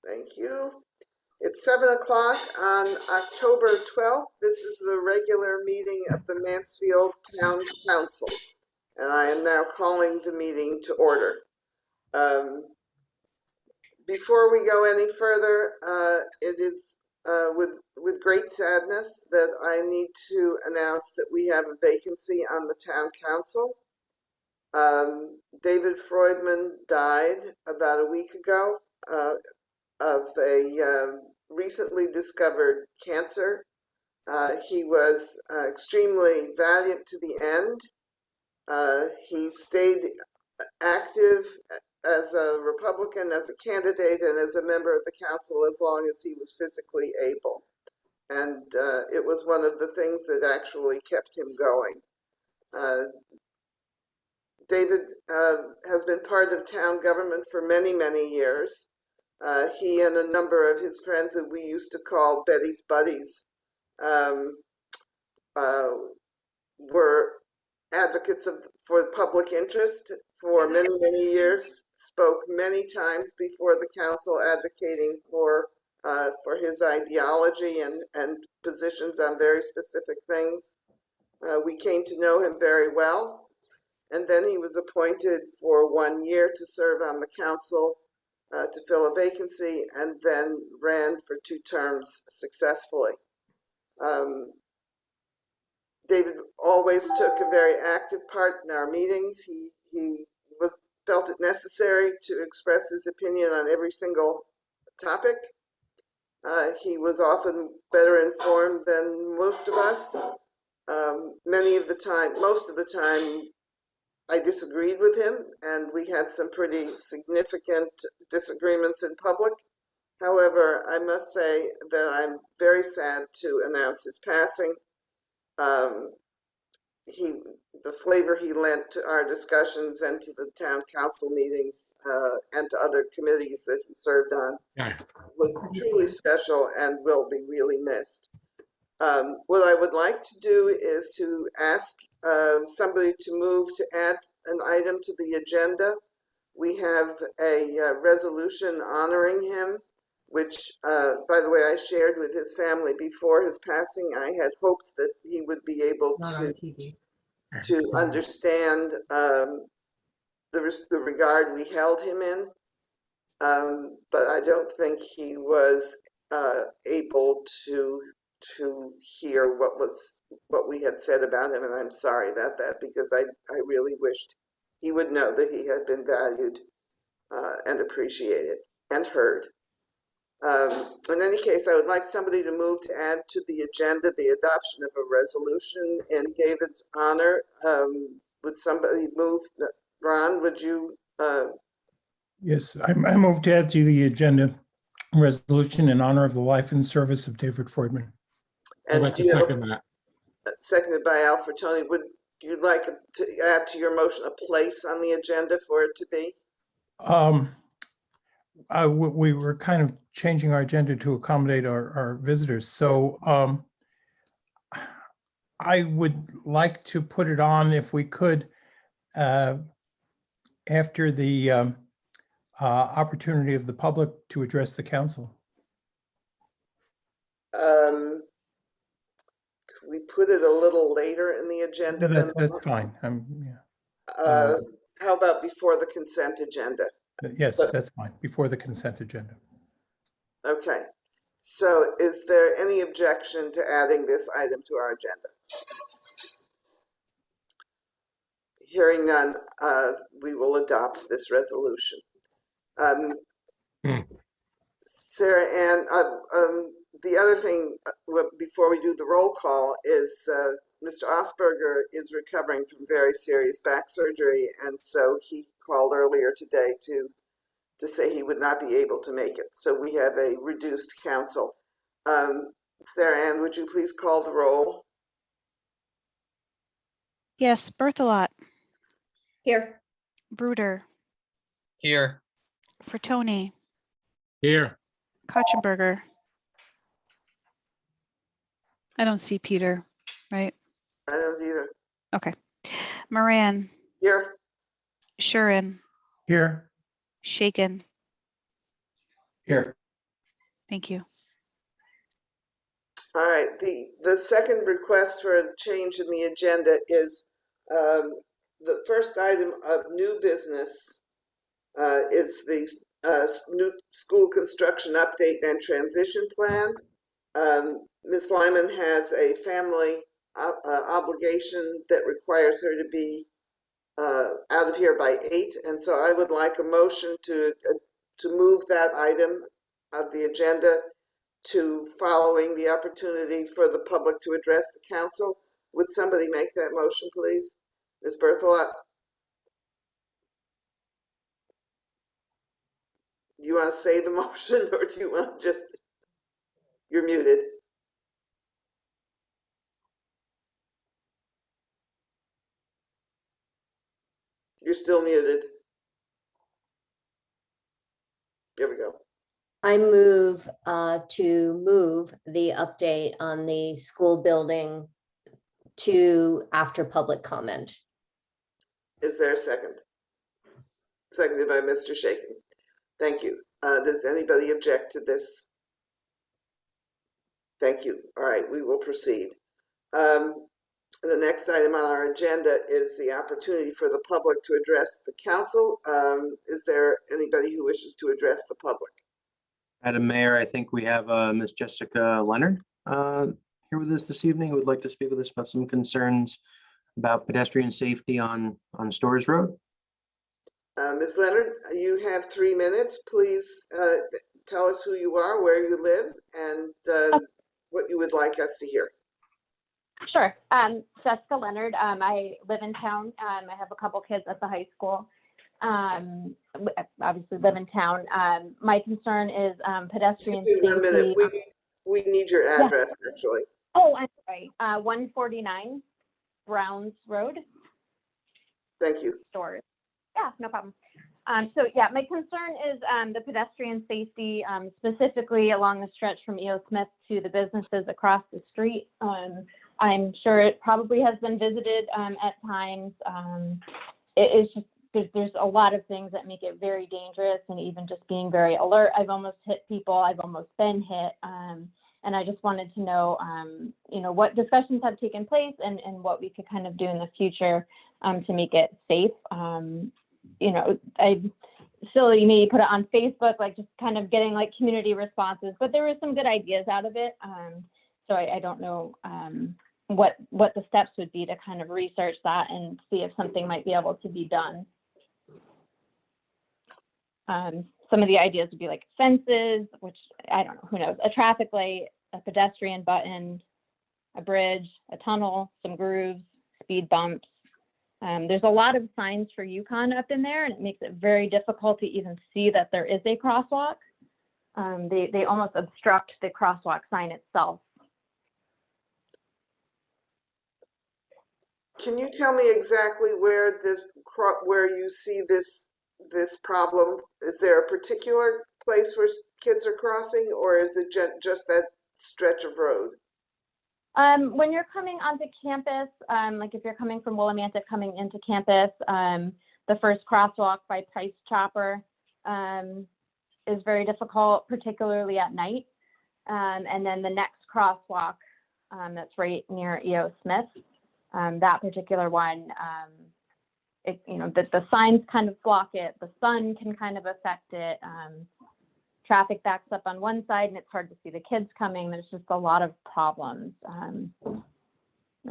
Thank you. It's 7 o'clock on October 12th. This is the regular meeting of the Mansfield Town Council, and I am now calling the meeting to order. Before we go any further, it is with great sadness that I need to announce that we have a vacancy on the Town Council. David Freudman died about a week ago of a recently discovered cancer. He was extremely valiant to the end. He stayed active as a Republican, as a candidate, and as a member of the council as long as he was physically able. And it was one of the things that actually kept him going. David has been part of town government for many, many years. He and a number of his friends that we used to call Betty's Buddies were advocates for the public interest for many, many years, spoke many times before the council advocating for his ideology and positions on very specific things. We came to know him very well, and then he was appointed for 1 year to serve on the council to fill a vacancy, and then ran for 2 terms successfully. David always took a very active part in our meetings. He felt it necessary to express his opinion on every single topic. He was often better informed than most of us. Most of the time, I disagreed with him, and we had some pretty significant disagreements in public. However, I must say that I'm very sad to announce his passing. The flavor he lent to our discussions and to the town council meetings and to other committees that he served on was truly special and will be really missed. What I would like to do is to ask somebody to move to add an item to the agenda. We have a resolution honoring him, which, by the way, I shared with his family before his passing. I had hoped that he would be able to understand the regard we held him in, but I don't think he was able to hear what we had said about him, and I'm sorry about that, because I really wished he would know that he had been valued and appreciated and heard. In any case, I would like somebody to move to add to the agenda the adoption of a resolution in David's honor. Would somebody move? Ron, would you? Yes, I move to add to the agenda a resolution in honor of the life and service of David Freudman. I'd like to second that. Seconded by Al Fertoni. Would you like to add to your motion a place on the agenda for it to be? We were kind of changing our agenda to accommodate our visitors. So I would like to put it on, if we could, after the opportunity of the public to address the council. Could we put it a little later in the agenda? That's fine. How about before the consent agenda? Yes, that's fine. Before the consent agenda. Okay. So is there any objection to adding this item to our agenda? Hearing none, we will adopt this resolution. Sarah Ann, the other thing before we do the roll call is Mr. Osberger is recovering from very serious back surgery, and so he called earlier today to say he would not be able to make it. So we have a reduced council. Sarah Ann, would you please call the roll? Yes, Berthelot. Here. Bruder. Here. Fertoni. Here. Kotchenberger. I don't see Peter, right? I don't either. Okay. Moran. Here. Shurin. Here. Shaken. Here. Thank you. All right, the second request for a change in the agenda is the first item of new business is the new school construction update and transition plan. Ms. Lyman has a family obligation that requires her to be out of here by 8, and so I would like a motion to move that item of the agenda to following the opportunity for the public to address the council. Would somebody make that motion, please? Ms. Berthelot? Do you want to say the motion, or do you want to just, you're muted. You're still muted. There we go. I move to move the update on the school building to after public comment. Is there a second? Seconded by Mr. Shaken. Thank you. Does anybody object to this? Thank you. All right, we will proceed. The next item on our agenda is the opportunity for the public to address the council. Is there anybody who wishes to address the public? Madam Mayor, I think we have Ms. Jessica Leonard here with us this evening, who would like to speak with us about some concerns about pedestrian safety on Storrs Road. Ms. Leonard, you have 3 minutes. Please tell us who you are, where you live, and what you would like us to hear. Sure. Jessica Leonard. I live in town. I have a couple kids at the high school. Obviously live in town. My concern is pedestrian Excuse me 1 minute. safety. We need your address, actually. Oh, I'm sorry. 149 Browns Road. Thank you. Stores. Yeah, no problem. So yeah, my concern is the pedestrian safety, specifically along the stretch from E.O. Smith to the businesses across the street. I'm sure it probably has been visited at times. It's just, there's a lot of things that make it very dangerous, and even just being very alert. I've almost hit people. I've almost been hit. And I just wanted to know, you know, what discussions have taken place and what we could kind of do in the future to make it safe. You know, I silly me put it on Facebook, like just kind of getting like community responses, but there were some good ideas out of it. So I don't know what the steps would be to kind of research that and see if something might be able to be done. Some of the ideas would be like fences, which I don't know, who knows, a traffic light, a pedestrian button, a bridge, a tunnel, some grooves, speed bumps. There's a lot of signs for Yukon up in there, and it makes it very difficult to even see that there is a crosswalk. They almost obstruct the crosswalk sign itself. Can you tell me exactly where you see this problem? Is there a particular place where kids are crossing, or is it just that stretch of road? When you're coming onto campus, like if you're coming from Willimantic coming into campus, the first crosswalk by Price Chopper is very difficult, particularly at night. And then the next crosswalk that's right near E.O. Smith, that particular one, you know, the signs kind of block it. The sun can kind of affect it. Traffic backs up on one side and it's hard to see the kids coming. There's just a lot of problems. And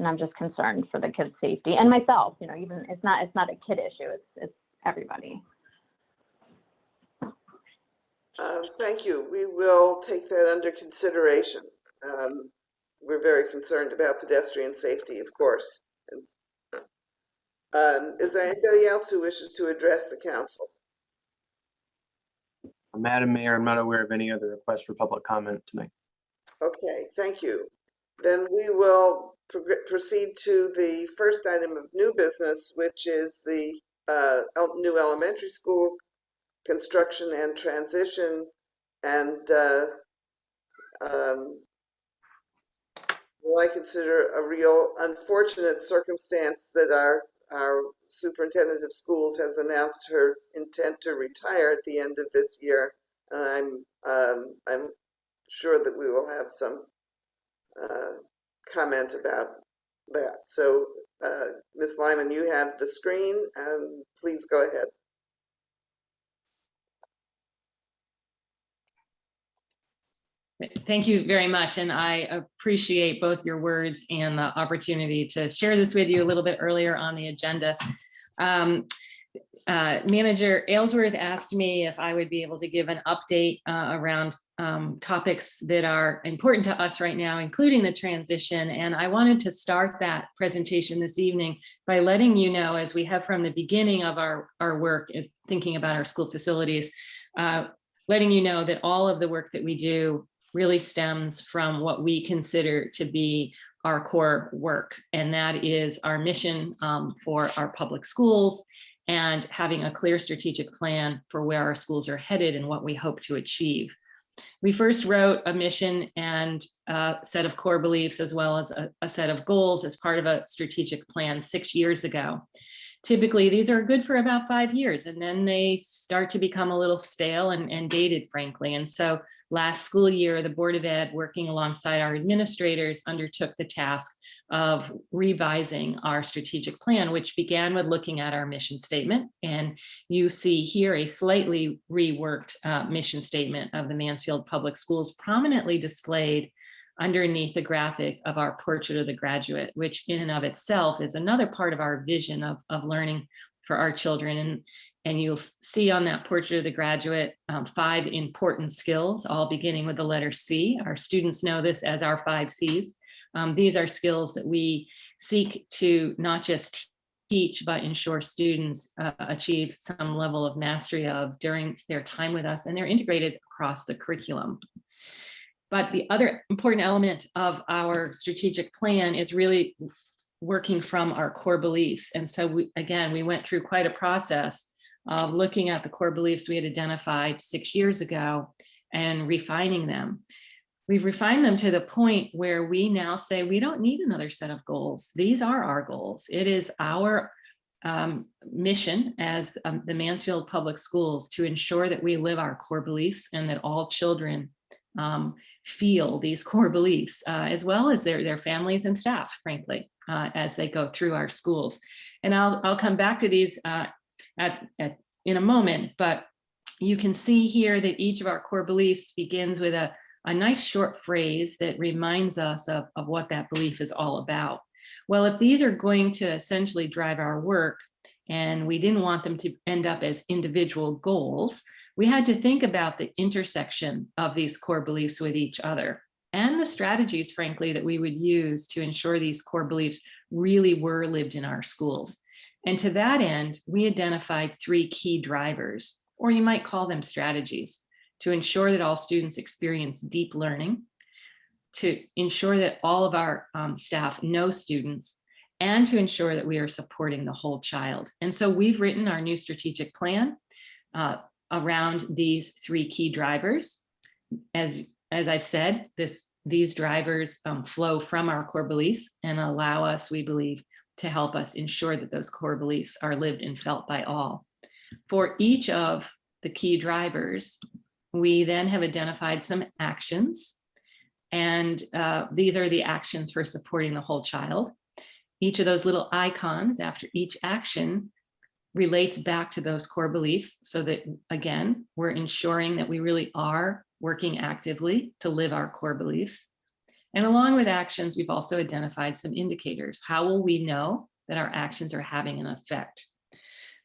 I'm just concerned for the kids' safety and myself, you know, even it's not a kid issue, it's everybody. Thank you. We will take that under consideration. We're very concerned about pedestrian safety, of course. Is there anybody else who wishes to address the council? Madam Mayor, I'm not aware of any other requests for public comment tonight. Okay, thank you. Then we will proceed to the first item of new business, which is the new elementary school construction and transition. And what I consider a real unfortunate circumstance that our superintendent of schools has announced her intent to retire at the end of this year. I'm sure that we will have some comment about that. So, Ms. Lyman, you have the screen, and please go ahead. Thank you very much. And I appreciate both your words and the opportunity to share this with you a little bit earlier on the agenda. Manager Aylesworth asked me if I would be able to give an update around topics that are important to us right now, including the transition. And I wanted to start that presentation this evening by letting you know, as we have from the beginning of our work is thinking about our school facilities, letting you know that all of the work that we do really stems from what we consider to be our core work. And that is our mission for our public schools and having a clear strategic plan for where our schools are headed and what we hope to achieve. We first wrote a mission and a set of core beliefs as well as a set of goals as part of a strategic plan 6 years ago. Typically, these are good for about 5 years, and then they start to become a little stale and dated, frankly. And so last school year, the Board of Ed, working alongside our administrators, undertook the task of revising our strategic plan, which began with looking at our mission statement. And you see here a slightly reworked mission statement of the Mansfield Public Schools, prominently displayed underneath the graphic of our portrait of the graduate, which in and of itself is another part of our vision of learning for our children. And you'll see on that portrait of the graduate 5 important skills, all beginning with the letter C. Our students know this as our 5 C's. These are skills that we seek to not just teach, but ensure students achieve some level of mastery of during their time with us, and they're integrated across the curriculum. But the other important element of our strategic plan is really working from our core beliefs. And so we went through quite a process of looking at the core beliefs we had identified 6 years ago and refining them. We've refined them to the point where we now say we don't need another set of goals. These are our goals. It is our mission as the Mansfield Public Schools to ensure that we live our core beliefs and that all children feel these core beliefs, as well as their families and staff, frankly, as they go through our schools. And I'll come back to these in a moment, but you can see here that each of our core beliefs begins with a nice short phrase that reminds us of what that belief is all about. Well, if these are going to essentially drive our work, and we didn't want them to end up as individual goals, we had to think about the intersection of these core beliefs with each other and the strategies, frankly, that we would use to ensure these core beliefs really were lived in our schools. And to that end, we identified 3 key drivers, or you might call them strategies, to ensure that all students experience deep learning, to ensure that all of our staff know students, and to ensure that we are supporting the whole child. And so we've written our new strategic plan around these 3 key drivers. As I've said, these drivers flow from our core beliefs and allow us, we believe, to help us ensure that those core beliefs are lived and felt by all. For each of the key drivers, we then have identified some actions, and these are the actions for supporting the whole child. Each of those little icons after each action relates back to those core beliefs, so that, again, we're ensuring that we really are working actively to live our core beliefs. And along with actions, we've also identified some indicators. How will we know that our actions are having an effect?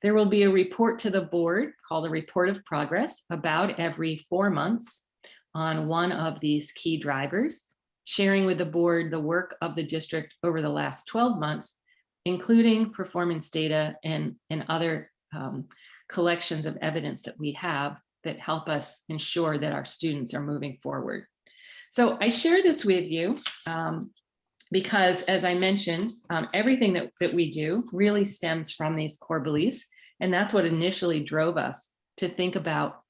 There will be a report to the board called a report of progress about every 4 months on one of these key drivers, sharing with the board the work of the district over the last 12 months, including performance data and other collections of evidence that we have that help us ensure that our students are moving forward. So I share this with you because, as I mentioned, everything that we do really stems from these core beliefs. And that's what initially drove us to think about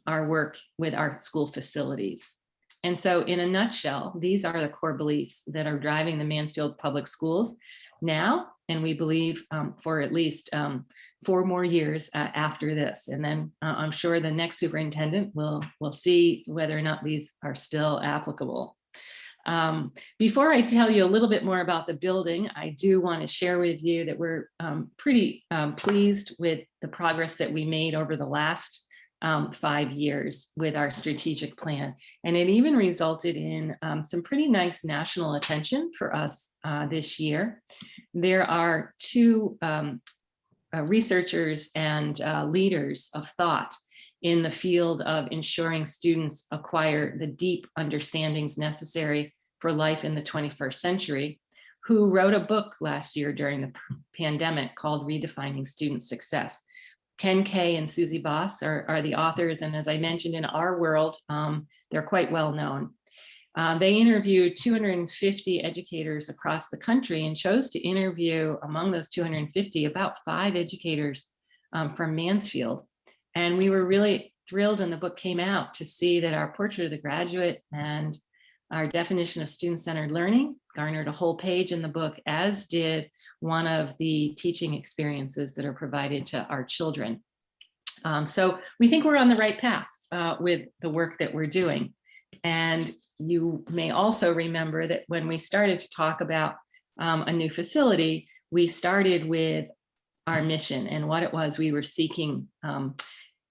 our work with our school facilities. And so in a nutshell, these are the core beliefs that are driving the Mansfield Public Schools. now, and we believe for at least 4 more years after this. And then I'm sure the next superintendent will see whether or not these are still applicable. Before I tell you a little bit more about the building, I do want to share with you that we're pretty pleased with the progress that we made over the last 5 years with our strategic plan. And it even resulted in some pretty nice national attention for us this year. There are 2 researchers and leaders of thought in the field of ensuring students acquire the deep understandings necessary for life in the 21st century, who wrote a book last year during the pandemic called Redefining Student Success. Ken Kay and Susie Boss are the authors, and as I mentioned, in our world, they're quite well known. They interviewed 250 educators across the country and chose to interview among those 250 about 5 educators from Mansfield. And we were really thrilled when the book came out to see that our portrait of the graduate and our definition of student-centered learning garnered a whole page in the book, as did one of the teaching experiences that are provided to our children. So we think we're on the right path with the work that we're doing. And you may also remember that when we started to talk about a new facility, we started with our mission and what it was we were seeking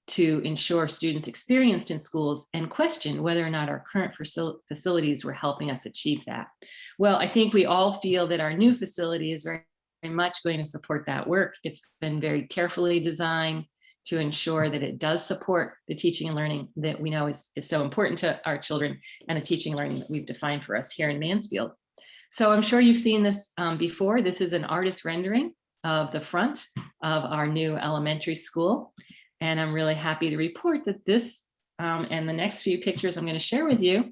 to ensure students experienced in schools, and question whether or not our current facilities were helping us achieve that. Well, I think we all feel that our new facility is very much going to support that work. It's been very carefully designed to ensure that it does support the teaching and learning that we know is so important to our children, and the teaching and learning that we've defined for us here in Mansfield. So I'm sure you've seen this before. This is an artist rendering of the front of our new elementary school. And I'm really happy to report that this and the next few pictures I'm going to share with you,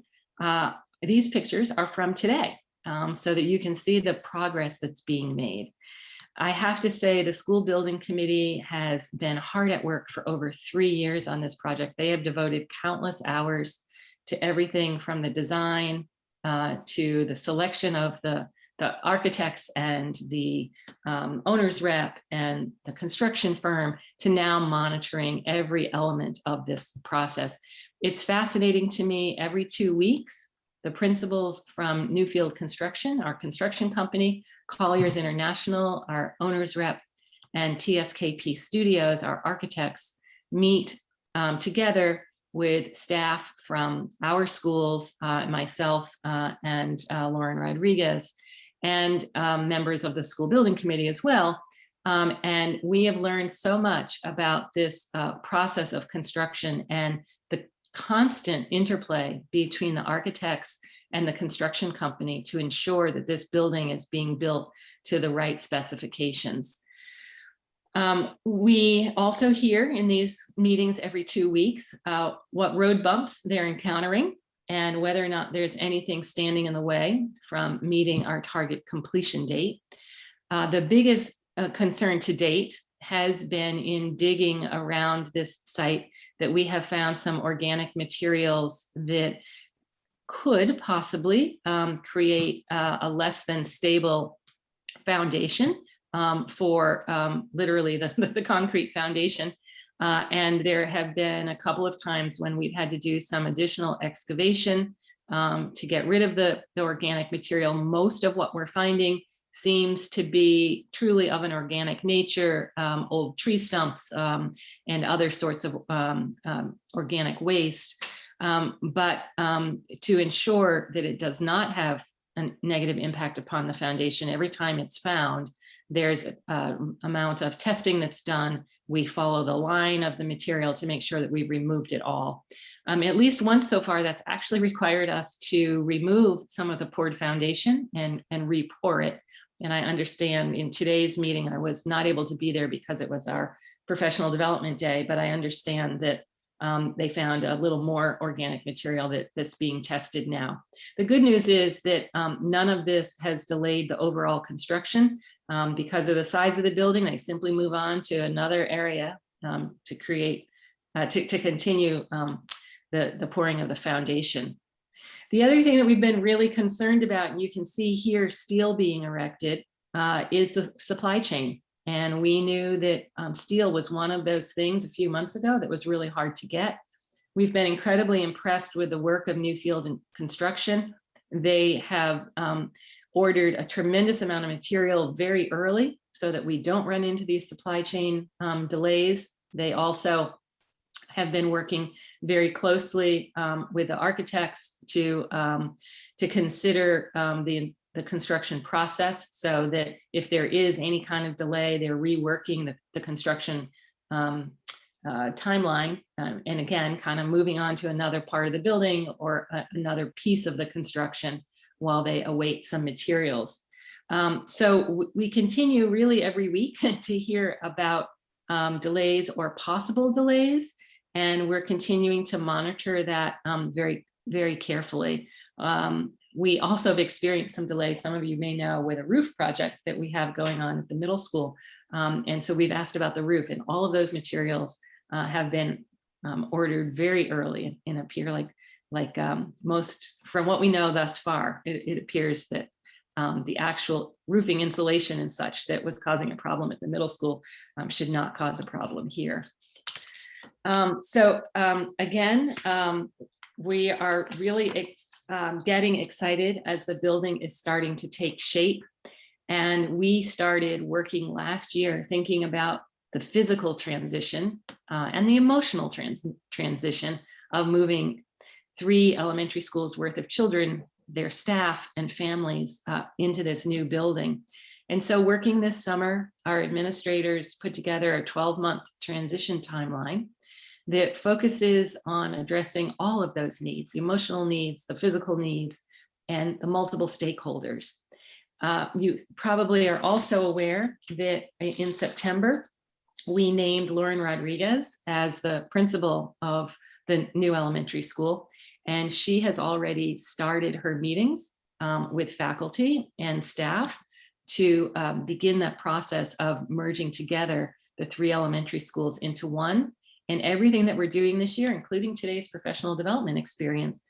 these pictures are from today, so that you can see the progress that's being made. I have to say the school building committee has been hard at work for over 3 years on this project. They have devoted countless hours to everything from the design to the selection of the architects and the owner's rep and the construction firm, to now monitoring every element of this process. It's fascinating to me. Every 2 weeks, the principals from Newfield Construction, our construction company, Colliers International, our owner's rep, and TSKP Studios, our architects, meet together with staff from our schools, myself and Lauren Rodriguez, and members of the school building committee as well. And we have learned so much about this process of construction and the constant interplay between the architects and the construction company to ensure that this building is being built to the right specifications. We also hear in these meetings every 2 weeks what road bumps they're encountering and whether or not there's anything standing in the way from meeting our target completion date. The biggest concern to date has been in digging around this site that we have found some organic materials that could possibly create a less than stable foundation for literally the concrete foundation. And there have been a couple of times when we've had to do some additional excavation to get rid of the organic material. Most of what we're finding seems to be truly of an organic nature, old tree stumps and other sorts of organic waste. But to ensure that it does not have a negative impact upon the foundation, every time it's found, there's an amount of testing that's done. We follow the line of the material to make sure that we've removed it all. At least once so far, that's actually required us to remove some of the poured foundation and re-pour it. And I understand in today's meeting, I was not able to be there because it was our professional development day, but I understand that they found a little more organic material that's being tested now. The good news is that none of this has delayed the overall construction. Because of the size of the building, they simply move on to another area to create, to continue the pouring of the foundation. The other thing that we've been really concerned about, and you can see here steel being erected, is the supply chain. And we knew that steel was one of those things a few months ago that was really hard to get. We've been incredibly impressed with the work of Newfield and Construction. They have ordered a tremendous amount of material very early so that we don't run into these supply chain delays. They also have been working very closely with the architects to consider the construction process, so that if there is any kind of delay, they're reworking the construction timeline, and again, kind of moving on to another part of the building or another piece of the construction while they await some materials. So we continue really every week to hear about delays or possible delays, and we're continuing to monitor that very, very carefully. We also have experienced some delays, some of you may know, with a roof project that we have going on at the middle school. And so we've asked about the roof, and all of those materials have been ordered very early and appear like most, from what we know thus far, it appears that the actual roofing insulation and such that was causing a problem at the middle school should not cause a problem here. Again, we are really getting excited as the building is starting to take shape. And we started working last year thinking about the physical transition and the emotional transition of moving 3 elementary schools worth of children, their staff and families into this new building. And so working this summer, our administrators put together a 12-month transition timeline that focuses on addressing all of those needs, the emotional needs, the physical needs, and the multiple stakeholders. You probably are also aware that in September, we named Lauren Rodriguez as the principal of the new elementary school, and she has already started her meetings with faculty and staff to begin that process of merging together the 3 elementary schools into one. And everything that we're doing this year, including today's professional development experience,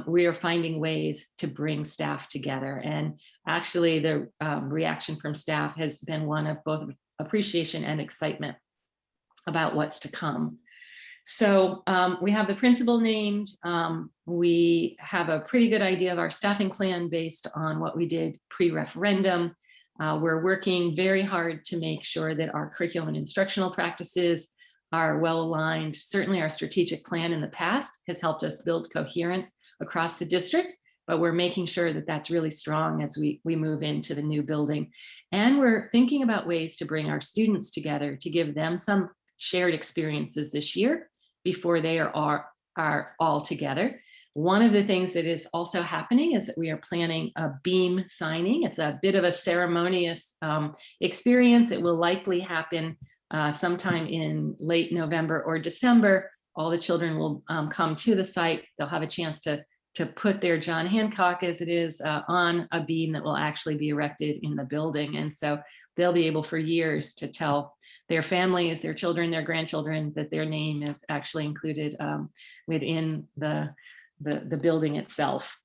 we are finding ways to bring staff together. And actually the reaction from staff has been one of both appreciation and excitement about what's to come. So we have the principal named. We have a pretty good idea of our staffing plan based on what we did pre-referendum. We're working very hard to make sure that our curriculum and instructional practices are well aligned. Certainly our strategic plan in the past has helped us build coherence across the district, but we're making sure that that's really strong as we move into the new building. And we're thinking about ways to bring our students together to give them some shared experiences this year before they are all together. One of the things that is also happening is that we are planning a beam signing. It's a bit of a ceremonious experience. It will likely happen sometime in late November or December. All the children will come to the site. They'll have a chance to put their John Hancock, as it is, on a beam that will actually be erected in the building. And so they'll be able for years to tell their families, their children, their grandchildren that their name is actually included within the building itself.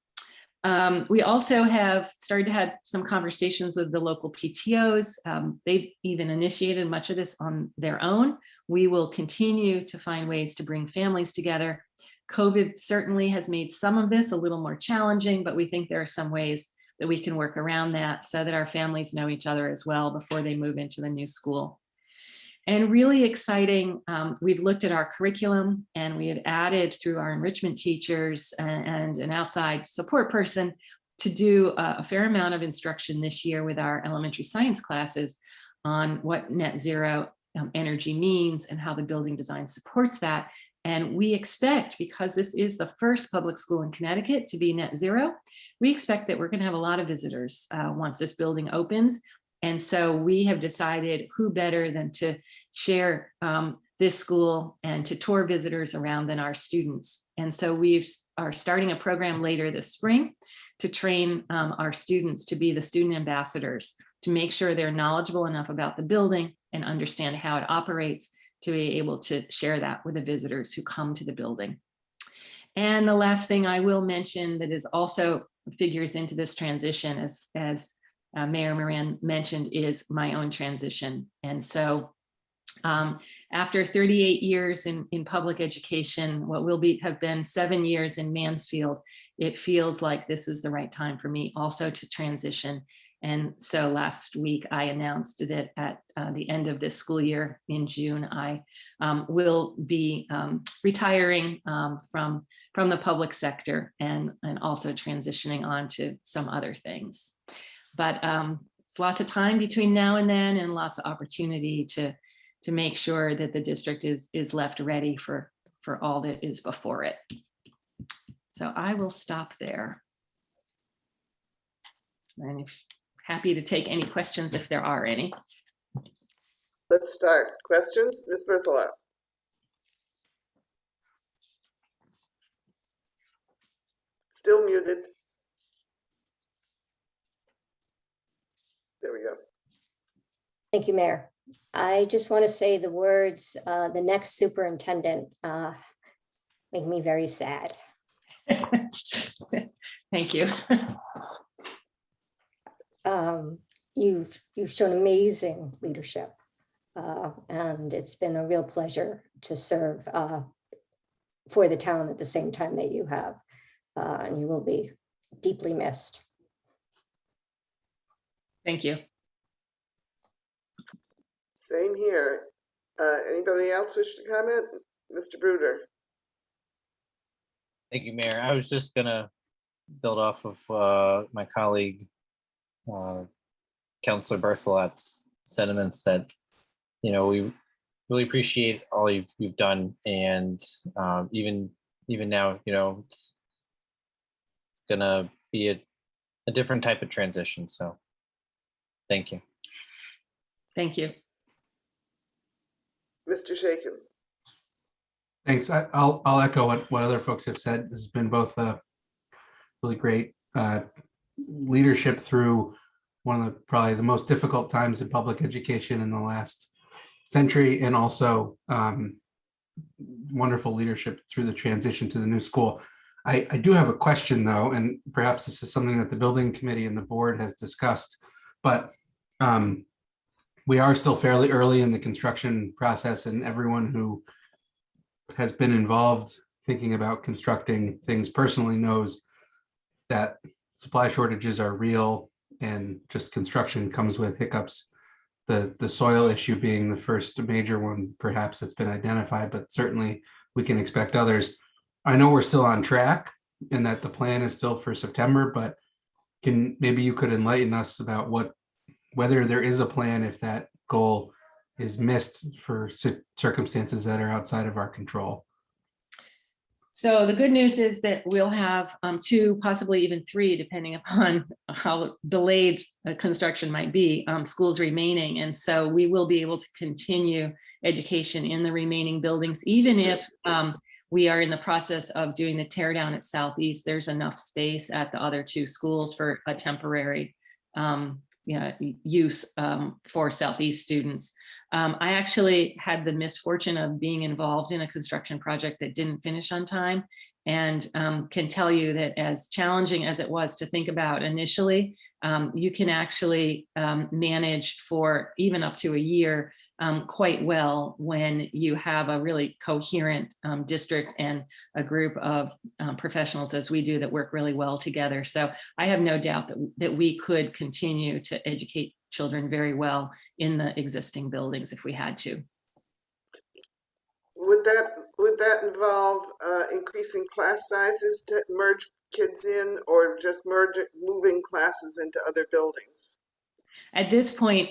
We also have started to have some conversations with the local PTOs. They've even initiated much of this on their own. We will continue to find ways to bring families together. COVID certainly has made some of this a little more challenging, but we think there are some ways that we can work around that so that our families know each other as well before they move into the new school. And really exciting, we've looked at our curriculum and we had added through our enrichment teachers and an outside support person to do a fair amount of instruction this year with our elementary science classes on what net zero energy means and how the building design supports that. And we expect, because this is the first public school in Connecticut to be net zero, we expect that we're going to have a lot of visitors once this building opens. And so we have decided who better than to share this school and to tour visitors around than our students. And so we are starting a program later this spring to train our students to be the student ambassadors, to make sure they're knowledgeable enough about the building and understand how it operates to be able to share that with the visitors who come to the building. And the last thing I will mention that is also figures into this transition as Mayor Moran mentioned is my own transition. And so after 38 years in public education, what will have been 7 years in Mansfield, it feels like this is the right time for me also to transition. And so last week I announced that at the end of this school year in June, I will be retiring from the public sector and also transitioning on to some other things. But it's lots of time between now and then, and lots of opportunity to make sure that the district is left ready for all that is before it. So I will stop there. And happy to take any questions if there are any. Let's start. Questions? Ms. Berthelot. Still muted. There we go. Thank you, Mayor. I just want to say the words, the next superintendent, make me very sad. Thank you. You've shown amazing leadership, and it's been a real pleasure to serve for the town at the same time that you have, and you will be deeply missed. Thank you. Same here. Anybody else wish to comment? Mr. Bruder. Thank you, Mayor. I was just gonna build off of my colleague, Councilor Berthelot's sentiments that, we really appreciate all you've done, and even now, it's gonna be a different type of transition. So, thank you. Thank you. Mr. Shaken. Thanks. I'll echo what other folks have said. This has been both really great leadership through one of probably the most difficult times in public education in the last century, and also wonderful leadership through the transition to the new school. I do have a question though, and perhaps this is something that the building committee and the board has discussed, but we are still fairly early in the construction process, and everyone who has been involved thinking about constructing things personally knows that supply shortages are real, and just construction comes with hiccups. The soil issue being the first major one, perhaps, that's been identified, but certainly we can expect others. I know we're still on track and that the plan is still for September, but maybe you could enlighten us about whether there is a plan if that goal is missed for circumstances that are outside of our control. So the good news is that we'll have 2, possibly even 3, depending upon how delayed construction might be, schools remaining. And so we will be able to continue education in the remaining buildings, even if we are in the process of doing the tear down at Southeast. There's enough space at the other 2 schools for a temporary use for Southeast students. I actually had the misfortune of being involved in a construction project that didn't finish on time, and can tell you that as challenging as it was to think about initially, you can actually manage for even up to a year quite well when you have a really coherent district and a group of professionals, as we do, that work really well together. So I have no doubt that we could continue to educate children very well in the existing buildings if we had to. Would that involve increasing class sizes to merge kids in, or just moving classes into other buildings? At this point,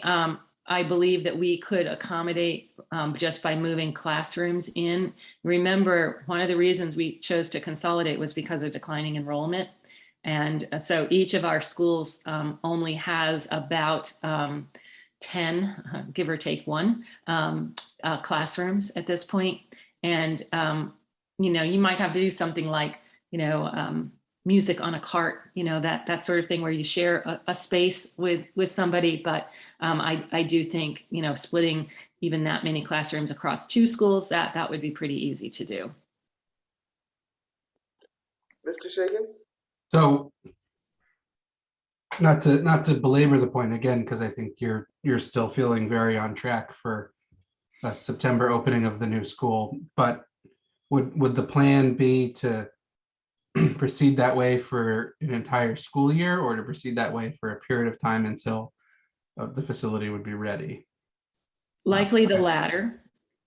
I believe that we could accommodate just by moving classrooms in. Remember, one of the reasons we chose to consolidate was because of declining enrollment. And so each of our schools only has about 10, give or take 1, classrooms at this point. And, you might have to do something like, music on a cart, that sort of thing, where you share a space with somebody. But I do think, splitting even that many classrooms across 2 schools, that would be pretty easy to do. Mr. Shagan? So not to belabor the point again, because I think you're still feeling very on track for a September opening of the new school, but would the plan be to proceed that way for an entire school year, or to proceed that way for a period of time until the facility would be ready? Likely the Okay. latter.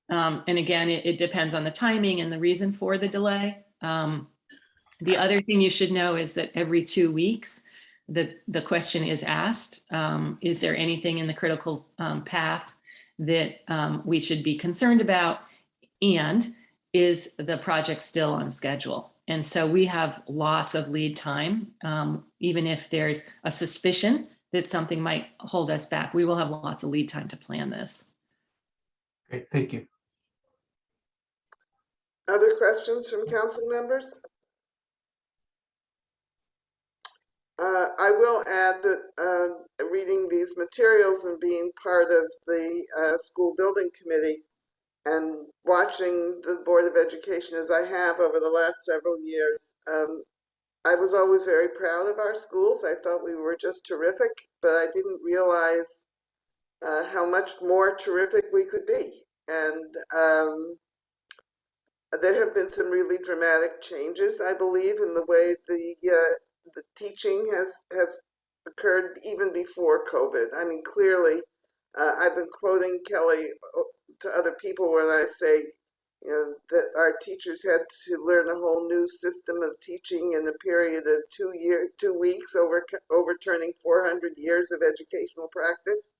And again, it depends on the timing and the reason for the delay. The other thing you should know is that every 2 weeks, the question is asked, is there anything in the critical path that we should be concerned about? And is the project still on schedule? And so we have lots of lead time. Even if there's a suspicion that something might hold us back, we will have lots of lead time to plan this. Great, thank you. Other questions from council members? I will add that reading these materials and being part of the school building committee and watching the Board of Education as I have over the last several years, I was always very proud of our schools. I thought we were just terrific, but I didn't realize how much more terrific we could be. And there have been some really dramatic changes, I believe, in the way the teaching has occurred even before COVID. I mean, clearly, I've been quoting Kelly to other people when I say, you know, that our teachers had to learn a whole new system of teaching in a period of 2 weeks, overturning 400 years of educational practice.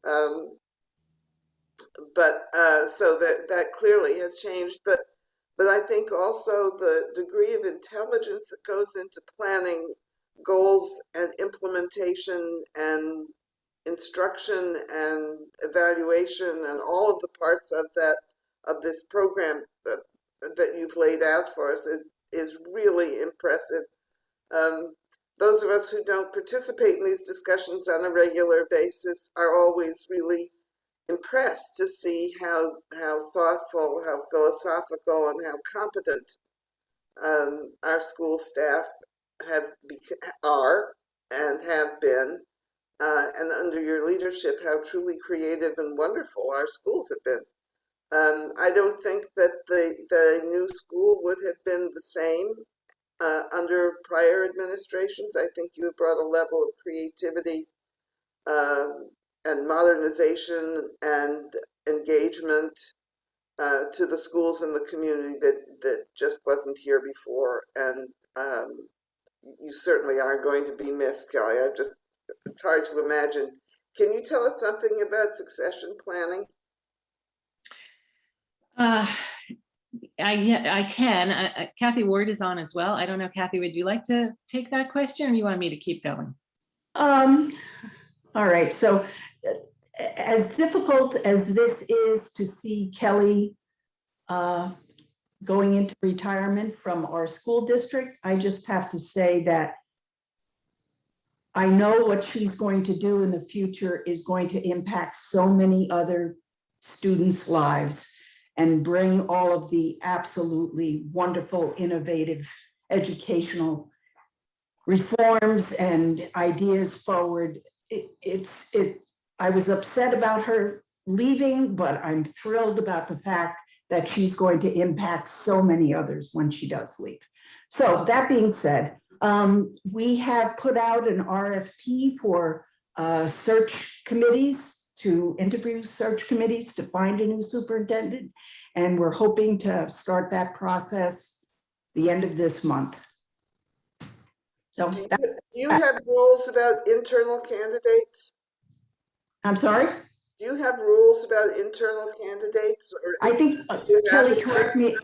So that clearly has changed, but I think also the degree of intelligence that goes into planning goals and implementation and instruction and evaluation and all of the parts of this program that you've laid out for us is really impressive. Those of us who don't participate in these discussions on a regular basis are always really impressed to see how thoughtful, how philosophical, and how competent our school staff are and have been, and under your leadership, how truly creative and wonderful our schools have been. I don't think that the new school would have been the same under prior administrations. I think you have brought a level of creativity and modernization and engagement to the schools and the community that just wasn't here before. And you certainly are going to be missed, Kelly. It's hard to imagine. Can you tell us something about succession planning? I can. Kathy Ward is on as well. I don't know, Kathy, would you like to take that question, or do you want me to keep going? All right, so as difficult as this is to see Kelly going into retirement from our school district, I just have to say that I know what she's going to do in the future is going to impact so many other students' lives and bring all of the absolutely wonderful, innovative educational reforms and ideas forward. I was upset about her leaving, but I'm thrilled about the fact that she's going to impact so many others when she does leave. So that being said, we have put out an RFP for search committees to interview search committees to find a new superintendent. And we're hoping to start that process the end of this month. So do you have rules about internal candidates? I'm sorry? Do you have rules about internal candidates? Or I think, Kelly, correct me,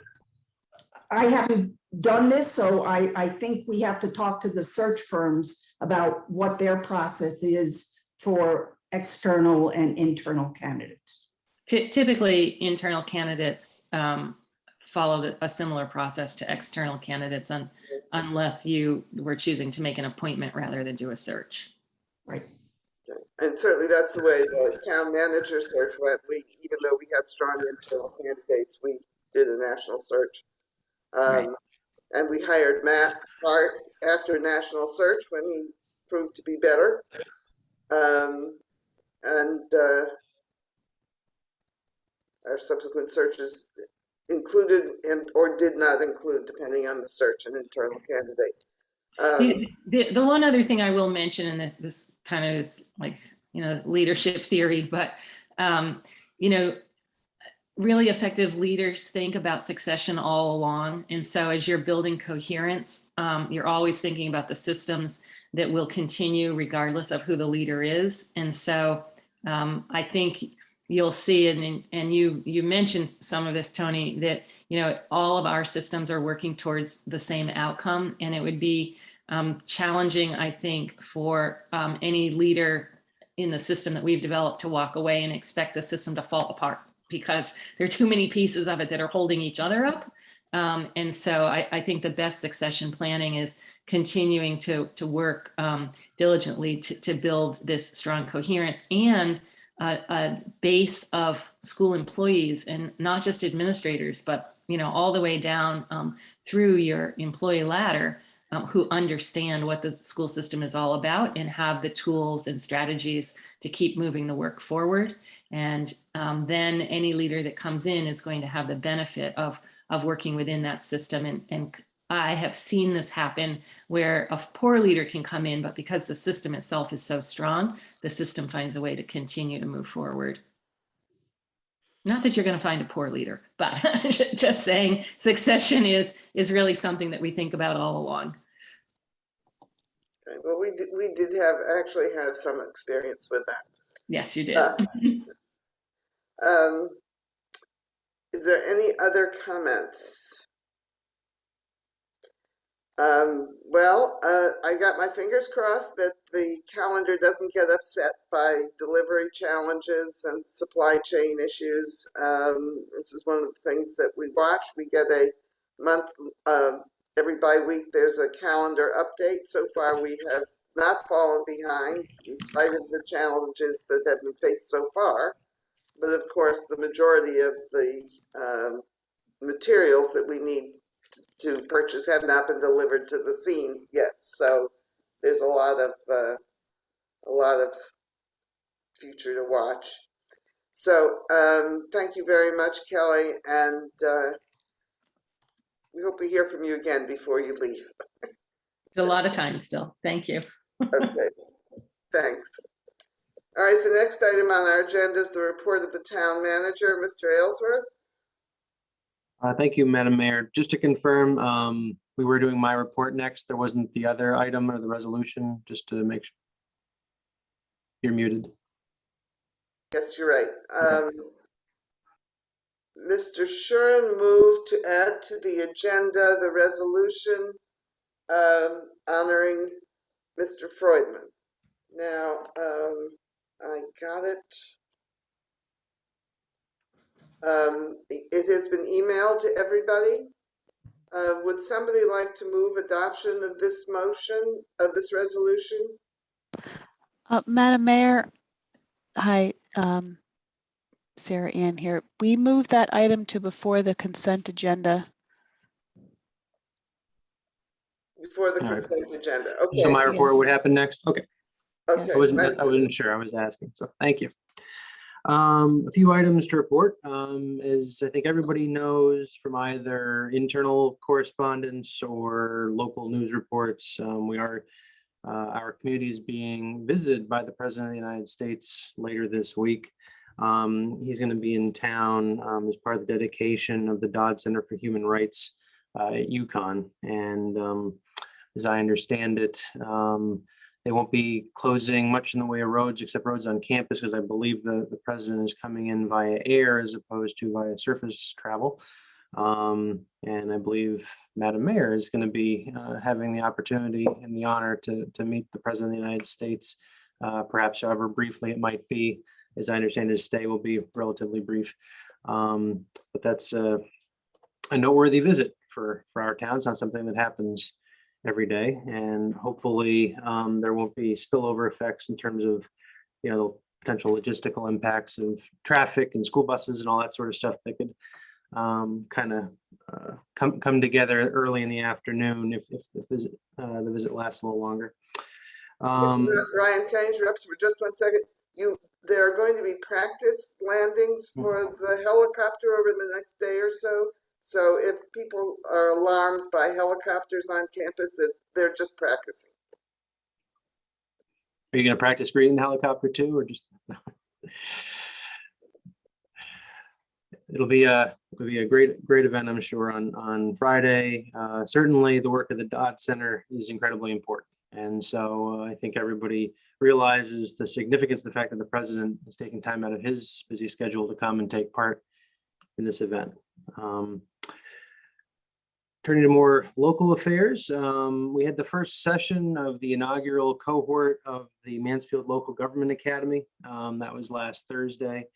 I haven't done this, so I think we have to talk to the search firms about what their process is for external and internal candidates. Typically, internal candidates follow a similar process to external candidates, unless you were choosing to make an appointment rather than do a search. Right. And certainly that's the way the town manager search went. Even though we had strong internal candidates, we did a national search. Right. And we hired Matt Hart after a national search when he proved to be better. And our subsequent searches included and or did not include, depending on the search, an internal candidate. The one other thing I will mention, and this kind of is like, leadership theory, but, really effective leaders think about succession all along. And so as you're building coherence, you're always thinking about the systems that will continue regardless of who the leader is. And so I think you'll see, and you mentioned some of this, Tony, that, all of our systems are working towards the same outcome. And it would be challenging, I think, for any leader in the system that we've developed to walk away and expect the system to fall apart, because there are too many pieces of it that are holding each other up. And so I think the best succession planning is continuing to work diligently to build this strong coherence and a base of school employees, and not just administrators, but all the way down through your employee ladder, who understand what the school system is all about and have the tools and strategies to keep moving the work forward. And then any leader that comes in is going to have the benefit of working within that system. And I have seen this happen where a poor leader can come in, but because the system itself is so strong, the system finds a way to continue to move forward. Not that you're going to find a poor leader, but just saying succession is really something that we think about all along. Okay, well, we did actually have some experience with that. Yes, you did. Is there any other comments? I got my fingers crossed that the calendar doesn't get upset by delivery challenges and supply chain issues. This is one of the things that we watch. We get a month, every bi-week, there's a calendar update. So far, we have not fallen behind in spite of the challenges that have been faced so far. But of course, the majority of the materials that we need to purchase have not been delivered to the scene yet. So there's a lot of future to watch. So thank you very much, Kelly, and we hope we hear from you again before you leave. A lot of time still. Thank you. Okay, thanks. All right, the next item on our agenda is the report of the town manager, Mr. Aylesworth. Thank you, Madam Mayor. Just to confirm, we were doing my report next. There wasn't the other item or the resolution, just to make sure. You're muted. Yes, you're right. Mr. Shuren moved to add to the agenda the resolution honoring Mr. Freudman. Now, I got it. It has been emailed to everybody. Would somebody like to move adoption of this motion, of this resolution? Madam Mayor, hi, Sarah Ann here. We moved that item to before the consent agenda. Before the consent agenda. Okay. So my report would happen next. Okay. Okay. I wasn't sure. I was asking. So thank you. A few items to report. As I think everybody knows from either internal correspondence or local news reports, our community is being visited by the President of the United States later this week. He's going to be in town as part of the dedication of the Dodd Center for Human Rights at UConn. And as I understand it, they won't be closing much in the way of roads, except roads on campus, because I believe the president is coming in via air as opposed to via surface travel. And I believe Madam Mayor is going to be having the opportunity and the honor to meet the President of the United States, perhaps however briefly it might be. As I understand, his stay will be relatively brief. But that's a noteworthy visit for our town. It's not something that happens every day, and hopefully there won't be spillover effects in terms of potential logistical impacts of traffic and school buses and all that sort of stuff that could kind of come together early in the afternoon if the visit lasts a little longer. Ryan, can I interrupt for just 1 second? There are going to be practice landings for the helicopter over the next day or so. So if people are alarmed by helicopters on campus, that they're just practicing. Are you going to practice greeting the helicopter too, or just? It'll be a great event, I'm sure, on Friday. Certainly, the work of the Dodd Center is incredibly important, and so I think everybody realizes the significance of the fact that the president is taking time out of his busy schedule to come and take part in this event. Turning to more local affairs, we had the first session of the inaugural cohort of the Mansfield Local Government Academy. That was last Thursday.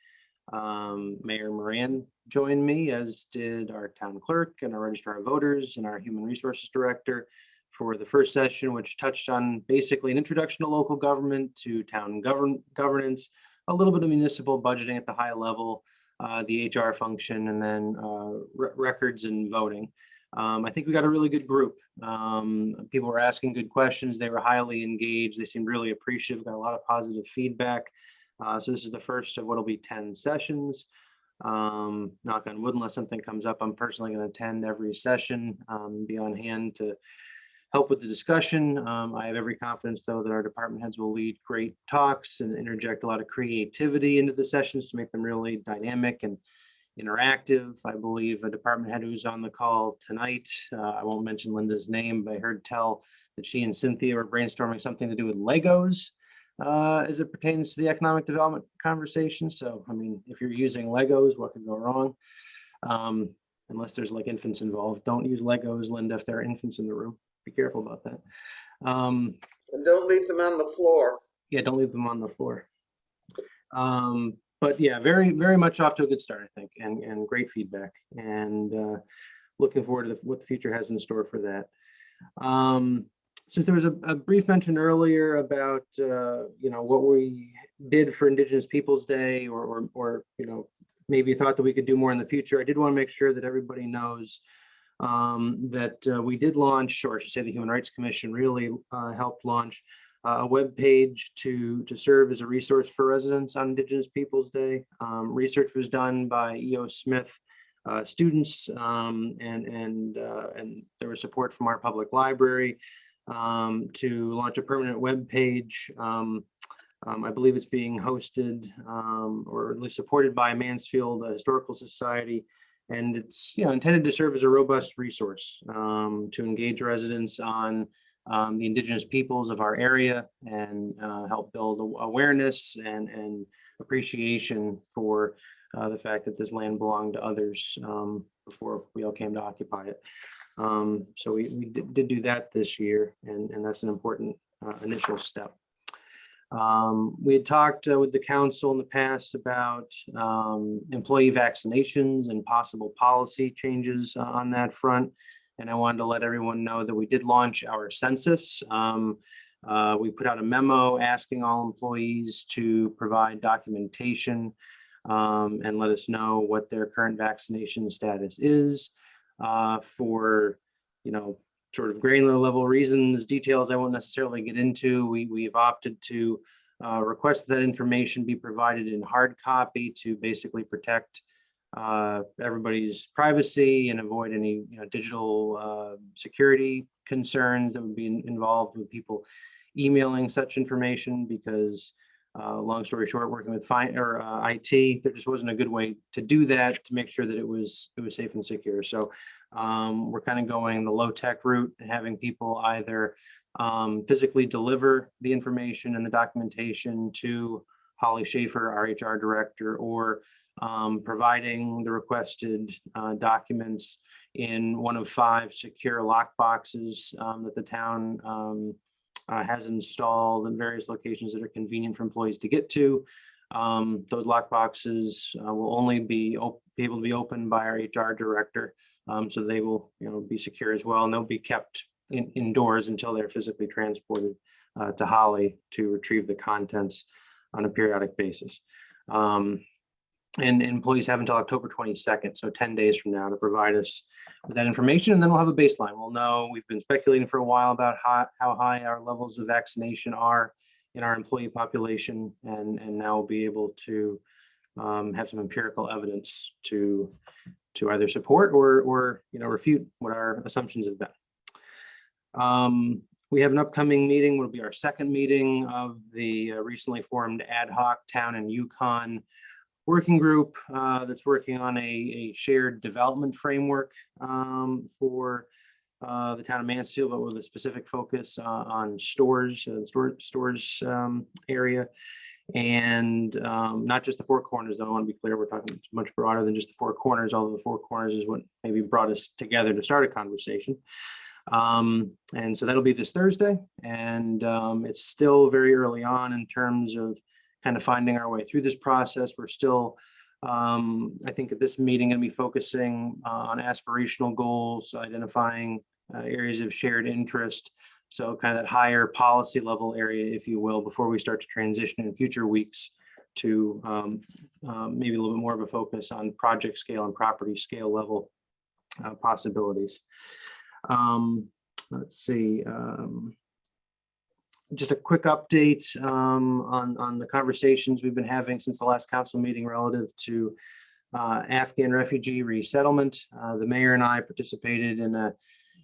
Mayor Moran joined me, as did our town clerk and our registrar of voters and our human resources director for the first session, which touched on basically an introduction to local government, to town governance, a little bit of municipal budgeting at the high level, the HR function, and then records and voting. I think we got a really good group. People were asking good questions. They were highly engaged. They seemed really appreciative, got a lot of positive feedback. So this is the first of what will be 10 sessions. Knock on wood, unless something comes up, I'm personally going to attend every session, be on hand to help with the discussion. I have every confidence, though, that our department heads will lead great talks and interject a lot of creativity into the sessions to make them really dynamic and interactive. I believe a department head who's on the call tonight, I won't mention Linda's name, but I heard tell that she and Cynthia were brainstorming something to do with Legos as it pertains to the economic development conversation. So, I mean, if you're using Legos, what could go wrong? Unless there's like infants involved. Don't use Legos, Linda, if there are infants in the room. Be careful about that. And don't leave them on the floor. Yeah, don't leave them on the floor. But yeah, very, very much off to a good start, I think, and great feedback, and looking forward to what the future has in store for that. Since there was a brief mention earlier about what we did for Indigenous Peoples Day, or maybe thought that we could do more in the future, I did want to make sure that everybody knows that we did launch, or I should say the Human Rights Commission really helped launch a web page to serve as a resource for residents on Indigenous Peoples Day. Research was done by E.O. Smith students, and there was support from our public library to launch a permanent web page. I believe it's being hosted or at least supported by Mansfield Historical Society, and it's intended to serve as a robust resource to engage residents on the Indigenous peoples of our area and help build awareness and appreciation for the fact that this land belonged to others before we all came to occupy it. So we did do that this year, and that's an important initial step. We had talked with the council in the past about employee vaccinations and possible policy changes on that front. And I wanted to let everyone know that we did launch our census. We put out a memo asking all employees to provide documentation and let us know what their current vaccination status is for, sort of granular level reasons, details I won't necessarily get into. We've opted to request that information be provided in hard copy to basically protect everybody's privacy and avoid any digital security concerns that would be involved with people emailing such information, because long story short, working with IT, there just wasn't a good way to do that to make sure that it was safe and secure. So we're kind of going the low tech route and having people either physically deliver the information and the documentation to Holly Schaefer, our HR director, or providing the requested documents in one of 5 secure lock boxes that the town has installed in various locations that are convenient for employees to get to. Those lock boxes will only be able to be opened by our HR director, so they will be secure as well, and they'll be kept indoors until they're physically transported to Holly to retrieve the contents on a periodic basis. And employees have until October 22nd, so 10 days from now, to provide us with that information, and then we'll have a baseline. We'll know, we've been speculating for a while about how high our levels of vaccination are in our employee population, and now we'll be able to have some empirical evidence to either support or refute what our assumptions have been. We have an upcoming meeting. Will be our second meeting of the recently formed ad hoc town and Yukon working group that's working on a shared development framework for the town of Mansfield, but with a specific focus on stores area, and not just the Four Corners, though. I want to be clear, we're talking much broader than just the Four Corners, although the Four Corners is what maybe brought us together to start a conversation. And so that'll be this Thursday, and it's still very early on in terms of kind of finding our way through this process. We're still, I think at this meeting, going to be focusing on aspirational goals, identifying areas of shared interest. So kind of that higher policy level area, if you will, before we start to transition in future weeks to maybe a little bit more of a focus on project scale and property scale level possibilities. Let's see. Just a quick update on the conversations we've been having since the last council meeting relative to Afghan refugee resettlement. The mayor and I participated in an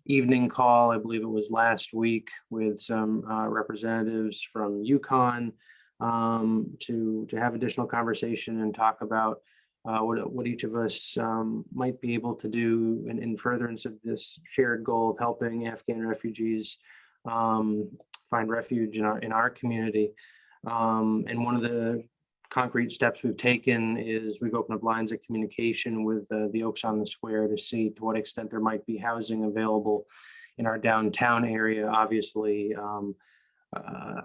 evening call, I believe it was last week, with some representatives from Yukon to have additional conversation and talk about what each of us might be able to do in furtherance of this shared goal of helping Afghan refugees find refuge in our community. And one of the concrete steps we've taken is we've opened up lines of communication with the Oaks on the Square to see to what extent there might be housing available in our downtown area, obviously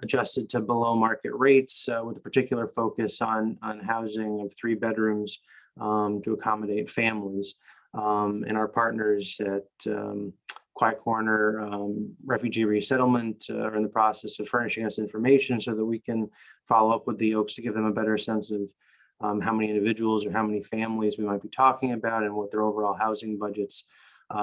adjusted to below market rates with a particular focus on housing of 3 bedrooms to accommodate families. And our partners at Quiet Corner Refugee Resettlement are in the process of furnishing us information so that we can follow up with the Oaks to give them a better sense of how many individuals or how many families we might be talking about and what their overall housing budgets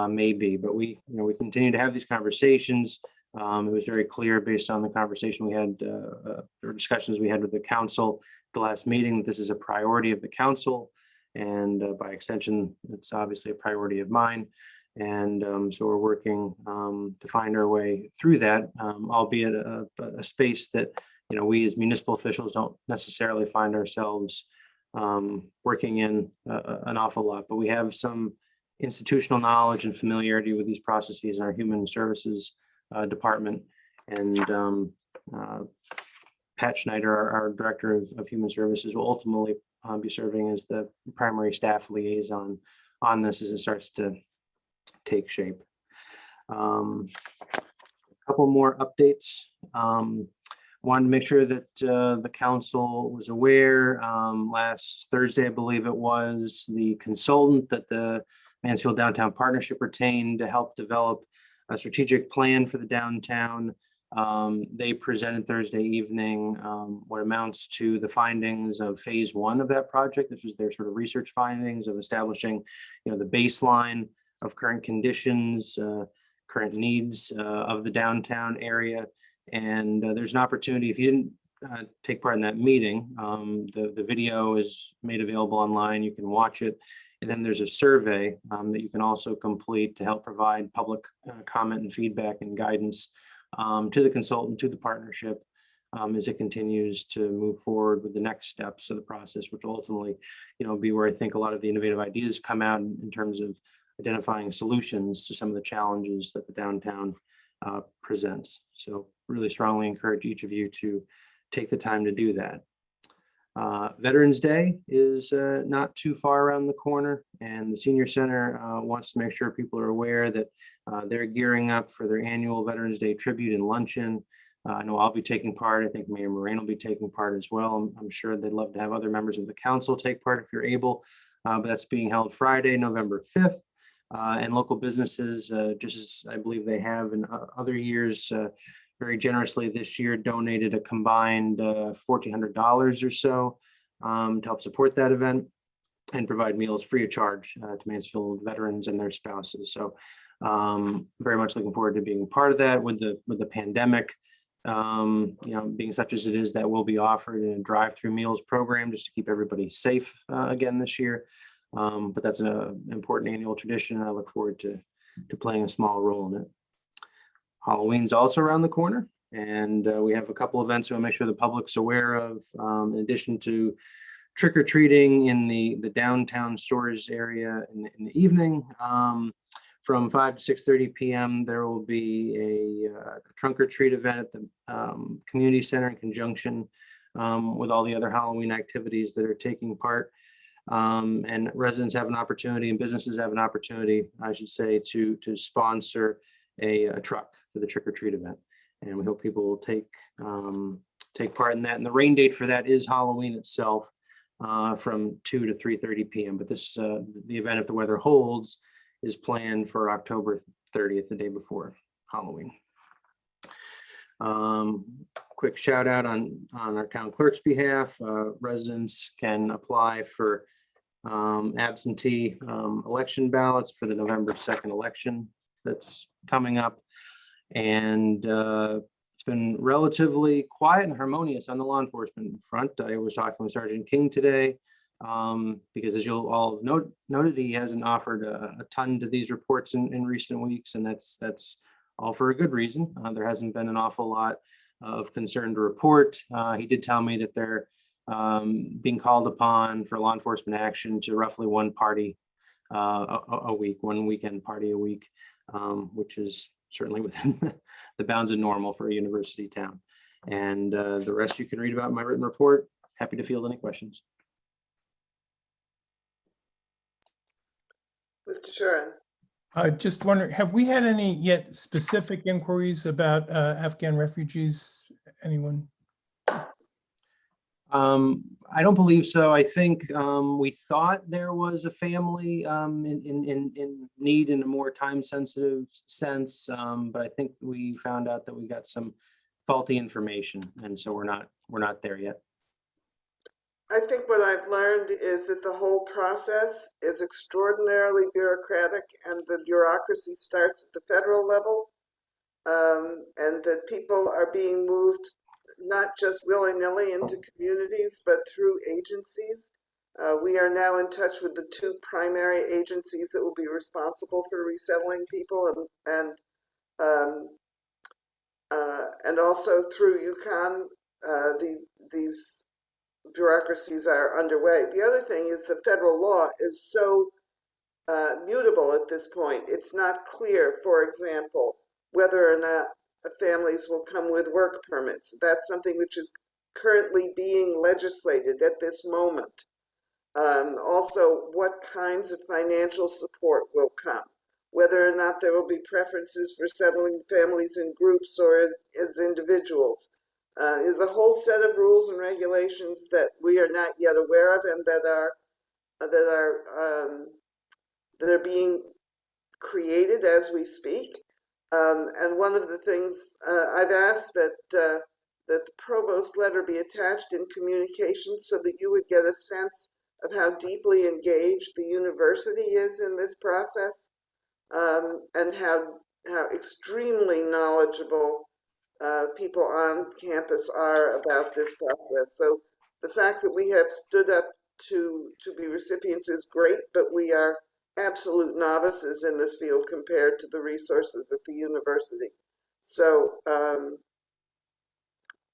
may be. But we continue to have these conversations. It was very clear based on the conversation we had or discussions we had with the council at the last meeting that this is a priority of the council, and by extension, it's obviously a priority of mine. And so we're working to find our way through that, albeit a space that we as municipal officials don't necessarily find ourselves working in an awful lot, but we have some institutional knowledge and familiarity with these processes in our human services department. And Pat Schneider, our director of human services, will ultimately be serving as the primary staff liaison on this as it starts to take shape. A couple more updates. Wanted to make sure that the council was aware. Last Thursday, I believe it was, the consultant that the Mansfield Downtown Partnership retained to help develop a strategic plan for the downtown. They presented Thursday evening what amounts to the findings of phase 1 of that project. This was their sort of research findings of establishing, the baseline of current conditions, current needs of the downtown area. And there's an opportunity, if you didn't take part in that meeting, the video is made available online. You can watch it. And then there's a survey that you can also complete to help provide public comment and feedback and guidance to the consultant, to the partnership, as it continues to move forward with the next steps of the process, which will ultimately, be where I think a lot of the innovative ideas come out in terms of identifying solutions to some of the challenges that the downtown presents. So really strongly encourage each of you to take the time to do that. Veterans Day is not too far around the corner, and the Senior Center wants to make sure people are aware that they're gearing up for their annual Veterans Day tribute and luncheon. I know I'll be taking part. I think Mayor Moraine will be taking part as well. I'm sure they'd love to have other members of the council take part if you're able, but that's being held Friday, November 5th. And local businesses, just as I believe they have in other years, very generously this year donated a combined $1,400 or so to help support that event. and provide meals free of charge to Mansfield veterans and their spouses. So very much looking forward to being part of that. With the pandemic, being such as it is, that will be offered in a drive-through meals program just to keep everybody safe again this year. But that's an important annual tradition, and I look forward to playing a small role in it. Halloween's also around the corner, and we have a couple events so we'll make sure the public's aware of. In addition to trick-or-treating in the downtown stores area in the evening, from 5 to 6:30 p.m. there will be a trunk or treat event at the community center in conjunction with all the other Halloween activities that are taking part. And residents have an opportunity, and businesses have an opportunity, I should say, to sponsor a truck for the trick or treat event. And we hope people will take part in that. And the rain date for that is Halloween itself, from 2 to 3:30 p.m. But this the event, if the weather holds, is planned for October 30th, the day before Halloween. Quick shout out on our town clerk's behalf. Residents can apply for absentee election ballots for the November 2nd election that's coming up. And it's been relatively quiet and harmonious on the law enforcement front. I was talking with Sergeant King today, because as you'll all have noted, he hasn't offered a ton to these reports in recent weeks, and that's all for a good reason. There hasn't been an awful lot of concern to report. He did tell me that they're being called upon for law enforcement action to roughly one party a week, one weekend party a week, which is certainly within the bounds of normal for a university town. And the rest you can read about in my written report. Happy to field any questions. Mr. Sharon. I just wonder, have we had any yet specific inquiries about Afghan refugees? Anyone? I don't believe so. I think we thought there was a family in need in a more time-sensitive sense, but I think we found out that we got some faulty information, and so we're not there yet. I think what I've learned is that the whole process is extraordinarily bureaucratic, and the bureaucracy starts at the federal level, and that people are being moved not just willy-nilly into communities, but through agencies. We are now in touch with the two primary agencies that will be responsible for resettling people, and also through UConn, these bureaucracies are underway. The other thing is the federal law is so mutable at this point. It's not clear, for example, whether or not families will come with work permits. That's something which is currently being legislated at this moment. Also, what kinds of financial support will come, whether or not there will be preferences for settling families in groups or as individuals. Is a whole set of rules and regulations that we are not yet aware of, and that are being created as we speak. And one of the things I've asked that the provost letter be attached in communication so that you would get a sense of how deeply engaged the university is in this process, and how extremely knowledgeable people on campus are about this process. So the fact that we have stood up to be recipients is great, but we are absolute novices in this field compared to the resources at the university. So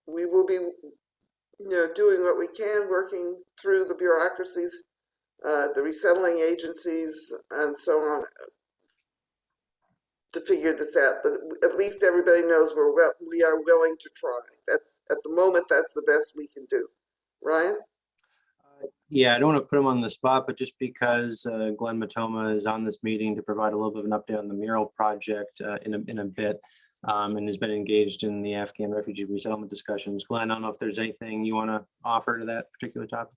we will be, doing what we can, working through the bureaucracies, the resettling agencies, and so on, to figure this out. But at least everybody knows we are willing to try. That's, at the moment, that's the best we can do. Ryan? Yeah, I don't want to put him on the spot, but just because Glenn Matoma is on this meeting to provide a little bit of an update on the Mural project in a bit, and has been engaged in the Afghan refugee resettlement discussions. Glenn, I don't know if there's anything you want to offer to that particular topic.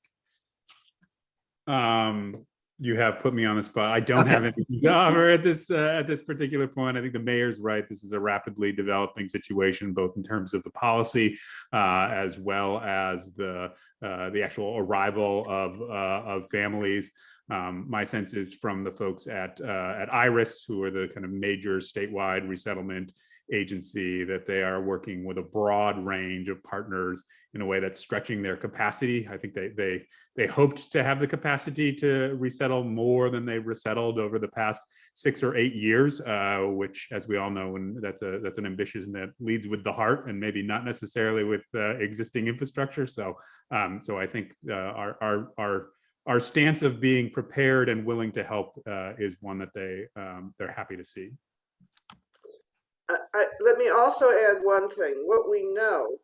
you have put me on the spot. I don't have anything to offer at this particular point. I think the mayor's right. This is a rapidly developing situation, both in terms of the policy as well as the actual arrival of families. My sense is from the folks at IRIS, who are the kind of major statewide resettlement agency, that they are working with a broad range of partners in a way that's stretching their capacity. I think they hoped to have the capacity to resettle more than they've resettled over the past 6 or 8 years, which, as we all know, that's an ambition that leads with the heart and maybe not necessarily with existing infrastructure. So I think our stance of being prepared and willing to help is one that they're happy to see. Let me also add one thing. What we know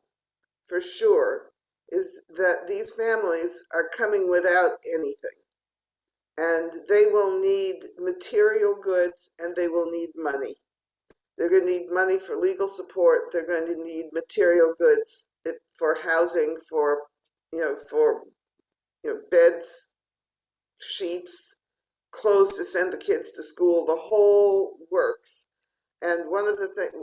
for sure is that these families are coming without anything, and they will need material goods and they will need money. They're going to need money for legal support. They're going to need material goods for housing, for beds, sheets, clothes to send the kids to school, the whole works. And one of the things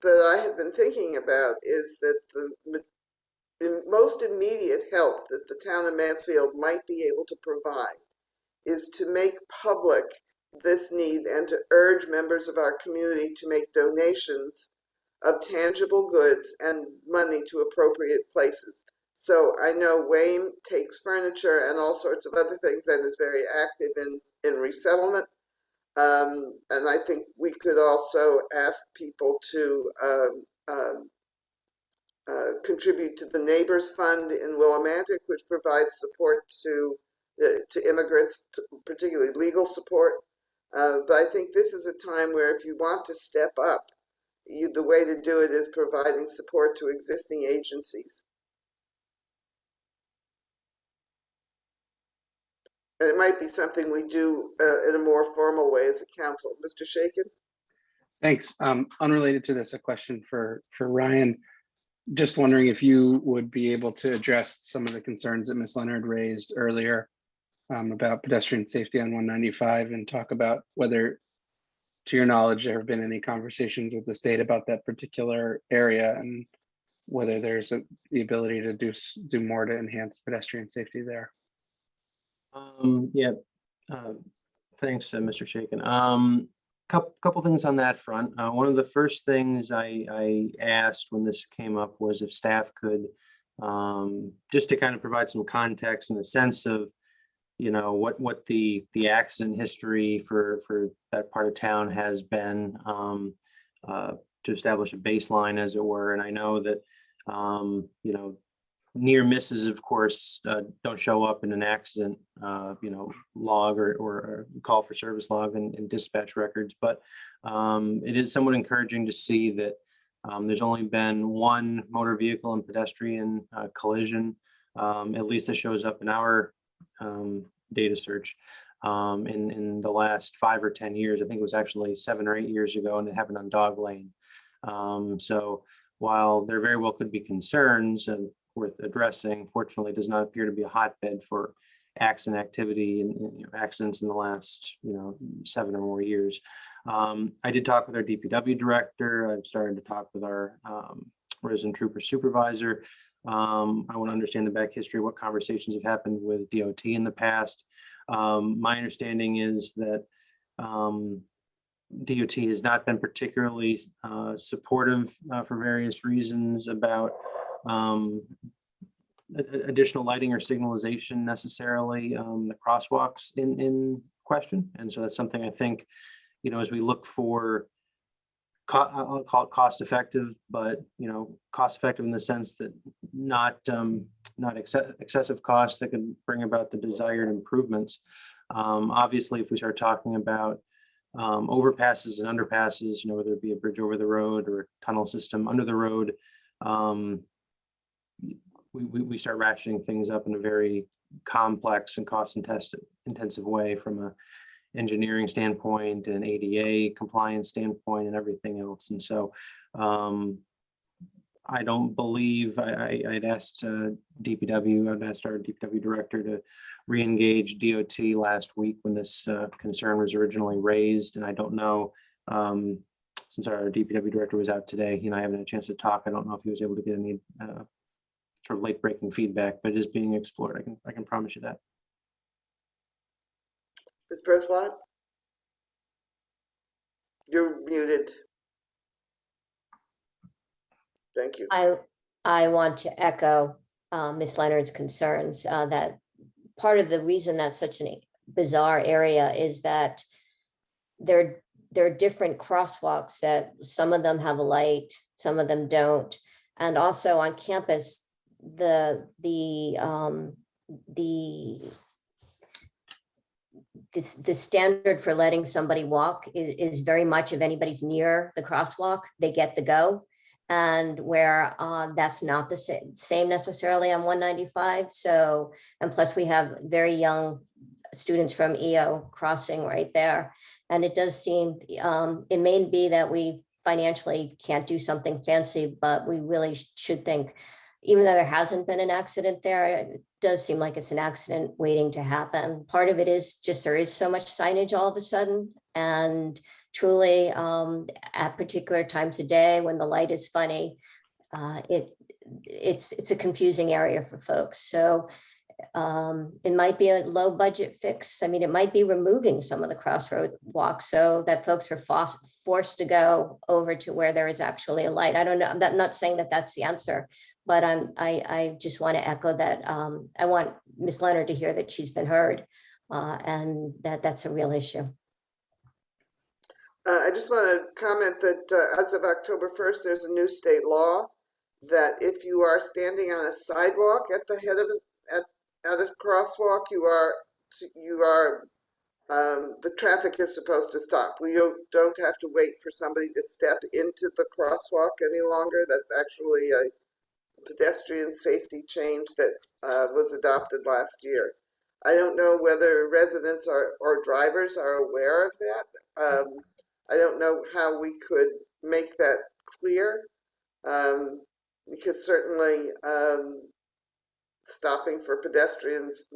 that I have been thinking about is that the most immediate help that the town of Mansfield might be able to provide is to make public this need and to urge members of our community to make donations of tangible goods and money to appropriate places. So I know Wayne takes furniture and all sorts of other things and is very active in resettlement. And I think we could also ask people to contribute to the Neighbors Fund in Willimantic, which provides support to immigrants, particularly legal support. But I think this is a time where if you want to step up, the way to do it is providing support to existing agencies. And it might be something we do in a more formal way as a council. Mr. Shakin? Thanks. Unrelated to this, a question for Ryan. Just wondering if you would be able to address some of the concerns that Ms. Leonard raised earlier about pedestrian safety on 195 and talk about whether, to your knowledge, there have been any conversations with the state about that particular area and whether there's the ability to do more to enhance pedestrian safety there. Thanks, Mr. Shakin. Couple things on that front. One of the first things I asked when this came up was if staff could, just to kind of provide some context and a sense of, what the accident history for that part of town has been, to establish a baseline, as it were. And I know that, near misses, of course, don't show up in an accident, log or call for service log and dispatch records. But it is somewhat encouraging to see that there's only been one motor vehicle and pedestrian collision, at least that shows up in our data search in the last 5 or 10 years. I think it was actually 7 or 8 years ago, and it happened on Dog Lane. So while there very well could be concerns worth addressing, fortunately does not appear to be a hotbed for accident activity and accidents in the last 7 or more years. I did talk with our DPW director. I've started to talk with our resident trooper supervisor. I want to understand the back history, what conversations have happened with DOT in the past. My understanding is that DOT has not been particularly supportive for various reasons about additional lighting or signalization necessarily, the crosswalks in question. And so that's something I think, as we look for, I'll call it cost effective, but cost effective in the sense that not excessive costs that can bring about the desired improvements. Obviously, if we start talking about overpasses and underpasses, whether it be a bridge over the road or a tunnel system under the road, we start ratcheting things up in a very complex and cost-intensive way from a engineering standpoint and ADA compliance standpoint and everything else. And so I don't believe I'd asked DPW, I'd asked our DPW director to re-engage DOT last week when this concern was originally raised. And I don't know, since our DPW director was out today, I haven't had a chance to talk. I don't know if he was able to get any sort of late breaking feedback, but it is being explored. I can promise you that. Ms. Berthelot? You're muted. Thank you. I want to echo Ms. Leonard's concerns that part of the reason that's such a bizarre area is that there are different crosswalks that some of them have a light, some of them don't. And also on campus, the standard for letting somebody walk is very much if anybody's near the crosswalk, they get the go. And where that's not the same necessarily on 195. So, and plus we have very young students from EO crossing right there. And it does seem, it may be that we financially can't do something fancy, but we really should think, even though there hasn't been an accident there, it does seem like it's an accident waiting to happen. Part of it is just there is so much signage all of a sudden. And truly, at particular times of day when the light is funny, it's a confusing area for folks. So it might be a low budget fix. I mean, it might be removing some of the crossroad walks so that folks are forced to go over to where there is actually a light. I don't know. I'm not saying that that's the answer, but I just want to echo that. I want Ms. Leonard to hear that she's been heard and that's a real issue. I just want to comment that as of October 1st, there's a new state law that if you are standing on a sidewalk at the head of at a crosswalk, the traffic is supposed to stop. We don't have to wait for somebody to step into the crosswalk any longer. That's actually a pedestrian safety change that was adopted last year. I don't know whether residents or drivers are aware of that. I don't know how we could make that clear, because certainly stopping for pedestrians,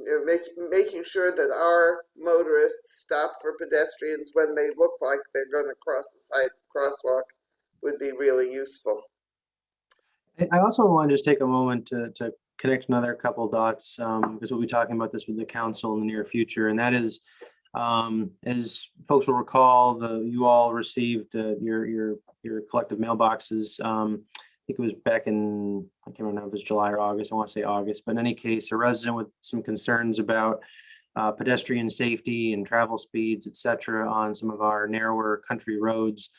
making sure that our motorists stop for pedestrians when they look like they're going to cross a side crosswalk would be really useful. I also want to just take a moment to connect another couple dots, because we'll be talking about this with the council in the near future, and that is, as folks will recall, you all received your collective mailboxes. I think it was back in, I can't remember if it was July or August. I want to say August, but in any case, a resident with some concerns about pedestrian safety and travel speeds, et cetera, on some of our narrower country roads,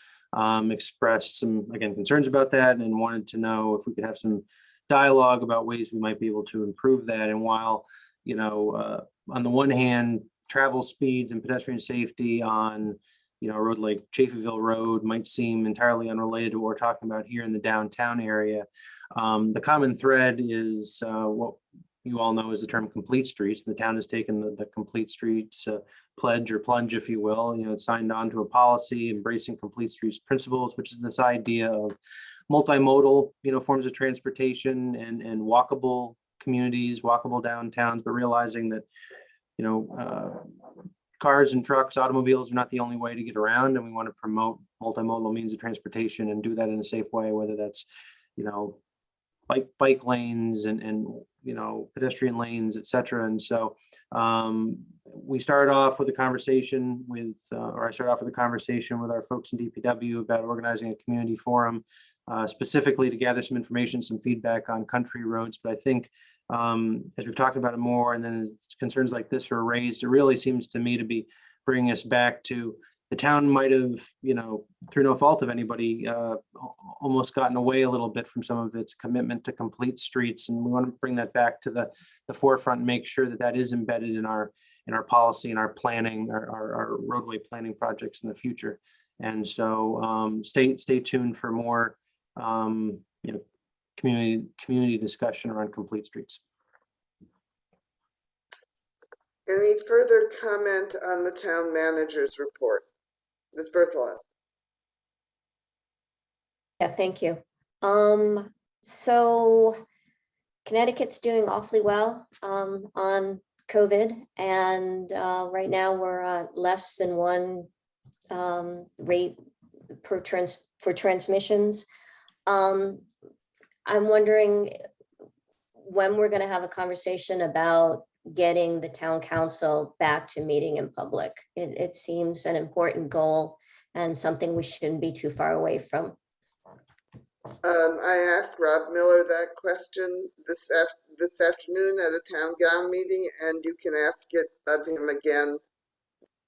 expressed some, again, concerns about that and wanted to know if we could have some dialogue about ways we might be able to improve that. And while, on the one hand, travel speeds and pedestrian safety on a road like Chaffeeville Road might seem entirely unrelated to what we're talking about here in the downtown area. The common thread is what you all know is the term complete streets. The town has taken the complete streets pledge or plunge, if you will. It's signed on to a policy embracing complete streets principles, which is this idea of multimodal, forms of transportation and walkable communities, walkable downtowns, but realizing that, cars and trucks, automobiles are not the only way to get around, and we want to promote multimodal means of transportation and do that in a safe way, whether that's, bike lanes and pedestrian lanes, et cetera. And so we started off with a conversation with, I started off with a conversation with our folks in DPW about organizing a community forum, specifically to gather some information, some feedback on country roads. But I think as we've talked about it more, and then as concerns like this are raised, it really seems to me to be bringing us back to the town might have, through no fault of anybody, almost gotten away a little bit from some of its commitment to complete streets. And we want to bring that back to the forefront and make sure that that is embedded in our policy and our planning, our roadway planning projects in the future. And so stay tuned for more community discussion around complete streets. Any further comment on the town manager's report? Ms. Berthelot. Yeah, thank you. So Connecticut's doing awfully well on COVID, and right now we're at less than 1 rate for transmissions. I'm wondering when we're going to have a conversation about getting the town council back to meeting in public. It seems an important goal and something we shouldn't be too far away from. I asked Rob Miller that question this afternoon at a town gown meeting, and you can ask it of him again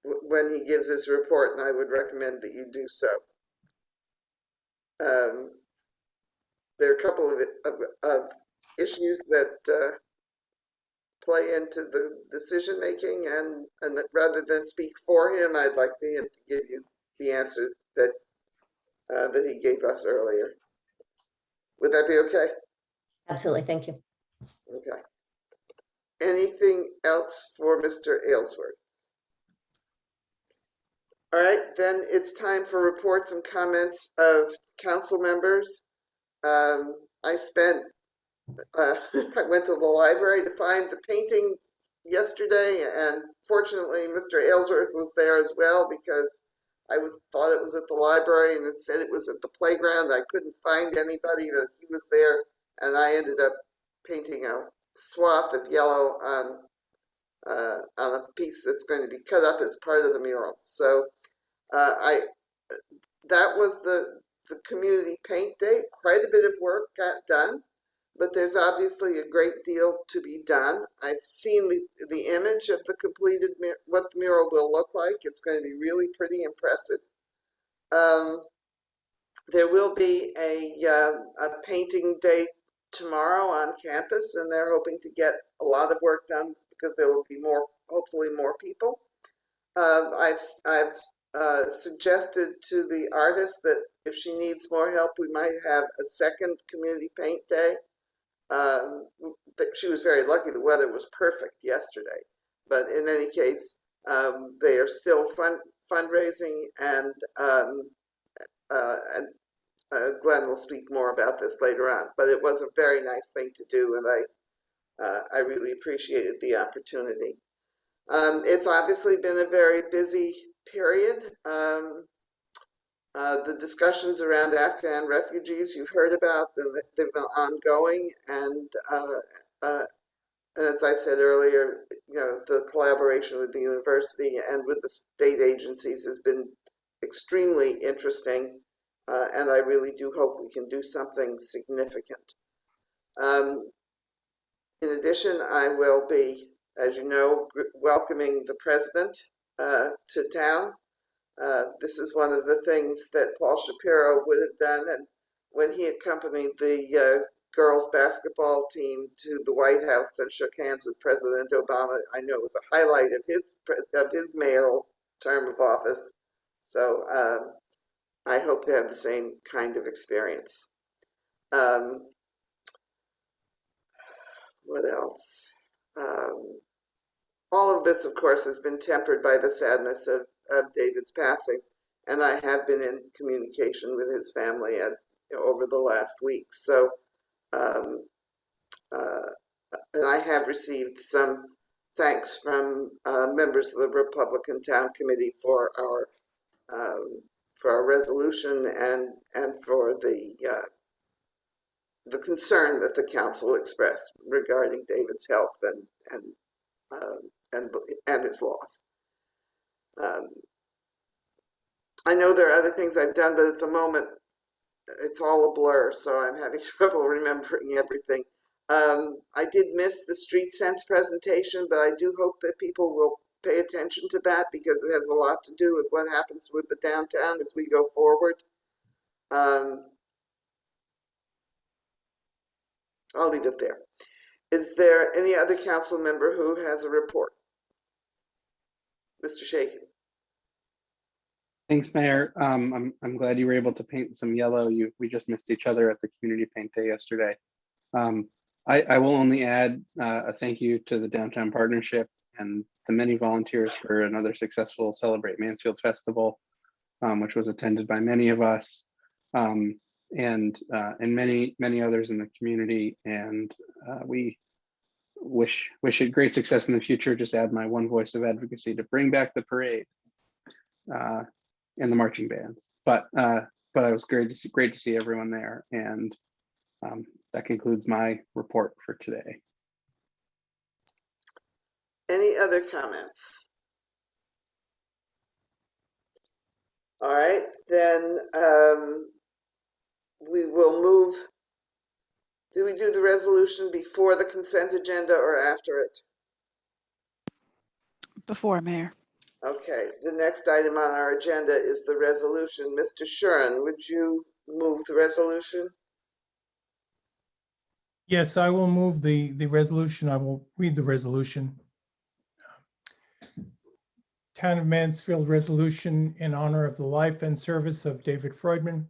when he gives his report, and I would recommend that you do so. There are a couple of issues that play into the decision making, and rather than speak for him, I'd like for him to give you the answer that that he gave us earlier. Would that be okay? Absolutely, thank you. Okay. Anything else for Mr. Aylesworth? All right, then it's time for reports and comments of council members. I spent, I went to the library to find the painting yesterday, and fortunately Mr. Aylesworth was there as well, because I thought it was at the library and it said it was at the playground. I couldn't find anybody, that he was there, and I ended up painting a swath of yellow on a piece that's going to be cut up as part of the mural. So that was the community paint day. Quite a bit of work got done, but there's obviously a great deal to be done. I've seen the image of the completed, what the mural will look like. It's going to be really pretty impressive. There will be a painting day tomorrow on campus, and they're hoping to get a lot of work done because there will be hopefully more people. I've suggested to the artist that if she needs more help, we might have a second community paint day. But she was very lucky. The weather was perfect yesterday. But in any case, they are still fundraising, and Glenn will speak more about this later on. But it was a very nice thing to do, and I really appreciated the opportunity. It's obviously been a very busy period. The discussions around Afghan refugees you've heard about, they've been ongoing, and as I said earlier, the collaboration with the university and with the state agencies has been extremely interesting, and I really do hope we can do something significant. In addition, I will be, as you know, welcoming the president to town. This is one of the things that Paul Shapiro would have done, and when he accompanied the girls basketball team to the White House and shook hands with President Obama, I know it was a highlight of his mayoral term of office. So I hope to have the same kind of experience. What else? All of this, of course, has been tempered by the sadness of David's passing, and I have been in communication with his family over the last week. So, and I have received some thanks from members of the Republican Town Committee for our resolution and for the concern that the council expressed regarding David's health and his loss. I know there are other things I've done, but at the moment, it's all a blur, so I'm having trouble remembering everything. I did miss the Street Sense presentation, but I do hope that people will pay attention to that, because it has a lot to do with what happens with the downtown as we go forward. I'll leave it there. Is there any other council member who has a report? Mr. Shakin. Thanks, Mayor. I'm glad you were able to paint some yellow. We just missed each other at the community paint day yesterday. I will only add a thank you to the Downtown Partnership and the many volunteers for another successful Celebrate Mansfield Festival, which was attended by many of us. and many others in the community. And we wish it great success in the future. Just add my one voice of advocacy to bring back the parade and the marching bands. But it was great to see everyone there. And that concludes my report for today. Any other comments? All right, then we will move. Do we do the resolution before the consent agenda or after it? Before, Mayor. Okay, the next item on our agenda is the resolution. Mr. Shuren, would you move the resolution? Yes, I will move the resolution. I will read the resolution. Town of Mansfield resolution in honor of the life and service of David Freudman.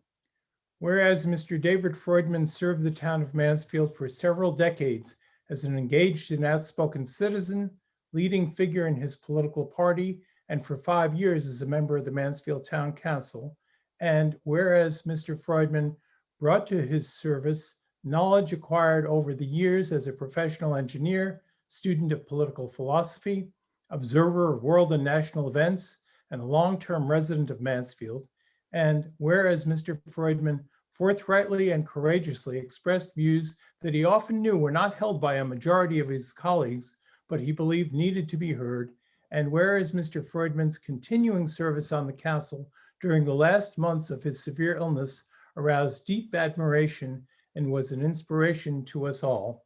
Whereas Mr. David Freudman served the town of Mansfield for several decades as an engaged and outspoken citizen, leading figure in his political party, and for 5 years as a member of the Mansfield Town Council. And whereas Mr. Freudman brought to his service knowledge acquired over the years as a professional engineer, student of political philosophy, observer of world and national events, and a long-term resident of Mansfield. And whereas Mr. Freudman forthrightly and courageously expressed views that he often knew were not held by a majority of his colleagues, but he believed needed to be heard. And whereas Mr. Freudman's continuing service on the council during the last months of his severe illness aroused deep admiration and was an inspiration to us all.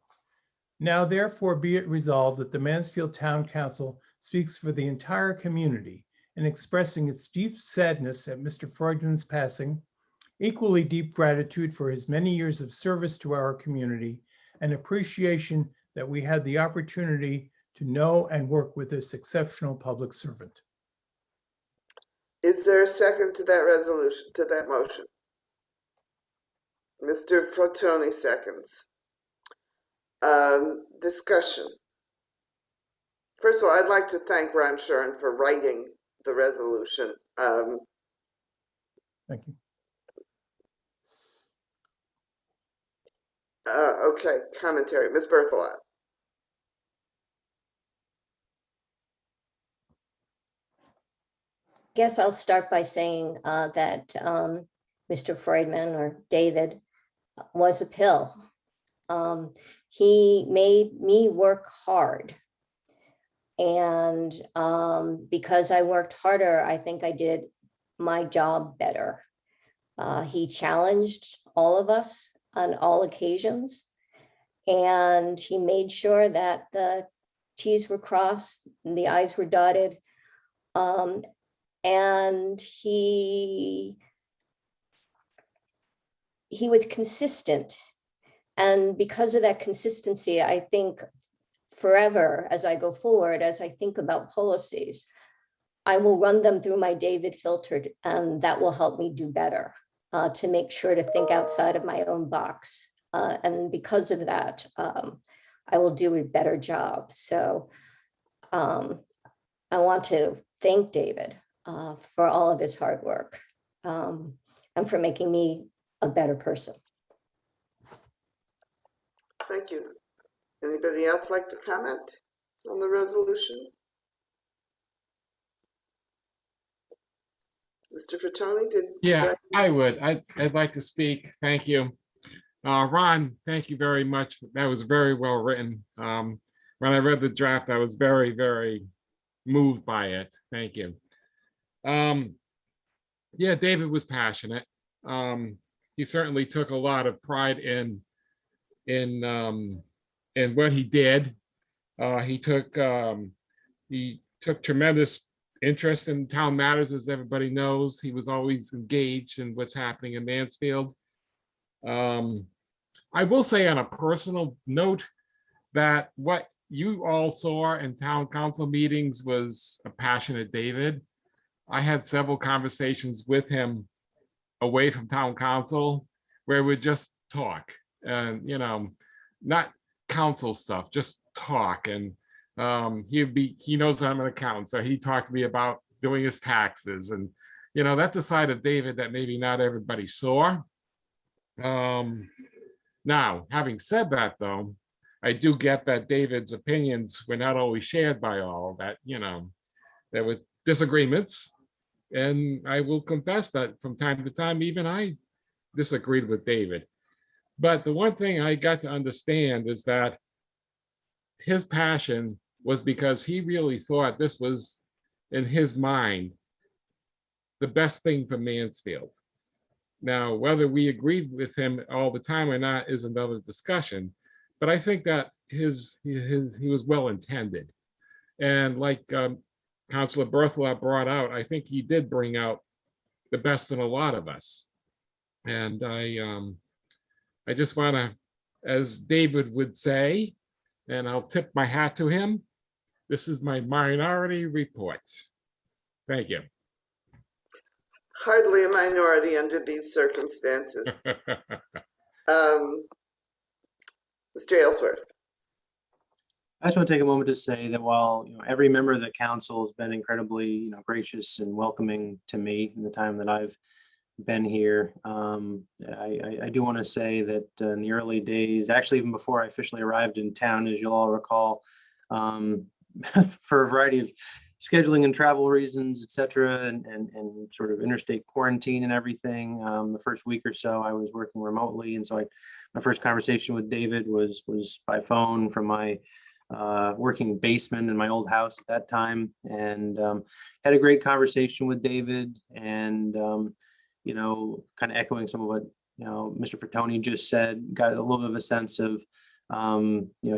Now, therefore, be it resolved that the Mansfield Town Council speaks for the entire community in expressing its deep sadness at Mr. Freudman's passing, equally deep gratitude for his many years of service to our community, and appreciation that we had the opportunity to know and work with this exceptional public servant. Is there a second to that resolution, to that motion? Mr. Fratoni seconds. Discussion. First of all, I'd like to thank Ron Shuren for writing the resolution. Thank you. Okay, commentary. Ms. Berthelot. I guess I'll start by saying that Mr. Freudman, or David, was a pill. He made me work hard. And because I worked harder, I think I did my job better. He challenged all of us on all occasions, and he made sure that the T's were crossed and the I's were dotted. And he was consistent. And because of that consistency, I think forever, as I go forward, as I think about policies, I will run them through my David filter, and that will help me do better, to make sure to think outside of my own box. And because of that, I will do a better job. So I want to thank David for all of his hard work, and for making me a better person. Thank you. Anybody else like to comment on the resolution? Mr. Fratoni, Yeah, I would. I'd like to speak. Thank you. Ron, thank you very much. That was very well written. When I read the draft, I was very, very moved by it. Thank you. Yeah, David was passionate. He certainly took a lot of pride in what he did. He took tremendous interest in town matters, as everybody knows. He was always engaged in what's happening in Mansfield. I will say on a personal note that what you all saw in town council meetings was a passionate David. I had several conversations with him away from town council where we just talk, and not council stuff, just talk. And he knows I'm an accountant, so he talked to me about doing his taxes, and that's a side of David that maybe not everybody saw. Now, having said that, though, I do get that David's opinions were not always shared by all, that, there were disagreements. And I will confess that from time to time, even I disagreed with David. But the one thing I got to understand is that his passion was because he really thought this was, in his mind, the best thing for Mansfield. Now, whether we agreed with him all the time or not is another discussion, but I think that he was well intended. And like Councilor Berthelot brought out, I think he did bring out the best in a lot of us. And I just want to, as David would say, and I'll tip my hat to him, this is my minority report. Thank you. Hardly a minority under these circumstances. Mr. Aylesworth. I just want to take a moment to say that while every member of the council has been incredibly gracious and welcoming to me in the time that I've been here, I do want to say that in the early days, actually even before I officially arrived in town, as you'll all recall, for a variety of scheduling and travel reasons, et cetera, and sort of interstate quarantine and everything, the first week or so I was working remotely, and so my first conversation with David was by phone from my working basement in my old house at that time, and had a great conversation with David, and kind of echoing some of what Mr. Bertoni just said, got a little bit of a sense of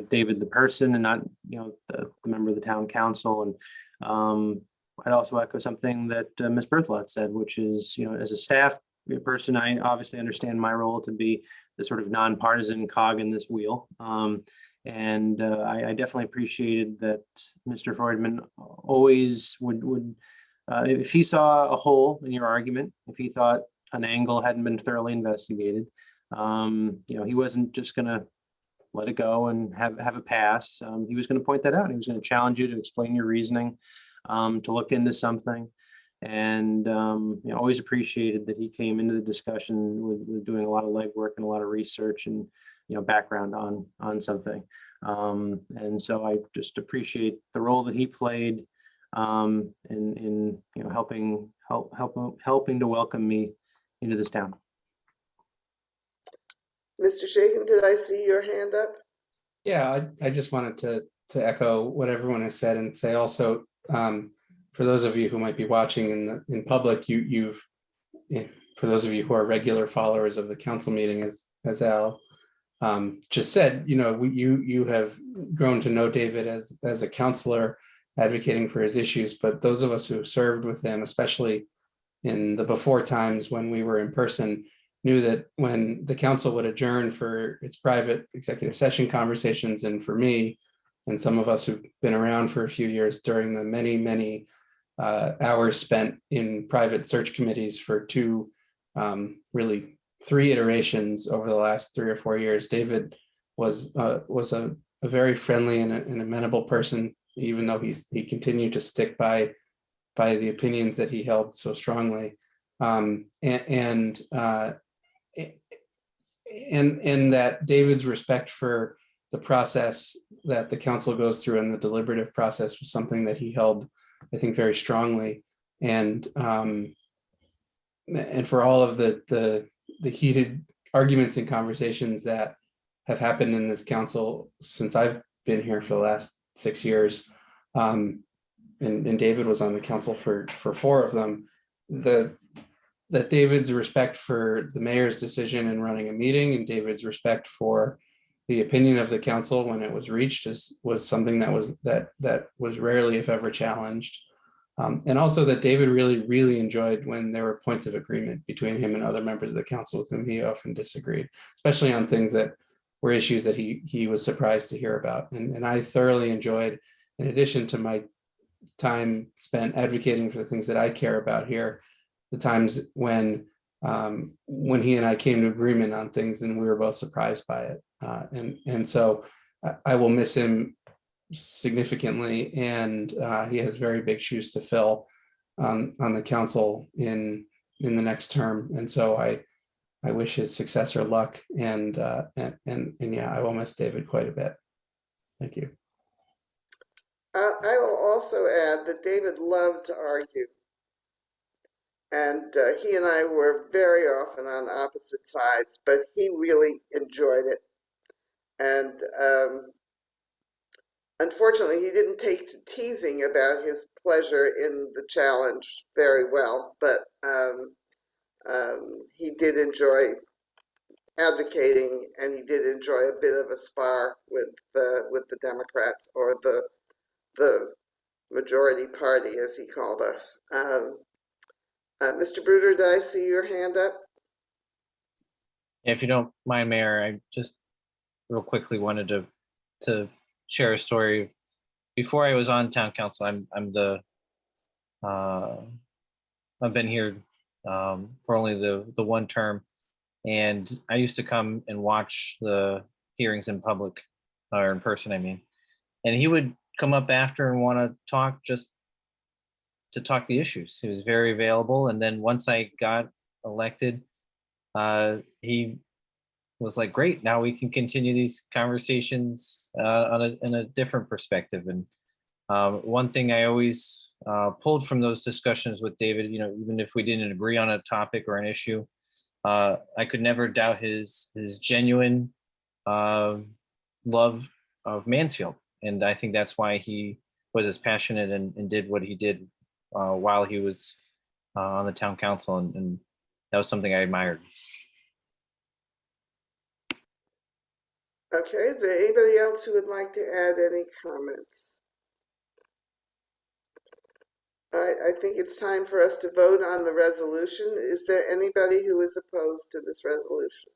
David the person and not the member of the town council. And I'd also echo something that Ms. Berthelot said, which is as a staff person, I obviously understand my role to be the sort of nonpartisan cog in this wheel. And I definitely appreciated that Mr. Freudman always would if he saw a hole in your argument, if he thought an angle hadn't been thoroughly investigated, he wasn't just going to let it go and have a pass. He was going to point that out. He was going to challenge you to explain your reasoning, to look into something. And always appreciated that he came into the discussion with doing a lot of legwork and a lot of research and background on something. And so I just appreciate the role that he played in helping to welcome me into this town. Mr. Shaken, did I see your hand up? Yeah, I just wanted to echo what everyone has said and say also, for those of you who might be watching in public, you've for those of you who are regular followers of the council meeting, as Al just said, you have grown to know David as a counselor advocating for his issues, but those of us who served with him, especially in the before times when we were in person, knew that when the council would adjourn for its private executive session conversations, and for me and some of us who've been around for a few years, during the many hours spent in private search committees for really three iterations over the last 3 or 4 years, David was a very friendly and amenable person, even though he continued to stick by the opinions that he held so strongly, and that David's respect for the process that the council goes through and the deliberative process was something that he held, I think, very strongly. And for all of the heated arguments and conversations that have happened in this council since I've been here for the last 6 years, and David was on the council for 4 of them, that David's respect for the mayor's decision in running a meeting and David's respect for the opinion of the council when it was reached was something that was rarely, if ever, challenged. And also that David really enjoyed when there were points of agreement between him and other members of the council with whom he often disagreed, especially on things that were issues that he was surprised to hear about. And I thoroughly enjoyed, in addition to my time spent advocating for the things that I care about here, the times when he and I came to agreement on things and we were both surprised by it. And so I will miss him significantly, and he has very big shoes to fill on the council in the next term. And so I wish his successor luck, and yeah, I will miss David quite a bit. Thank you. I will also add that David loved to argue. And he and I were very often on opposite sides, but he really enjoyed it. And unfortunately, he didn't take to teasing about his pleasure in the challenge very well, but he did enjoy advocating, and he did enjoy a bit of a spar with the Democrats, or the majority party, as he called us. Mr. Bruder, did I see your hand up? If you don't mind, Mayor, I just real quickly wanted to share a story. Before I was on town council, I've been here for only the one term, and I used to come and watch the hearings in public, or in person, I mean. And he would come up after and want to talk, just to talk the issues. He was very available. And then once I got elected, he was like, great, now we can continue these conversations in a different perspective. And one thing I always pulled from those discussions with David, even if we didn't agree on a topic or an issue, I could never doubt his genuine love of Mansfield. And I think that's why he was as passionate and did what he did while he was on the town council. And that was something I admired. Okay, is there anybody else who would like to add any comments? All right, I think it's time for us to vote on the resolution. Is there anybody who is opposed to this resolution?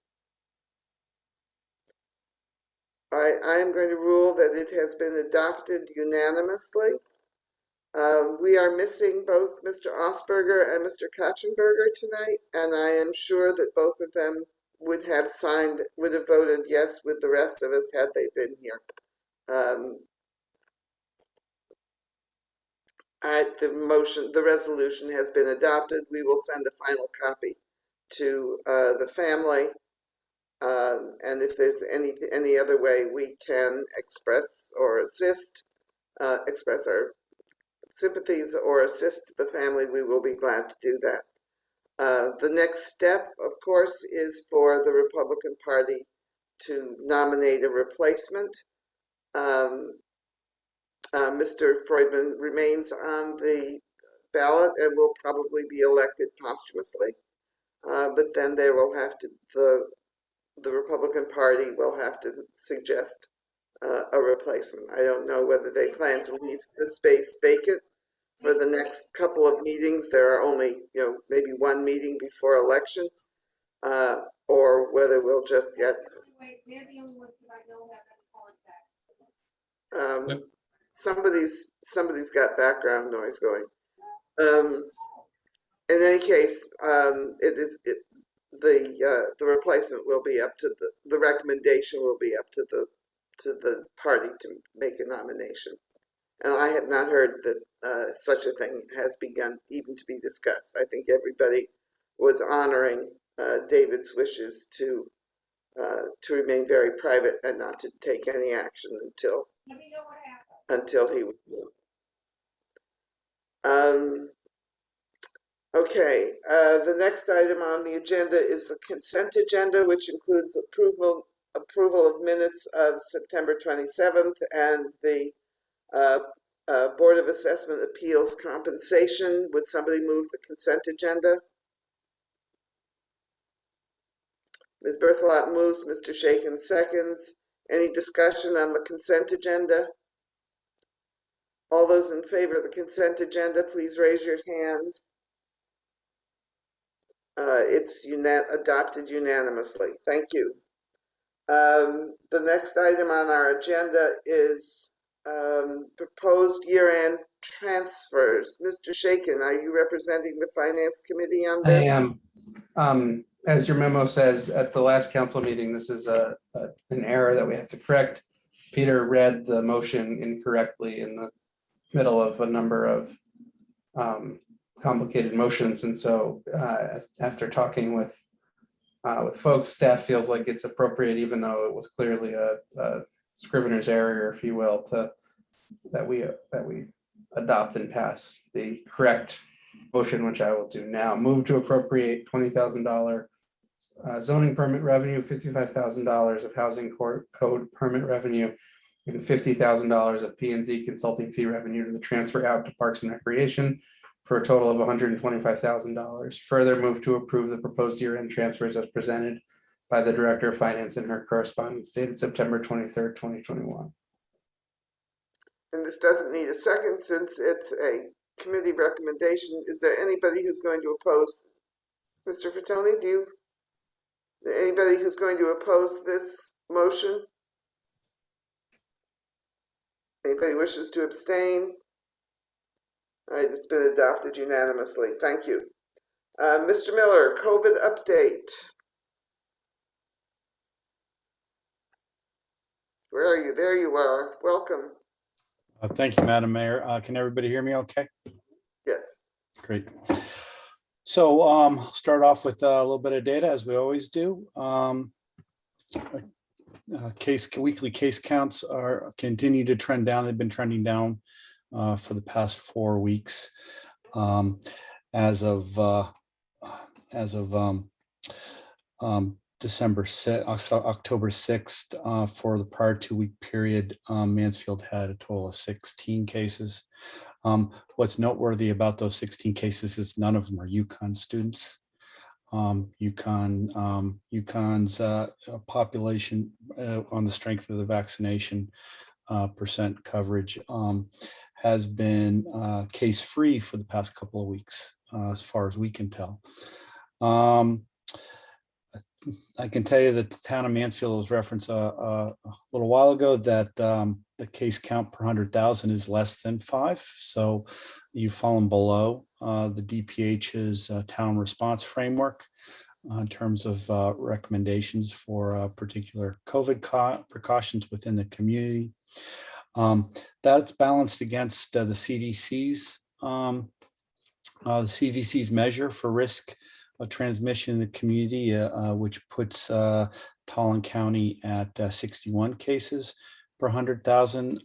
All right, I am going to rule that it has been adopted unanimously. We are missing both Mr. Osberger and Mr. Katchenberger tonight, and I am sure that both of them would have voted yes with the rest of us had they been here. All right, the resolution has been adopted. We will send a final copy to the family. And if there's any other way we can express or assist, express our sympathies or assist the family, we will be glad to do that. The next step, of course, is for the Republican Party to nominate a replacement. Mr. Freudman remains on the ballot and will probably be elected posthumously, but then they will have to, the Republican Party will have to suggest a replacement. I don't know whether they plan to leave the space vacant for the next couple of meetings. There are only, maybe one meeting before election, or whether we'll just get somebody's got background noise going. In any case, the replacement will be up to the recommendation will be up to the party to make a nomination. And I have not heard that such a thing has begun even to be discussed. I think everybody was honoring David's wishes to remain very private and not to take any action until he would. Okay, the next item on the agenda is the consent agenda, which includes approval of minutes of September 27th and the Board of Assessment Appeals compensation. Would somebody move the consent agenda? Ms. Berthelot moves, Mr. Shaken seconds. Any discussion on the consent agenda? All those in favor of the consent agenda, please raise your hand. It's adopted unanimously. Thank you. The next item on our agenda is proposed year-end transfers. Mr. Shaken, are you representing the Finance Committee on this? I am. As your memo says, at the last council meeting, this is an error that we have to correct. Peter read the motion incorrectly in the middle of a number of complicated motions, and so after talking with with folks. Staff feels like it's appropriate, even though it was clearly a scrivener's error, if you will, that we adopt and pass the correct motion, which I will do now. Move to appropriate $20,000 zoning permit revenue, $55,000 of housing code permit revenue, and $50,000 of P&Z consulting fee revenue to the transfer out to Parks and Recreation for a total of $125,000. Further, move to approve the proposed year-end transfers as presented by the Director of Finance in her correspondence dated September 23rd, 2021. And this doesn't need a second since it's a committee recommendation. Is there anybody who's going to oppose? Mr. Fatoni, anybody who's going to oppose this motion? Anybody wishes to abstain? All right, it's been adopted unanimously. Thank you. Mr. Miller, COVID update. Where are you? There you are. Welcome. Thank you, Madam Mayor. Can everybody hear me okay? Yes. Great. So start off with a little bit of data, as we always do. Weekly case counts continue to trend down. They've been trending down for the past 4 weeks. As of October 6th, for the prior 2-week period, Mansfield had a total of 16 cases. What's noteworthy about those 16 cases is none of them are UConn students. UConn's population on the strength of the vaccination percent coverage has been case-free for the past couple of weeks, as far as we can tell. I can tell you that the town of Mansfield was referenced a little while ago that the case count per 100,000 is less than 5. So you've fallen below the DPH's town response framework in terms of recommendations for particular COVID precautions within the community. That's balanced against the CDC's measure for risk of transmission in the community, which puts Tallinn County at 61 cases per 100,000.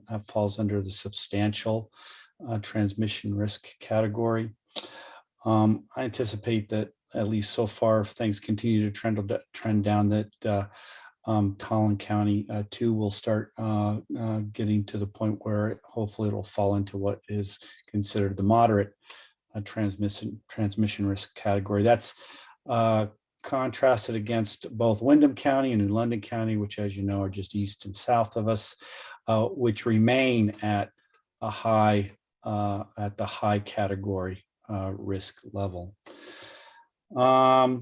That falls under the substantial transmission risk category. I anticipate that at least so far, if things continue to trend down, that Tallinn County too will start getting to the point where hopefully it'll fall into what is considered the moderate transmission risk category. That's contrasted against both Windham County and New London County, which, as you know, are just east and south of us, which remain at a high at the high category risk level. I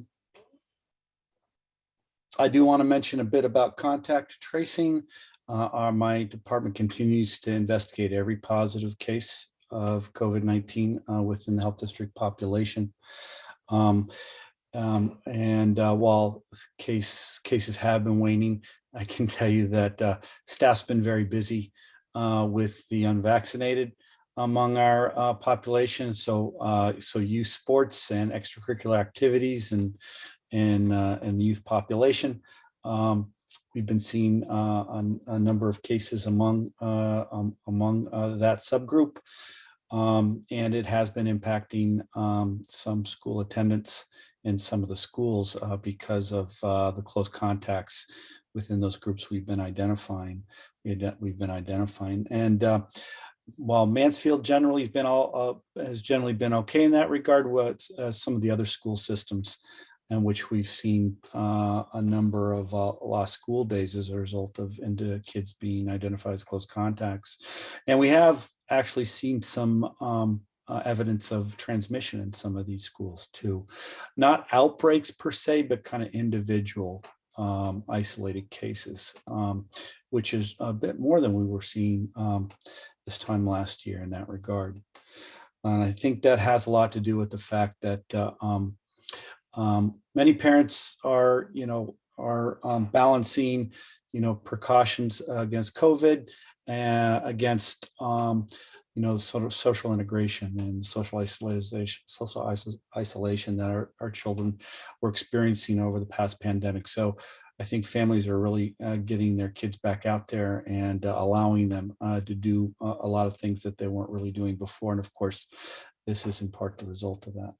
do want to mention a bit about contact tracing. My department continues to investigate every positive case of COVID-19 within the health district population. While cases have been waning, I can tell you that staff's been very busy with the unvaccinated among our population. So youth sports and extracurricular activities and the youth population. We've been seeing a number of cases among that subgroup. And it has been impacting some school attendance in some of the schools because of the close contacts within those groups we've been identifying. And while Mansfield generally has generally been okay in that regard, some of the other school systems in which we've seen a number of lost school days as a result of kids being identified as close contacts. And we have actually seen some evidence of transmission in some of these schools too. Not outbreaks per se, but kind of individual isolated cases, which is a bit more than we were seeing this time last year in that regard. And I think that has a lot to do with the fact that many parents are balancing, precautions against COVID, against sort of social integration and social isolation that our children were experiencing over the past pandemic. So I think families are really getting their kids back out there and allowing them to do a lot of things that they weren't really doing before. And of course, this is in part the result of that.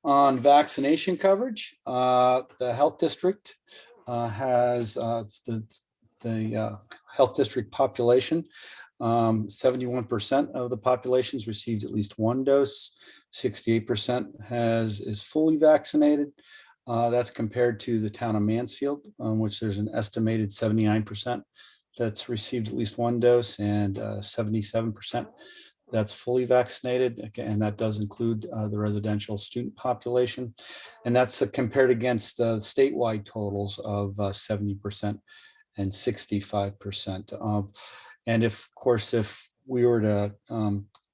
On vaccination coverage, the health district has the health district population. 71% of the population's received at least one dose. 68% is fully vaccinated. That's compared to the town of Mansfield, which there's an estimated 79% that's received at least one dose, and 77% that's fully vaccinated. Again, and that does include the residential student population. And that's compared against statewide totals of 70% and 65%. And if we were to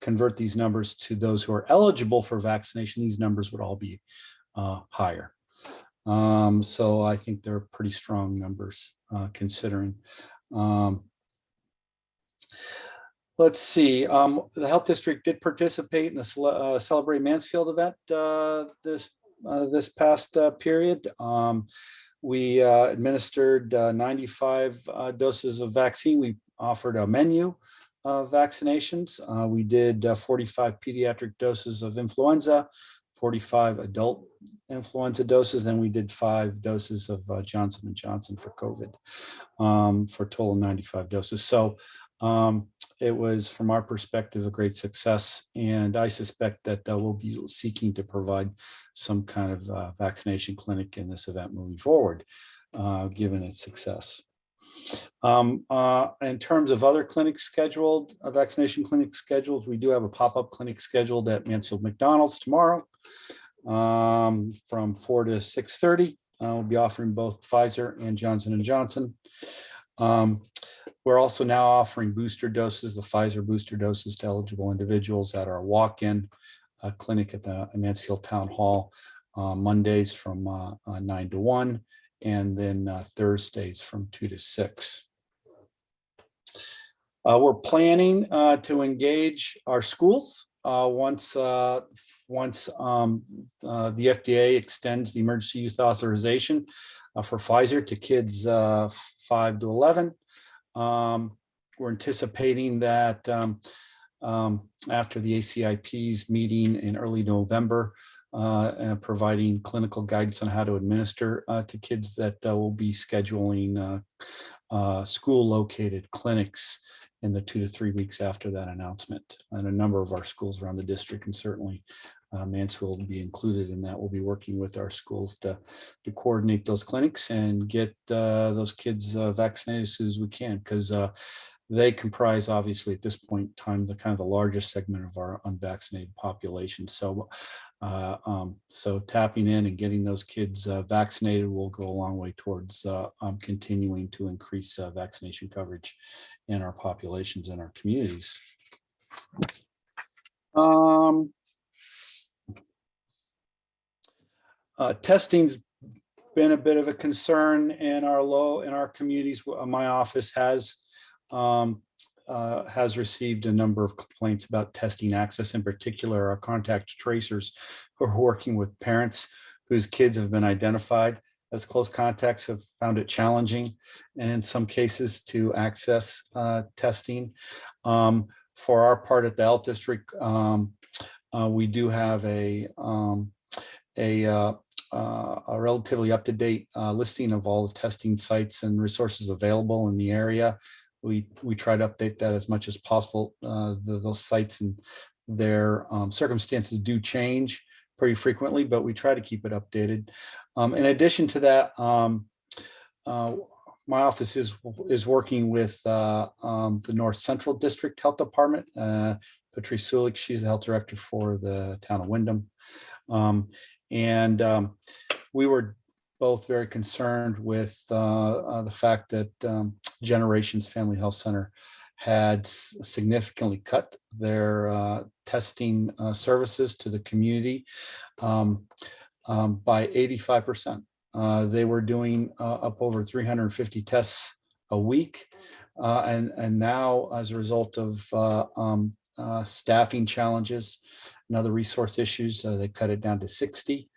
convert these numbers to those who are eligible for vaccination, these numbers would all be higher. So I think they're pretty strong numbers considering. Let's see. The health district did participate in the Celebrate Mansfield event this past period. We administered 95 doses of vaccine. We offered a menu of vaccinations. We did 45 pediatric doses of influenza, 45 adult influenza doses. Then we did 5 doses of Johnson & Johnson for COVID, for a total of 95 doses. So it was, from our perspective, a great success. And I suspect that we'll be seeking to provide some kind of vaccination clinic in this event moving forward, given its success. In terms of other clinics scheduled, vaccination clinics scheduled, we do have a pop-up clinic scheduled at Mansfield McDonald's tomorrow from 4 to 6:30. We'll be offering both Pfizer and Johnson & Johnson. We're also now offering booster doses, the Pfizer booster doses, to eligible individuals at our walk-in clinic at the Mansfield Town Hall, Mondays from 9 to 1, and then Thursdays from 2 to 6. We're planning to engage our schools once the FDA extends the emergency use authorization for Pfizer to kids 5 to 11. We're anticipating that after the ACIP's meeting in early November, providing clinical guidance on how to administer to kids, that we'll be scheduling school-located clinics in the 2 to 3 weeks after that announcement. And a number of our schools around the district, and certainly Mansfield will be included in that. We'll be working with our schools to coordinate those clinics and get those kids vaccinated as soon as we can, because they comprise, obviously, at this point in time, the kind of the largest segment of our unvaccinated population. So, so tapping in and getting those kids vaccinated will go a long way towards continuing to increase vaccination coverage in our populations and our communities. Testing's been a bit of a concern in our communities. My office has received a number of complaints about testing access. In particular, our contact tracers who are working with parents whose kids have been identified as close contacts have found it challenging in some cases to access testing. For our part at the health district, we do have a relatively up-to-date listing of all the testing sites and resources available in the area. We try to update that as much as possible. Those sites and their circumstances do change pretty frequently, but we try to keep it updated. In addition to that, my office is working with the North Central District Health Department. Patrice Sulik, she's the health director for the town of Wyndham. We were both very concerned with the fact that Generations Family Health Center had significantly cut their testing services to the community by 85%. They were doing up over 350 tests a week. And now, as a result of staffing challenges and other resource issues, they cut it down to 60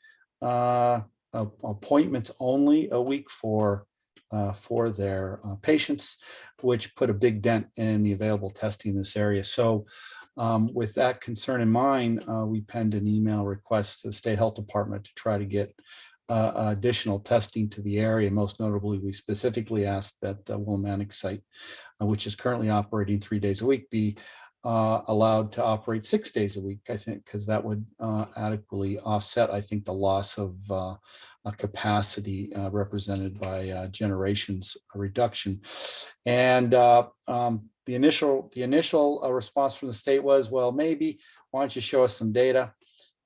appointments only a week for their patients, which put a big dent in the available testing in this area. So with that concern in mind, we penned an email request to the State Health Department to try to get additional testing to the area. Most notably, we specifically asked that the Willimantic site, which is currently operating 3 days a week, be allowed to operate 6 days a week, I think, because that would adequately offset, I think, the loss of capacity represented by Generations reduction. And the initial response from the state was, well, maybe, why don't you show us some data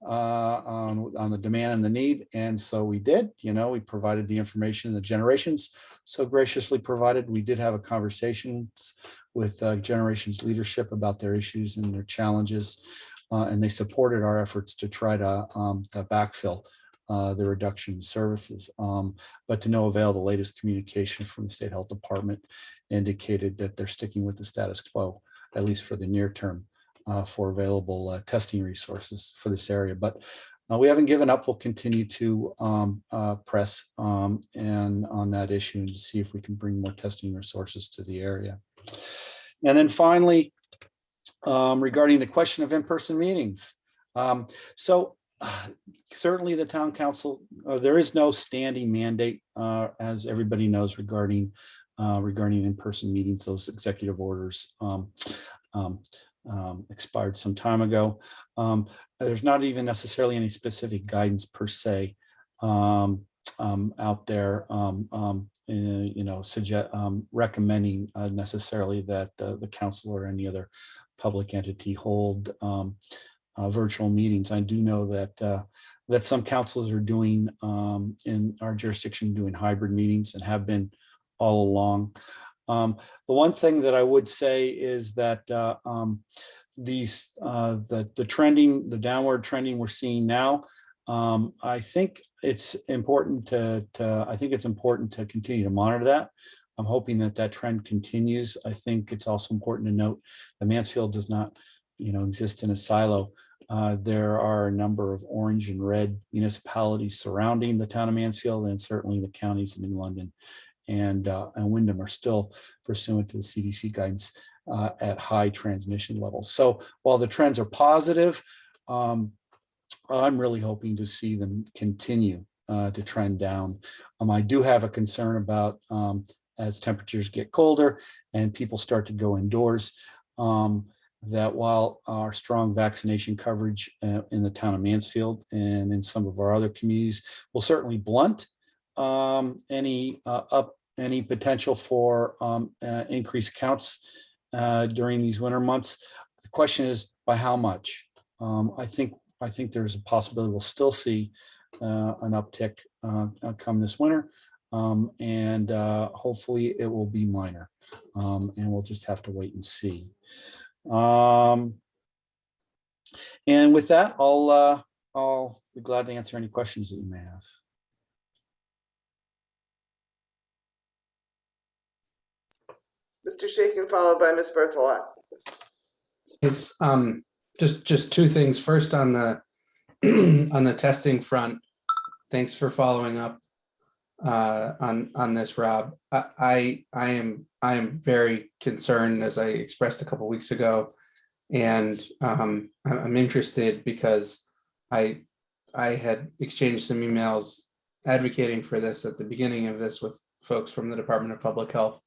on the demand and the need? And so we did. We provided the information the Generations so graciously provided. We did have a conversation with Generations leadership about their issues and their challenges, and they supported our efforts to try to backfill the reduction in services. But to no avail, the latest communication from the State Health Department indicated that they're sticking with the status quo, at least for the near term, for available testing resources for this area. But we haven't given up. We'll continue to press and on that issue and to see if we can bring more testing resources to the area. And then finally, regarding the question of in-person meetings. Certainly the town council, there is no standing mandate, as everybody knows, regarding in-person meetings. Those executive orders expired some time ago. There's not even necessarily any specific guidance per se out there, recommending necessarily that the council or any other public entity hold virtual meetings. I do know that some councils are doing in our jurisdiction doing hybrid meetings and have been all along. The one thing that I would say is that the downward trending we're seeing now, I think it's important to continue to monitor that. I'm hoping that trend continues. I think it's also important to note that Mansfield does not, exist in a silo. There are a number of orange and red municipalities surrounding the town of Mansfield, and certainly the counties of New London and Wyndham are still pursuant to the CDC guidance at high transmission levels. So while the trends are positive, I'm really hoping to see them continue to trend down. I do have a concern about as temperatures get colder and people start to go indoors, that while our strong vaccination coverage in the town of Mansfield and in some of our other communities will certainly blunt any potential for increased counts during these winter months. The question is by how much? I think there's a possibility we'll still see an uptick come this winter, and hopefully it will be minor, and we'll just have to wait and see. And with that, I'll be glad to answer any questions that you may have. Mr. Shaken, followed by Ms. Berthelot. It's just two things. First, on the on the testing front, thanks for following up on this, Rob. I am very concerned, as I expressed a couple weeks ago, and I'm interested because I had exchanged some emails advocating for this at the beginning of this with folks from the Department of Public Health,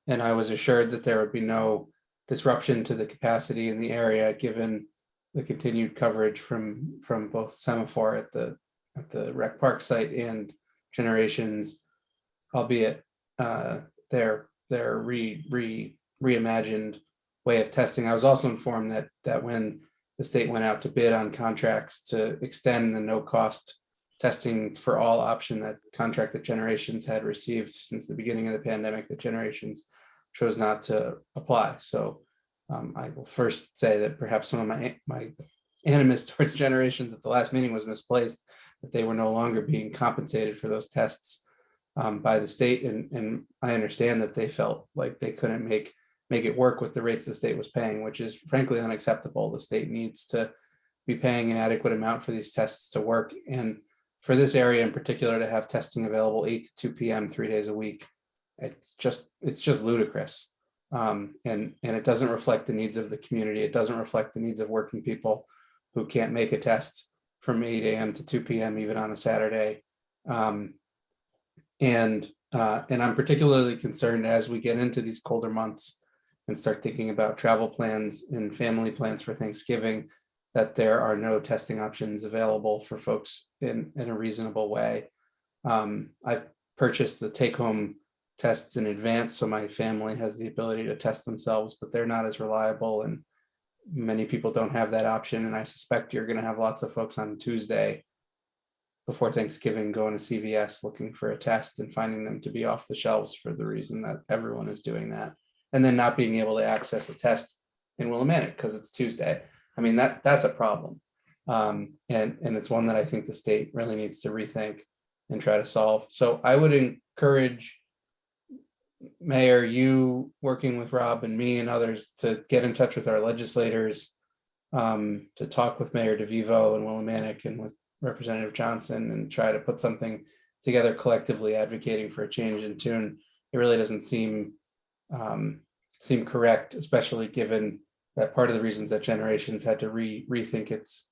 and I was assured that there would be no disruption to the capacity in the area given the continued coverage from both Semaphore at the Rec Park site and Generations, albeit their reimagined way of testing. I was also informed that when the state went out to bid on contracts to extend the no-cost testing for all option, that contract that Generations had received since the beginning of the pandemic, that Generations chose not to apply. So I will first say that perhaps some of my animus towards Generations at the last meeting was misplaced, that they were no longer being compensated for those tests. by the state. And I understand that they felt like they couldn't make it work with the rates the state was paying, which is frankly unacceptable. The state needs to be paying an adequate amount for these tests to work. And for this area in particular, to have testing available 8 to 2 p.m. 3 days a week, it's just ludicrous. And it doesn't reflect the needs of the community. It doesn't reflect the needs of working people who can't make a test from 8 a.m. to 2 p.m. even on a Saturday. And I'm particularly concerned as we get into these colder months and start thinking about travel plans and family plans for Thanksgiving, that there are no testing options available for folks in a reasonable way. I've purchased the take-home tests in advance, so my family has the ability to test themselves, but they're not as reliable, and many people don't have that option. And I suspect you're going to have lots of folks on Tuesday before Thanksgiving going to CVS looking for a test and finding them to be off the shelves for the reason that everyone is doing that, and then not being able to access a test in Willimantic because it's Tuesday. I mean, that's a problem. And it's one that I think the state really needs to rethink and try to solve. So I would encourage Mayor, you working with Rob and me and others to get in touch with our legislators, to talk with Mayor DeVivo and Willimantic and with Representative Johnson and try to put something together collectively advocating for a change in tune. It really doesn't seem correct, especially given that part of the reasons that Generations had to rethink its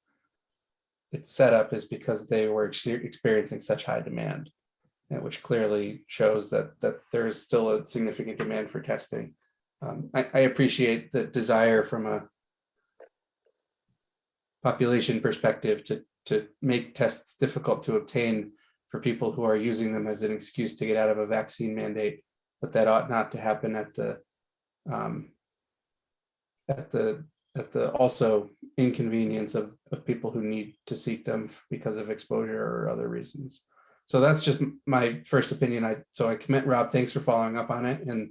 setup is because they were experiencing such high demand, which clearly shows that there is still a significant demand for testing. I appreciate the desire from a population perspective to make tests difficult to obtain for people who are using them as an excuse to get out of a vaccine mandate, but that ought not to happen at the also inconvenience of people who need to seek them because of exposure or other reasons. So that's just my first opinion. I commend Rob, thanks for following up on it and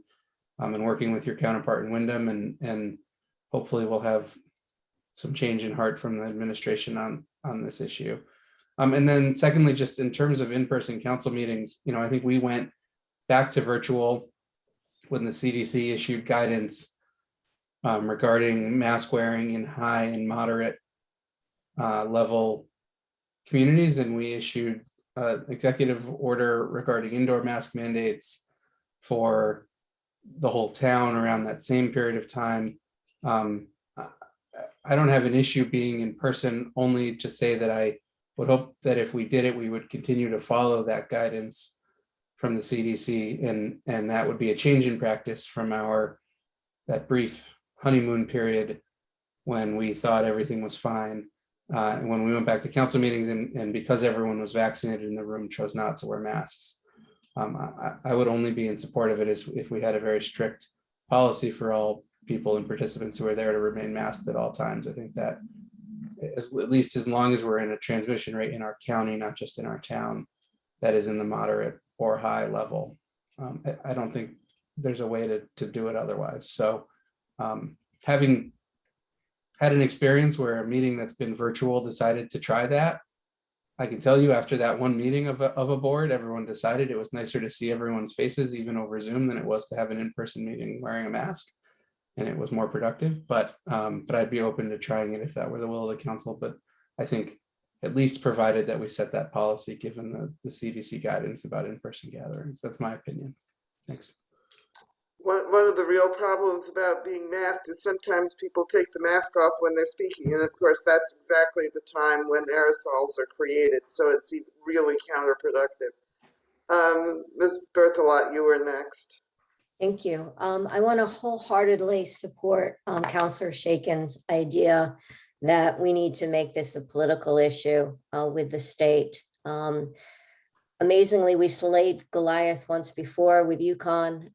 working with your counterpart in Wyndham, and hopefully we'll have some change in heart from the administration on this issue. And then secondly, just in terms of in-person council meetings, I think we went back to virtual when the CDC issued guidance regarding mask wearing in high and moderate level communities, and we issued executive order regarding indoor mask mandates for the whole town around that same period of time. I don't have an issue being in person, only to say that I would hope that if we did it, we would continue to follow that guidance from the CDC, and that would be a change in practice from that brief honeymoon period when we thought everything was fine. And when we went back to council meetings and because everyone was vaccinated in the room, chose not to wear masks. I would only be in support of it if we had a very strict policy for all people and participants who are there to remain masked at all times. I think that at least as long as we're in a transmission rate in our county, not just in our town, that is in the moderate or high level. I don't think there's a way to do it otherwise. So having had an experience where a meeting that's been virtual decided to try that, I can tell you after that one meeting of a board, everyone decided it was nicer to see everyone's faces even over Zoom than it was to have an in-person meeting wearing a mask, and it was more productive. But I'd be open to trying it if that were the will of the council. But I think at least provided that we set that policy, given the CDC guidance about in-person gatherings. That's my opinion. Thanks. One of the real problems about being masked is sometimes people take the mask off when they're speaking. And of course, that's exactly the time when aerosols are created. So it's really counterproductive. Ms. Berthelot, you were next. Thank you. I want to wholeheartedly support Councillor Shakin's idea that we need to make this a political issue with the state. Amazingly, we slayed Goliath once before with Yukon,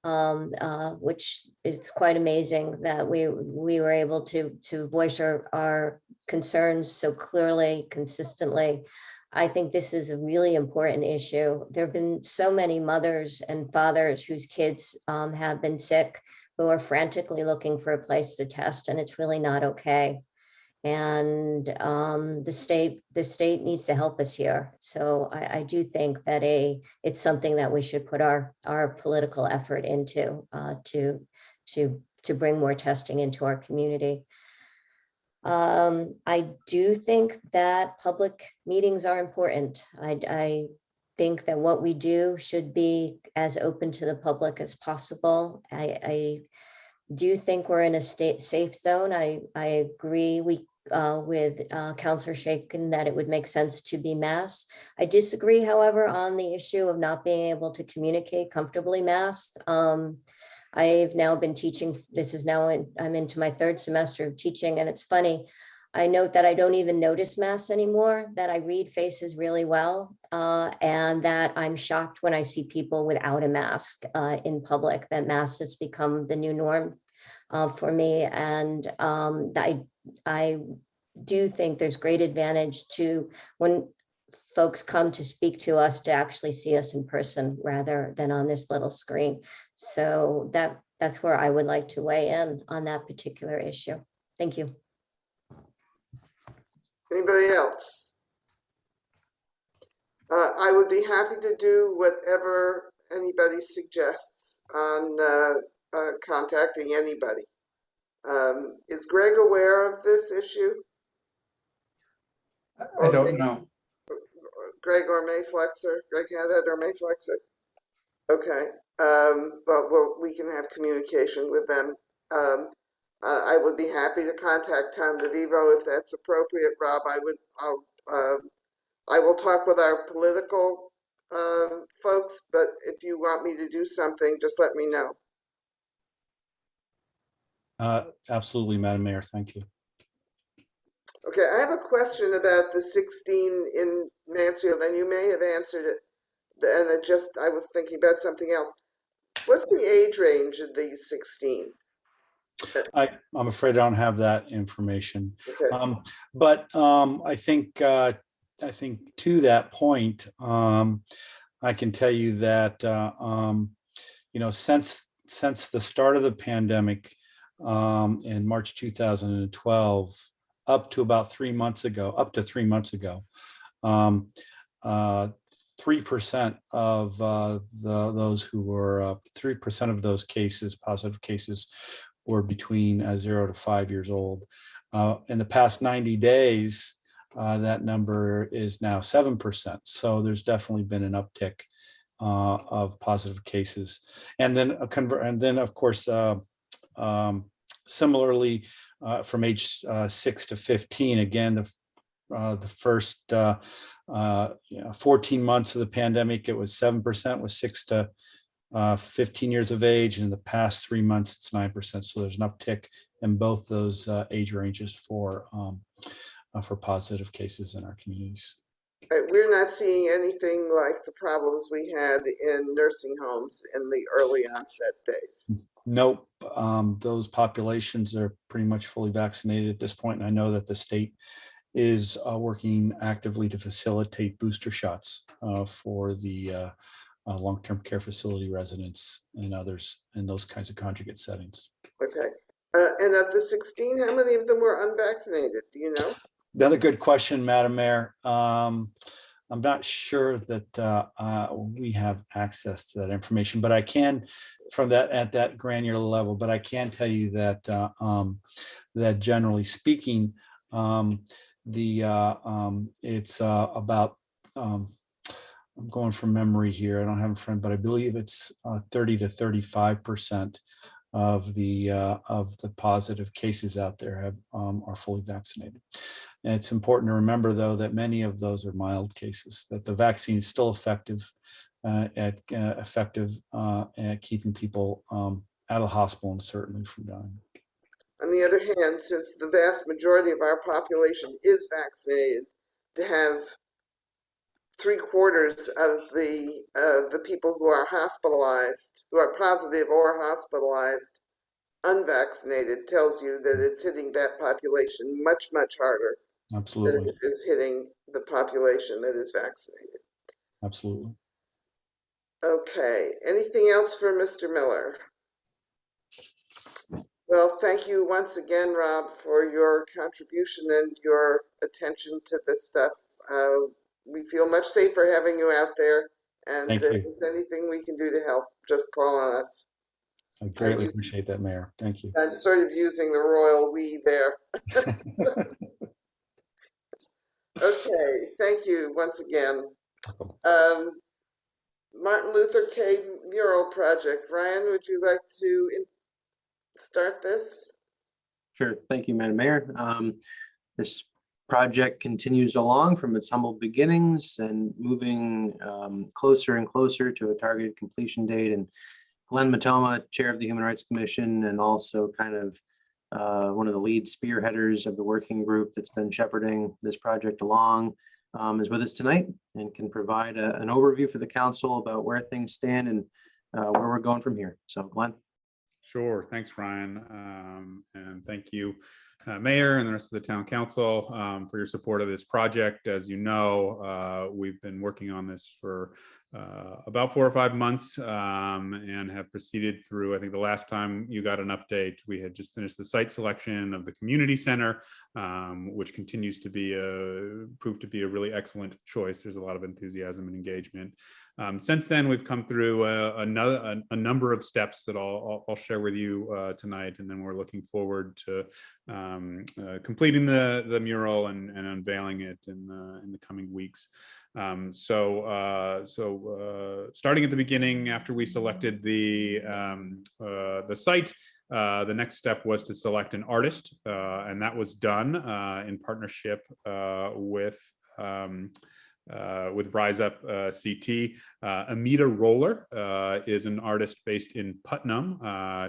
which is quite amazing that we were able to voice our concerns so clearly, consistently. I think this is a really important issue. There have been so many mothers and fathers whose kids have been sick, who are frantically looking for a place to test, and it's really not okay. And the state needs to help us here. So I do think that it's something that we should put our political effort into to bring more testing into our community. I do think that public meetings are important. I think that what we do should be as open to the public as possible. I do think we're in a safe zone. I agree with Councillor Shaken that it would make sense to be masked. I disagree, however, on the issue of not being able to communicate comfortably masked. I've now been teaching, I'm into my 3rd semester of teaching, and it's funny. I note that I don't even notice masks anymore, that I read faces really well, and that I'm shocked when I see people without a mask in public, that masks has become the new norm for me. And I do think there's great advantage to when folks come to speak to us to actually see us in person rather than on this little screen. So that's where I would like to weigh in on that particular issue. Thank you. Anybody else? I would be happy to do whatever anybody suggests on contacting anybody. Is Greg aware of this issue? I don't know. Greg or May Flexer? Greg Haddad or May Flexer? Okay, but we can have communication with them. I would be happy to contact Tom DeVivo if that's appropriate. Rob, I will talk with our political folks, but if you want me to do something, just let me know. Absolutely, Madam Mayor. Thank you. Okay, I have a question about the 16 in Mansfield, and you may have answered it, and I was thinking about something else. What's the age range of these 16? I'm afraid I don't have that information. Okay. But I think to that point, I can tell you that since the start of the pandemic in March 2012, up to about 3 months ago, 3% of those who were 3% of those cases, positive cases, were between 0 to 5 years old. In the past 90 days, that number is now 7%. So there's definitely been an uptick of positive cases. And then of course, similarly, from age 6 to 15, again, the first 14 months of the pandemic, it was 7% with 6 to 15 years of age, and in the past 3 months it's 9%. So there's an uptick in both those age ranges for positive cases in our communities. We're not seeing anything like the problems we had in nursing homes in the early onset days. Nope, those populations are pretty much fully vaccinated at this point, and I know that the state is working actively to facilitate booster shots for the long-term care facility residents and others in those kinds of conjugate settings. Okay. And of the 16, how many of them were unvaccinated? Do you know? Another good question, Madam Mayor. I'm not sure that we have access to that information, but I can, from that at that granular level. But I can tell you that that generally speaking, it's about. I'm going from memory here. I don't have a friend, but I believe it's 30 to 35% of the positive cases out there are fully vaccinated. And it's important to remember, though, that many of those are mild cases, that the vaccine is still effective at keeping people out of the hospital and certainly from dying. On the other hand, since the vast majority of our population is vaccinated, to have 3/4 of the people who are hospitalized, who are positive or hospitalized, unvaccinated, tells you that it's hitting that population much, much harder. Absolutely. Than it is hitting the population that is vaccinated. Absolutely. Okay. Anything else for Mr. Miller? Well, thank you once again, Rob, for your contribution and your attention to this stuff. We feel much safer having you out there, and Thank if you. there's anything we can do to help, just call on us. I greatly appreciate that, Mayor. Thank you. I'm sort of using the royal we there. Okay, thank you once again. Martin Luther King Mural Project. Ryan, would you like to start this? Sure. Thank you, Madam Mayor. This project continues along from its humble beginnings and moving closer and closer to a targeted completion date. And Glenn Matoma, Chair of the Human Rights Commission, and also kind of one of the lead spearheaders of the working group that's been shepherding this project along, is with us tonight and can provide an overview for the council about where things stand and where we're going from here. So, Glenn. Sure. Thanks, Ryan. And thank you, Mayor and the rest of the town council for your support of this project. As you know, we've been working on this for about 4 or 5 months and have proceeded through, I think the last time you got an update, we had just finished the site selection of the community center, which continues to be proved to be a really excellent choice. There's a lot of enthusiasm and engagement. Since then, we've come through a number of steps that I'll share with you tonight, and then we're looking forward to completing the mural and unveiling it in the coming weeks. Starting at the beginning, after we selected the site, the next step was to select an artist, and that was done in partnership with Rise Up CT. Amita Roller is an artist based in Putnam.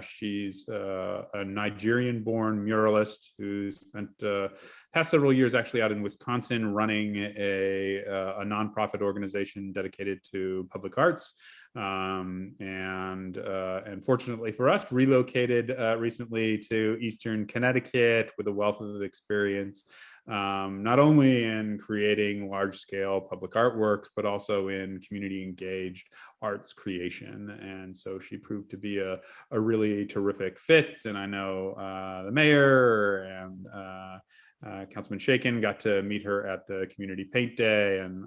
She's a Nigerian-born muralist who spent past several years actually out in Wisconsin running a nonprofit organization dedicated to public arts. And fortunately for us, relocated recently to Eastern Connecticut with a wealth of experience, not only in creating large-scale public artworks, but also in community-engaged arts creation. And so she proved to be a really terrific fit. And I know the mayor and Councilman Shaken got to meet her at the community paint day, and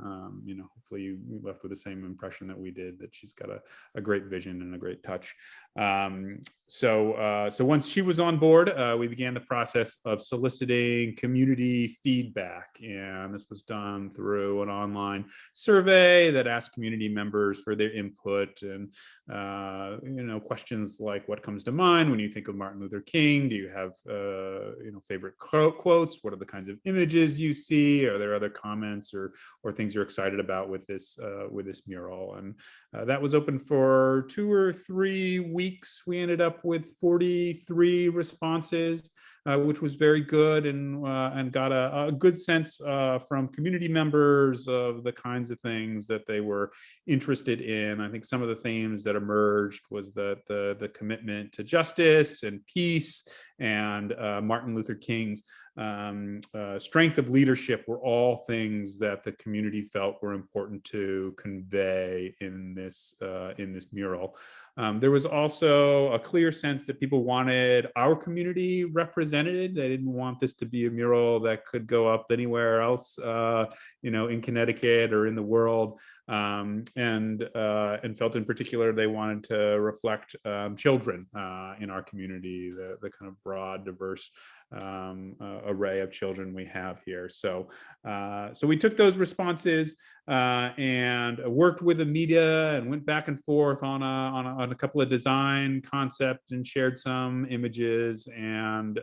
hopefully you left with the same impression that we did, that she's got a great vision and a great touch. So once she was on board, we began the process of soliciting community feedback, and this was done through an online survey that asked community members for their input and questions like, what comes to mind when you think of Martin Luther King? Do you have favorite quotes? What are the kinds of images you see? Are there other comments or things you're excited about with this mural? And that was open for 2 or 3 weeks. We ended up with 43 responses, which was very good, and got a good sense from community members of the kinds of things that they were interested in. I think some of the themes that emerged was that the commitment to justice and peace and Martin Luther King's strength of leadership were all things that the community felt were important to convey in this mural. There was also a clear sense that people wanted our community represented. They didn't want this to be a mural that could go up anywhere else, in Connecticut or in the world, and felt in particular they wanted to reflect children in our community, the kind of broad, diverse array of children we have here. So we took those responses and worked with the media and went back and forth on a couple of design concepts and shared some images and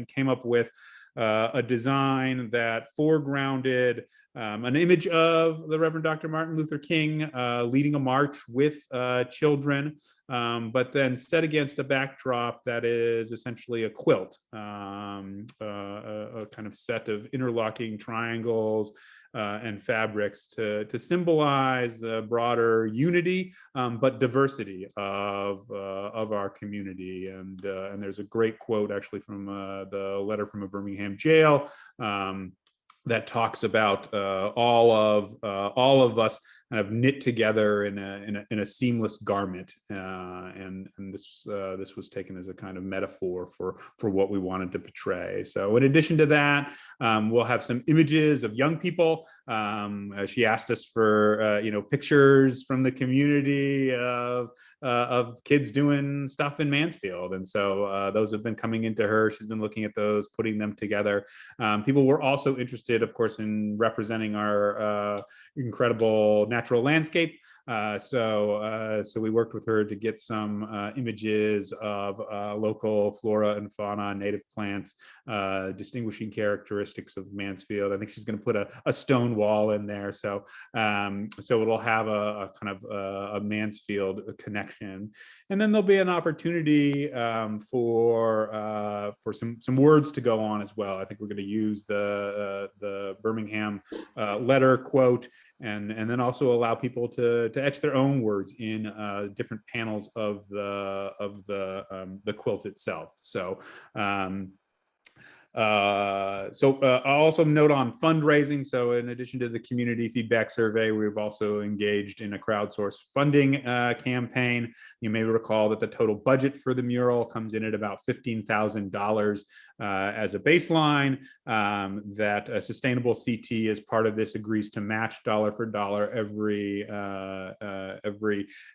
came up with a design that foregrounded an image of the Reverend Dr. Martin Luther King leading a march with children, but then set against a backdrop that is essentially a quilt, a kind of set of interlocking triangles and fabrics to symbolize the broader unity, but diversity of our community. And there's a great quote actually from the letter from a Birmingham jail, that talks about all of us kind of knit together in a seamless garment, and this was taken as a kind of metaphor for what we wanted to portray. So in addition to that, we'll have some images of young people. She asked us for pictures from the community of kids doing stuff in Mansfield, and so those have been coming into her. She's been looking at those, putting them together. People were also interested, of course, in representing our incredible natural landscape. So we worked with her to get some images of local flora and fauna, native plants, distinguishing characteristics of Mansfield. I think she's going to put a stone wall in there, so it'll have a kind of a Mansfield connection. And then there'll be an opportunity for some words to go on as well. I think we're going to use the Birmingham letter quote, and then also allow people to etch their own words in different panels of the quilt itself. So I'll also note on fundraising. So in addition to the community feedback survey, we've also engaged in a crowdsourced funding campaign. You may recall that the total budget for the mural comes in at about $15,000 as a baseline, that a Sustainable CT, as part of this, agrees to match dollar for dollar every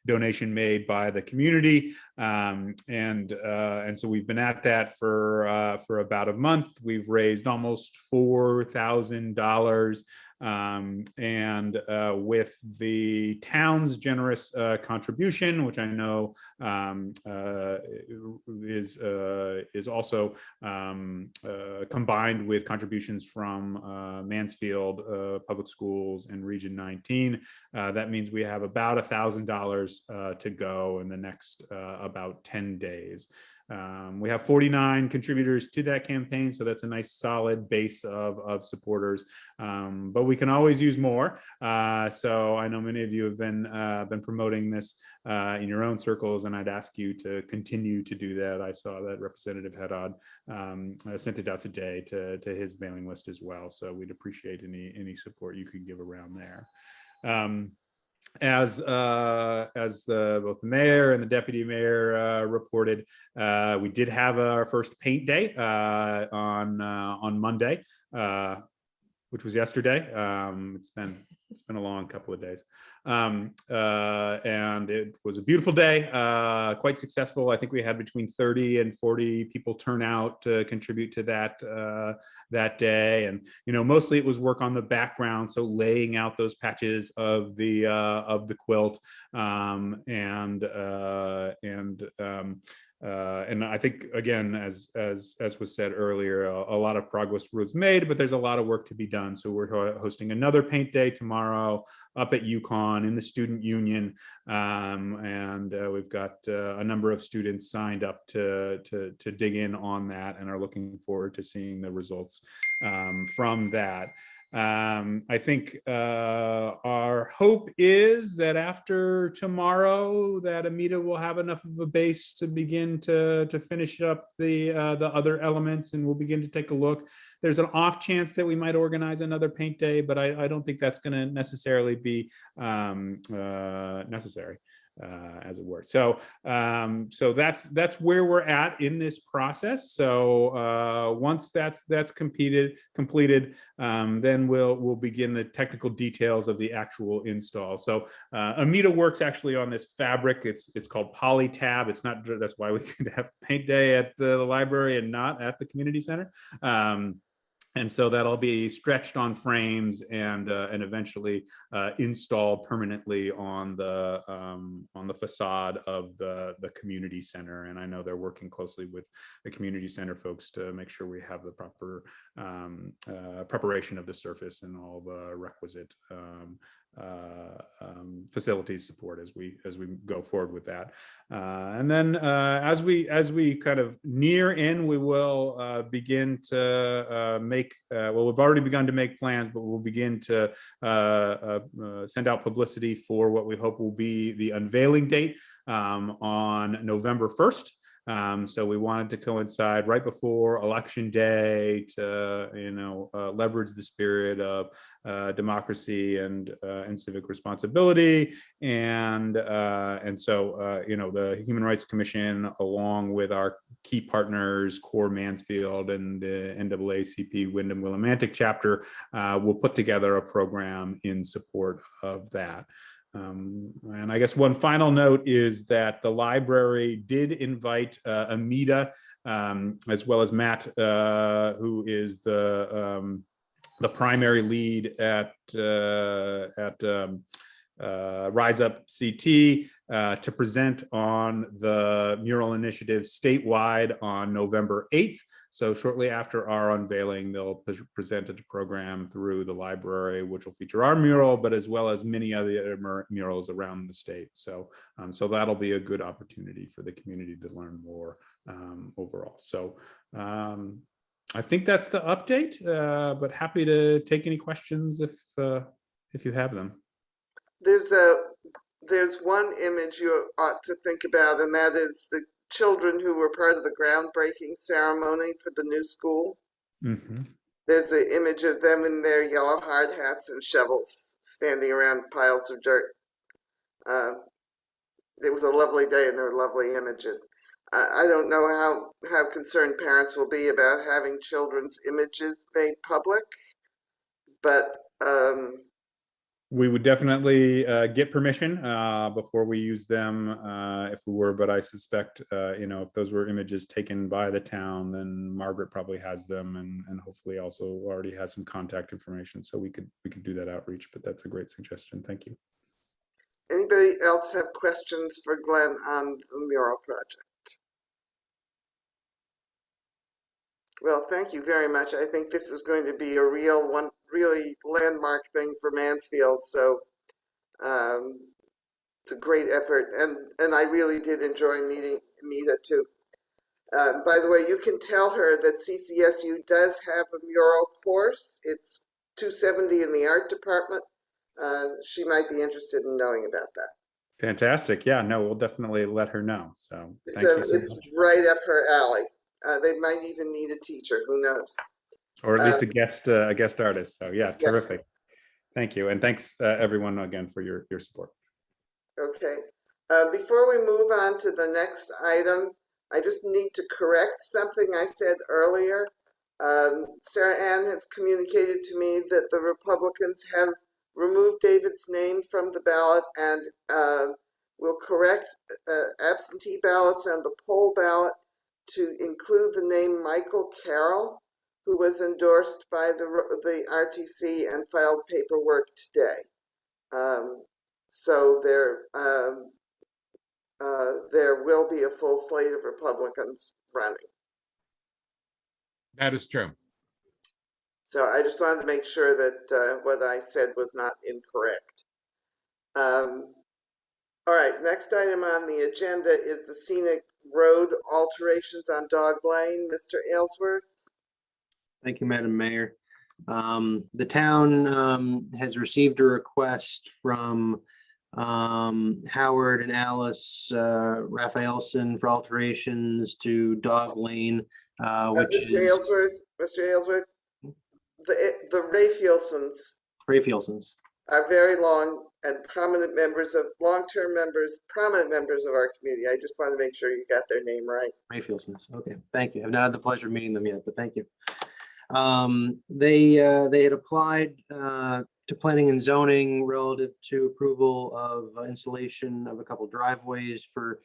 donation made by the community. And so we've been at that for about a month. We've raised almost $4,000, and with the town's generous contribution, which I know is also combined with contributions from Mansfield Public Schools and Region 19, that means we have about $1,000 to go in the next about 10 days. We have 49 contributors to that campaign, so that's a nice solid base of supporters, but we can always use more. So I know many of you have been promoting this in your own circles, and I'd ask you to continue to do that. I saw that Representative Haddad sent it out today to his mailing list as well, so we'd appreciate any support you could give around there. As both the mayor and the deputy mayor reported, we did have our first paint day on Monday, which was yesterday. It's been a long couple of days, and it was a beautiful day, quite successful. I think we had between 30 and 40 people turn out to contribute to that day, and mostly it was work on the background, so laying out those patches of the quilt, and I think, again, as was said earlier, a lot of progress was made, but there's a lot of work to be done. So we're hosting another paint day tomorrow up at UConn in the Student Union, and we've got a number of students signed up to dig in on that, and are looking forward to seeing the results from that. I think our hope is that after tomorrow, that Amita will have enough of a base to begin to finish up the other elements, and we'll begin to take a look. There's an off chance that we might organize another paint day, but I don't think that's going to necessarily be necessary. As it were. So that's where we're at in this process. So once that's completed, then we'll begin the technical details of the actual install. So Amita works actually on this fabric. It's called Polytab. It's not, that's why we could have paint day at the library and not at the community center. And so that'll be stretched on frames and eventually installed permanently on the facade of the community center. And I know they're working closely with the community center folks to make sure we have the proper preparation of the surface and all the requisite facilities support as we go forward with that. And then as we kind of near in, we will begin to make, well, we've already begun to make plans, but we'll begin to send out publicity for what we hope will be the unveiling date on November 1st. So we wanted to coincide right before Election Day to, leverage the spirit of democracy and civic responsibility. And so, the Human Rights Commission, along with our key partners, Core Mansfield and the NAACP Wyndham Willimantic chapter, will put together a program in support of that. And I guess one final note is that the library did invite Amita, as well as Matt, who is the primary lead at Rise Up CT, to present on the mural initiative statewide on November 8th. So shortly after our unveiling, they'll present a program through the library, which will feature our mural, but as well as many other murals around the state. So, so that'll be a good opportunity for the community to learn more overall. So I think that's the update, but happy to take any questions if you have them. There's one image you ought to think about, and that is the children who were part of the groundbreaking ceremony for the new school. Mm-hmm. There's the image of them in their yellow hard hats and shovels standing around piles of dirt. It was a lovely day and there were lovely images. I don't know how concerned parents will be about having children's images made public, but we would definitely get permission before we use them if we were, but I suspect, if those were images taken by the town, then Margaret probably has them and hopefully also already has some contact information. So we could do that outreach, but that's a great suggestion. Thank you. Anybody else have questions for Glenn on the mural project? Well, thank you very much. I think this is going to be a really landmark thing for Mansfield. So it's a great effort, and I really did enjoy meeting Amita too. By the way, you can tell her that CCSU does have a mural course. It's 270 in the art department. She might be interested in knowing about that. Fantastic. Yeah, no, we'll definitely let her know. So it's right up her alley. They might even need a teacher, who knows? Or at least a guest artist. So yeah, terrific. Yes. Thank you. And thanks everyone again for your support. Okay. Before we move on to the next item, I just need to correct something I said earlier. Sarah Ann has communicated to me that the Republicans have removed David's name from the ballot and will correct absentee ballots and the poll ballot to include the name Michael Carroll, who was endorsed by the RTC and filed paperwork today. So there will be a full slate of Republicans running. That is true. So I just wanted to make sure that what I said was not incorrect. All right, next item on the agenda is the scenic road alterations on Dog Lane. Mr. Aylesworth. Thank you, Madam Mayor. The town has received a request from Howard and Alice Raphaelson for alterations to Dog Lane, Mr. Aylesworth, the Raphaelsons are very long and prominent members of prominent members of our community. I just want to make sure you got their name right. Raphaelsons. Okay, thank you. I've not had the pleasure of meeting them yet, but thank you. They had applied to planning and zoning relative to approval of installation of a couple driveways for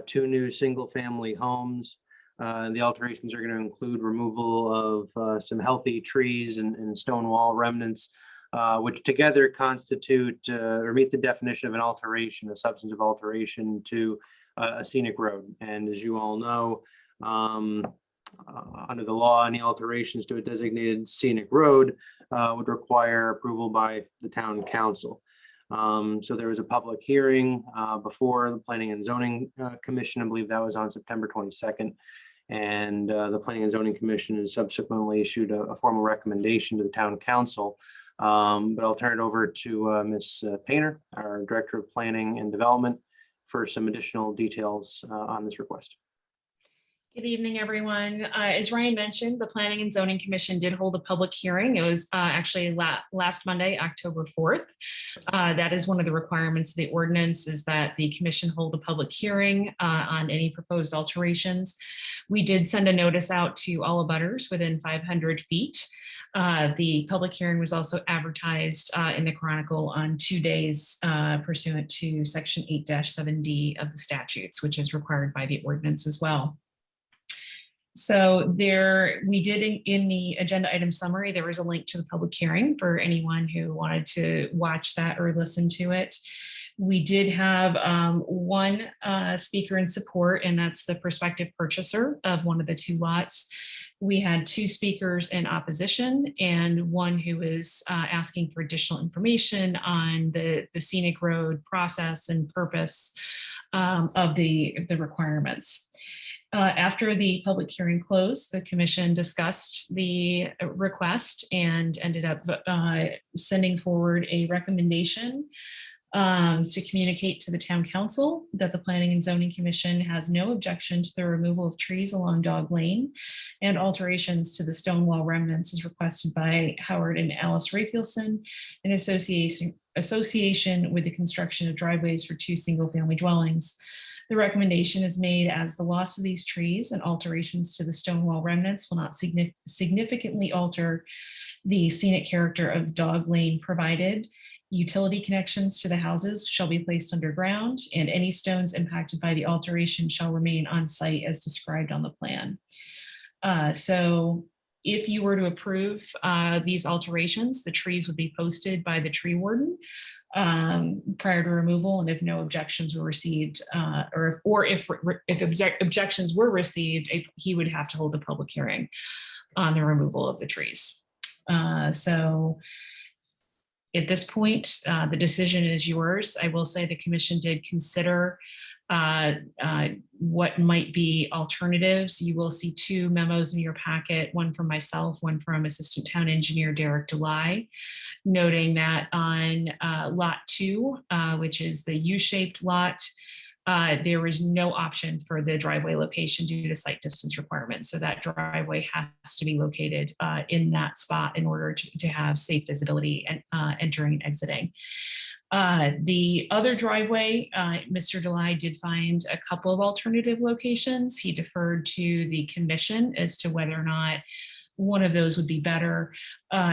2 new single-family homes. The alterations are going to include removal of some healthy trees and stone wall remnants, which together constitute or meet the definition of an alteration, a substantive alteration to a scenic road. And as you all know, under the law, any alterations to a designated scenic road would require approval by the town council. So there was a public hearing before the Planning and Zoning Commission. I believe that was on September 22nd. And the Planning and Zoning Commission has subsequently issued a formal recommendation to the town council. But I'll turn it over to Ms. Painter, our Director of Planning and Development, for some additional details on this request. Good evening, everyone. As Ryan mentioned, the Planning and Zoning Commission did hold a public hearing. It was actually last Monday, October 4th. That is one of the requirements of the ordinance, is that the commission hold a public hearing on any proposed alterations. We did send a notice out to all abutters within 500 feet. The public hearing was also advertised in the Chronicle on 2 days pursuant to Section 8-7D of the statutes, which is required by the ordinance as well. So we did in the agenda item summary, there was a link to the public hearing for anyone who wanted to watch that or listen to it. We did have one speaker in support, and that's the prospective purchaser of one of the 2 lots. We had 2 speakers in opposition and one who is asking for additional information on the scenic road process and purpose of the requirements. After the public hearing closed, the commission discussed the request and ended up sending forward a recommendation to communicate to the town council that the Planning and Zoning Commission has no objection to the removal of trees along Dog Lane and alterations to the stone wall remnants as requested by Howard and Alice Rapielson in association with the construction of driveways for 2 single-family dwellings. The recommendation is made as the loss of these trees and alterations to the stone wall remnants will not significantly alter the scenic character of Dog Lane, provided utility connections to the houses shall be placed underground and any stones impacted by the alteration shall remain on site as described on the plan. So if you were to approve these alterations, the trees would be posted by the tree warden prior to removal, and if no objections were received, or if objections were received, he would have to hold a public hearing on the removal of the trees. So at this point, the decision is yours. I will say the commission did consider what might be alternatives. You will see 2 memos in your packet, one from myself, one from Assistant Town Engineer Derek Delay, noting that on Lot 2, which is the U-shaped lot, there was no option for the driveway location due to site distance requirements. So that driveway has to be located in that spot in order to have safe visibility and entering and exiting. The other driveway, Mr. Delay did find a couple of alternative locations. He deferred to the commission as to whether or not one of those would be better.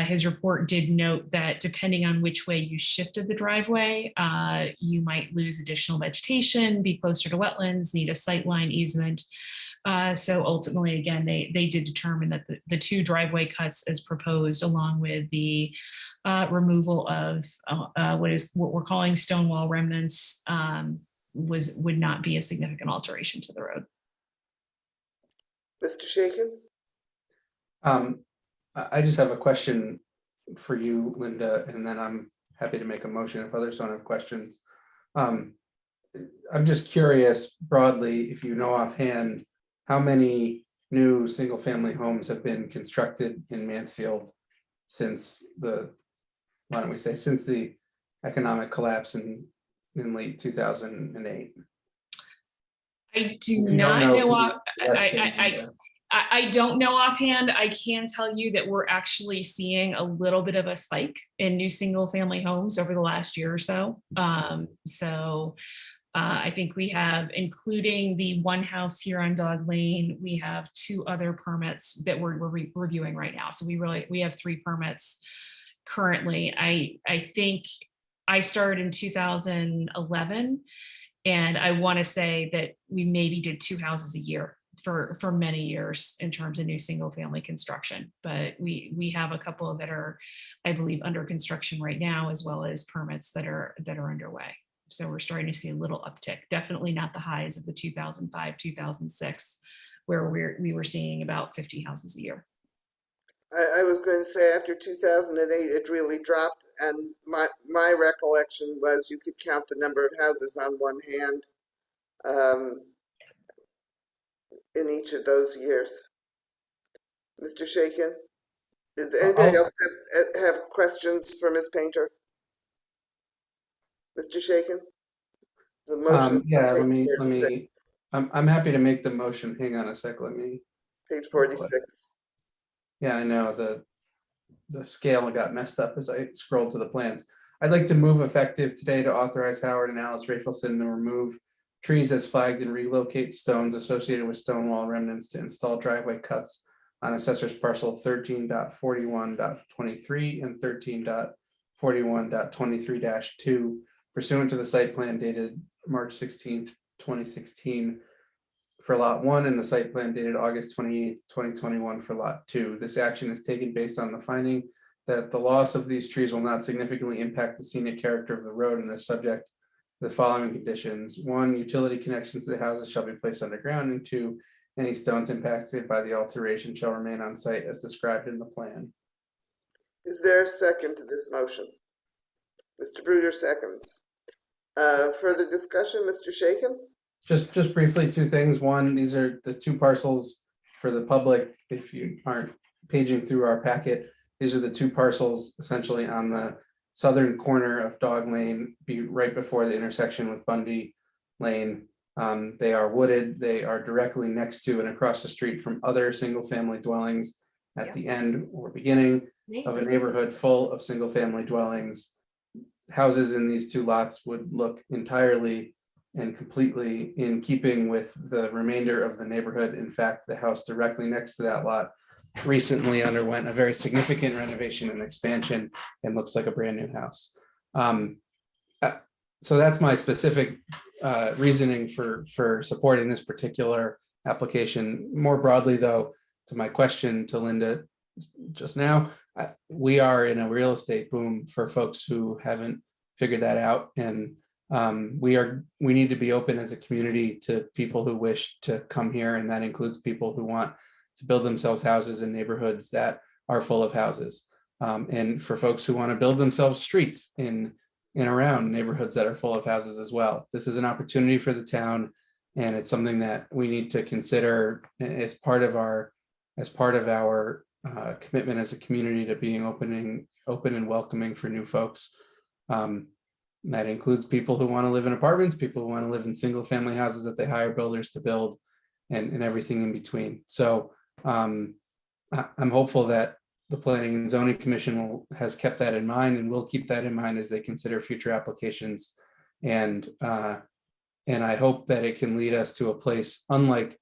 His report did note that depending on which way you shifted the driveway, you might lose additional vegetation, be closer to wetlands, need a sightline easement. So ultimately, again, they did determine that the 2 driveway cuts as proposed, along with the removal of what we're calling stone wall remnants, would not be a significant alteration to the road. Mr. Shaken? I just have a question for you, Linda, and then I'm happy to make a motion if others don't have questions. I'm just curious broadly, if you know offhand, how many new single-family homes have been constructed in Mansfield since the economic collapse in late 2008? I do not know. I don't know offhand. I can tell you that we're actually seeing a little bit of a spike in new single family homes over the last year or so. I think we have, including the one house here on Dog Lane, we have 2 other permits that we're reviewing right now. So we have 3 permits currently. I think I started in 2011, and I want to say that we maybe did 2 houses a year for many years in terms of new single family construction. But we have a couple that are, I believe, under construction right now, as well as permits that are underway. So we're starting to see a little uptick. Definitely not the highs of the 2005, 2006, where we were seeing about 50 houses a year. I was going to say after 2008, it really dropped. And my recollection was you could count the number of houses on one hand in each of those years. Mr. Shaken, does anybody else have questions for Ms. Painter? Mr. Shaken? The motion. Yeah, let me I'm happy to make the motion. Hang on a sec, let me. Page 46. Yeah, I know the scale got messed up as I scrolled to the plans. I'd like to move effective today to authorize Howard and Alice Rafelson to remove trees as flagged and relocate stones associated with stone wall remnants to install driveway cuts on assessor's parcel 13.41.23 and 13.41.23-2 pursuant to the site plan dated March 16th, 2016 for lot 1 and the site plan dated August 28th, 2021 for lot 2. This action is taken based on the finding that the loss of these trees will not significantly impact the scenic character of the road and is subject to the following conditions. 1, utility connections to the houses shall be placed underground, and 2, any stones impacted by the alteration shall remain on site as described in the plan. Is there a second to this motion? Mr. Bruder seconds. Further discussion, Mr. Shaken? Just briefly, 2 things. 1, these are the 2 parcels for the public. If you aren't paging through our packet, these are the 2 parcels essentially on the southern corner of Dog Lane, be right before the intersection with Bundy Lane. They are wooded. They are directly next to and across the street from other single-family dwellings at the end or beginning of a neighborhood full of single-family dwellings. Houses in these 2 lots would look entirely and completely in keeping with the remainder of the neighborhood. In fact, the house directly next to that lot recently underwent a very significant renovation and expansion and looks like a brand new house. So that's my specific reasoning for supporting this particular application. More broadly, though, to my question to Linda just now, we are in a real estate boom for folks who haven't figured that out, and we need to be open as a community to people who wish to come here, and that includes people who want to build themselves houses in neighborhoods that are full of houses, and for folks who want to build themselves streets in around neighborhoods that are full of houses as well. This is an opportunity for the town, and it's something that we need to consider as part of our commitment as a community to being open and welcoming for new folks. That includes people who want to live in apartments, people who want to live in single family houses that they hire builders to build, and everything in between. So I'm hopeful that the Planning and Zoning Commission has kept that in mind and will keep that in mind as they consider future applications. And I hope that it can lead us to a place unlike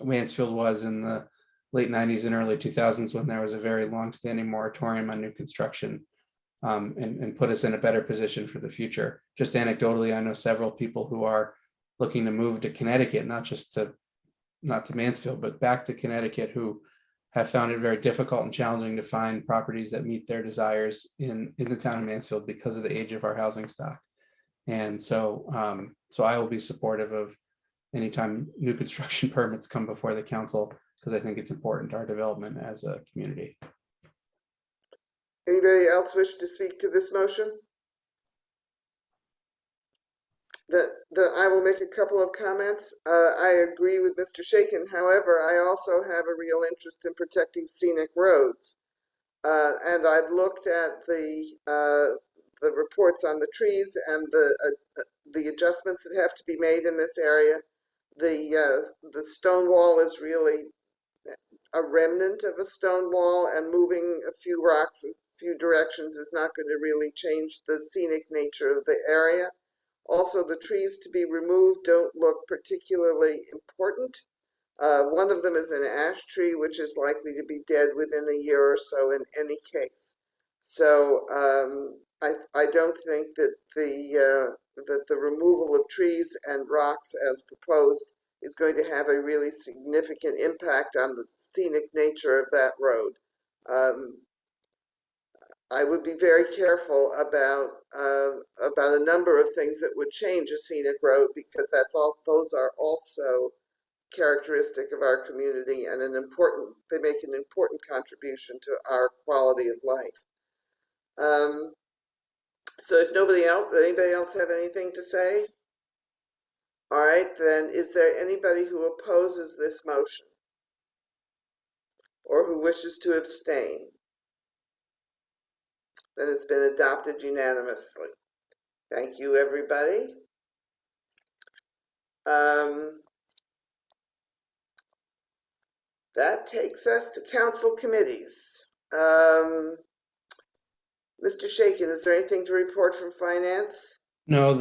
Mansfield was in the late 90s and early 2000s, when there was a very long-standing moratorium on new construction, and put us in a better position for the future. Just anecdotally, I know several people who are looking to move to Connecticut, not to Mansfield, but back to Connecticut, who have found it very difficult and challenging to find properties that meet their desires in the town of Mansfield because of the age of our housing stock. And so I will be supportive of anytime new construction permits come before the council, because I think it's important to our development as a community. Anybody else wish to speak to this motion? I will make a couple of comments. I agree with Mr. Shaken. However, I also have a real interest in protecting scenic roads. And I've looked at the reports on the trees and the adjustments that have to be made in this area. The stone wall is really a remnant of a stone wall, and moving a few rocks in a few directions is not going to really change the scenic nature of the area. Also, the trees to be removed don't look particularly important. One of them is an ash tree, which is likely to be dead within a year or so in any case. So I don't think that the removal of trees and rocks as proposed is going to have a really significant impact on the scenic nature of that road. I would be very careful about a number of things that would change a scenic road, because those are also characteristic of our community and they make an important contribution to our quality of life. So if anybody else have anything to say? All right, then is there anybody who opposes this motion or who wishes to abstain? Then it's been adopted unanimously. Thank you, everybody. That takes us to council committees. Mr. Shaken, is there anything to report from finance? No,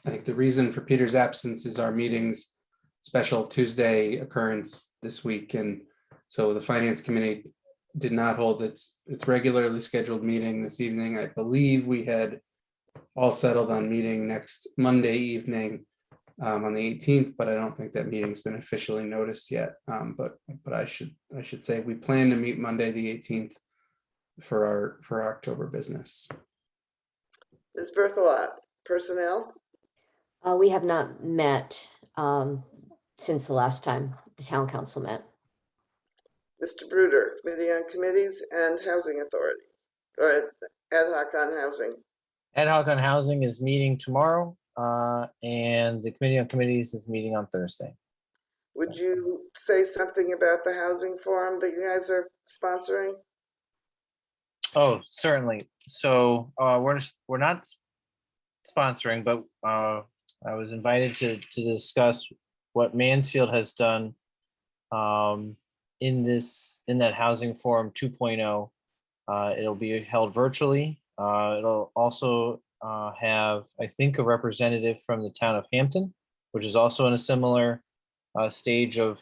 I think the reason for Peter's absence is our meeting's special Tuesday occurrence this week. And so the finance committee did not hold its regularly scheduled meeting this evening. I believe we had all settled on meeting next Monday evening on the 18th, but I don't think that meeting's been officially noticed yet. But I should say we plan to meet Monday the 18th for our October business. Ms. Berthelot, personnel? We have not met since the last time the town council met. Mr. Bruder, Committee on Committees and Housing Authority, or ad hoc on housing. Ad hoc on housing is meeting tomorrow, and the committee on committees is meeting on Thursday. Would you say something about the housing forum that you guys are sponsoring? Oh, certainly. So we're not sponsoring, but I was invited to discuss what Mansfield has done in that housing forum 2.0. It'll be held virtually. It'll also have, I think, a representative from the town of Hampton, which is also in a similar stage of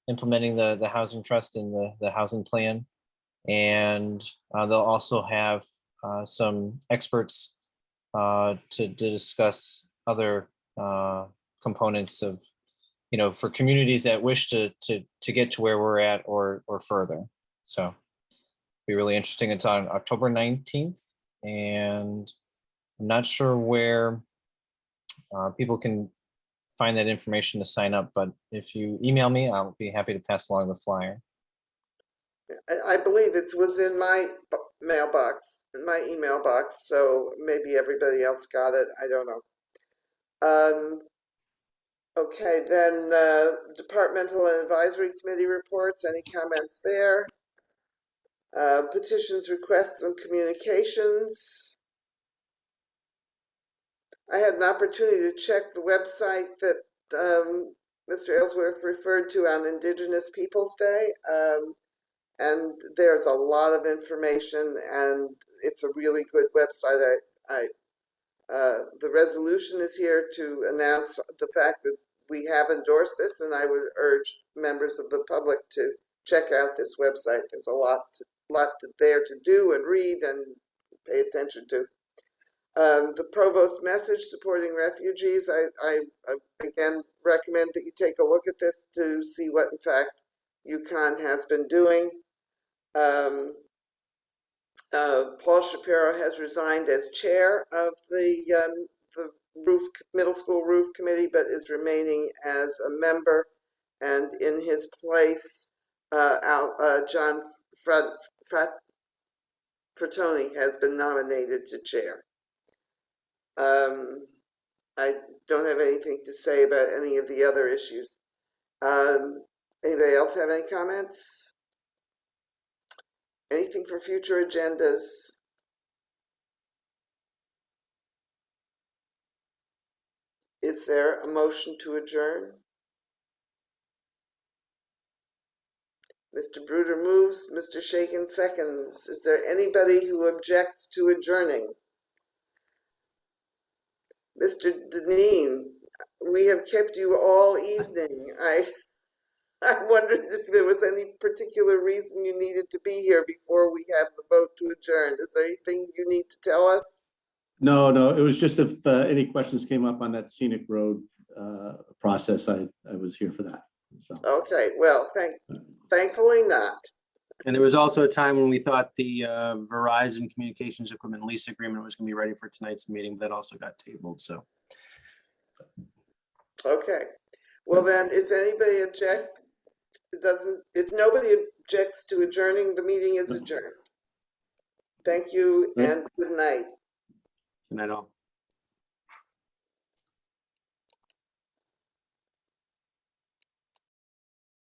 implementing the housing trust and the housing plan. And they'll also have some experts to discuss other components of, for communities that wish to get to where we're at or further. So it'll be really interesting. It's on October 19th, and I'm not sure where people can find that information to sign up, but if you email me, I'll be happy to pass along the flyer. I believe it was in my mailbox, in my email box, so maybe everybody else got it. I don't know. Okay, then Departmental and Advisory Committee reports. Any comments there? Petitions, requests, and communications. I had an opportunity to check the website that Mr. Ellsworth referred to on Indigenous Peoples Day. And there's a lot of information, and it's a really good website. The resolution is here to announce the fact that we have endorsed this, and I would urge members of the public to check out this website. There's a lot there to do and read and pay attention to. The provost message supporting refugees, I again recommend that you take a look at this to see what in fact UConn has been doing. Paul Shapiro has resigned as chair of the middle school roof committee, but is remaining as a member, and in his place, John Frattoni has been nominated to chair. I don't have anything to say about any of the other issues. Anybody else have any comments? Anything for future agendas? Is there a motion to adjourn? Mr. Bruder moves, Mr. Shaken seconds. Is there anybody who objects to adjourning? Mr. Deneen, we have kept you all evening. I wondered if there was any particular reason you needed to be here before we have the vote to adjourn. Is there anything you need to tell us? No, it was just if any questions came up on that scenic road process, I was here for that. So. Okay, well, thankfully not. And there was also a time when we thought the Verizon communications equipment lease agreement was going to be ready for tonight's meeting, but that also got tabled. So. Okay, well then, if anybody objects, if nobody objects to adjourning, the meeting is adjourned. Thank you and good night. Good night all.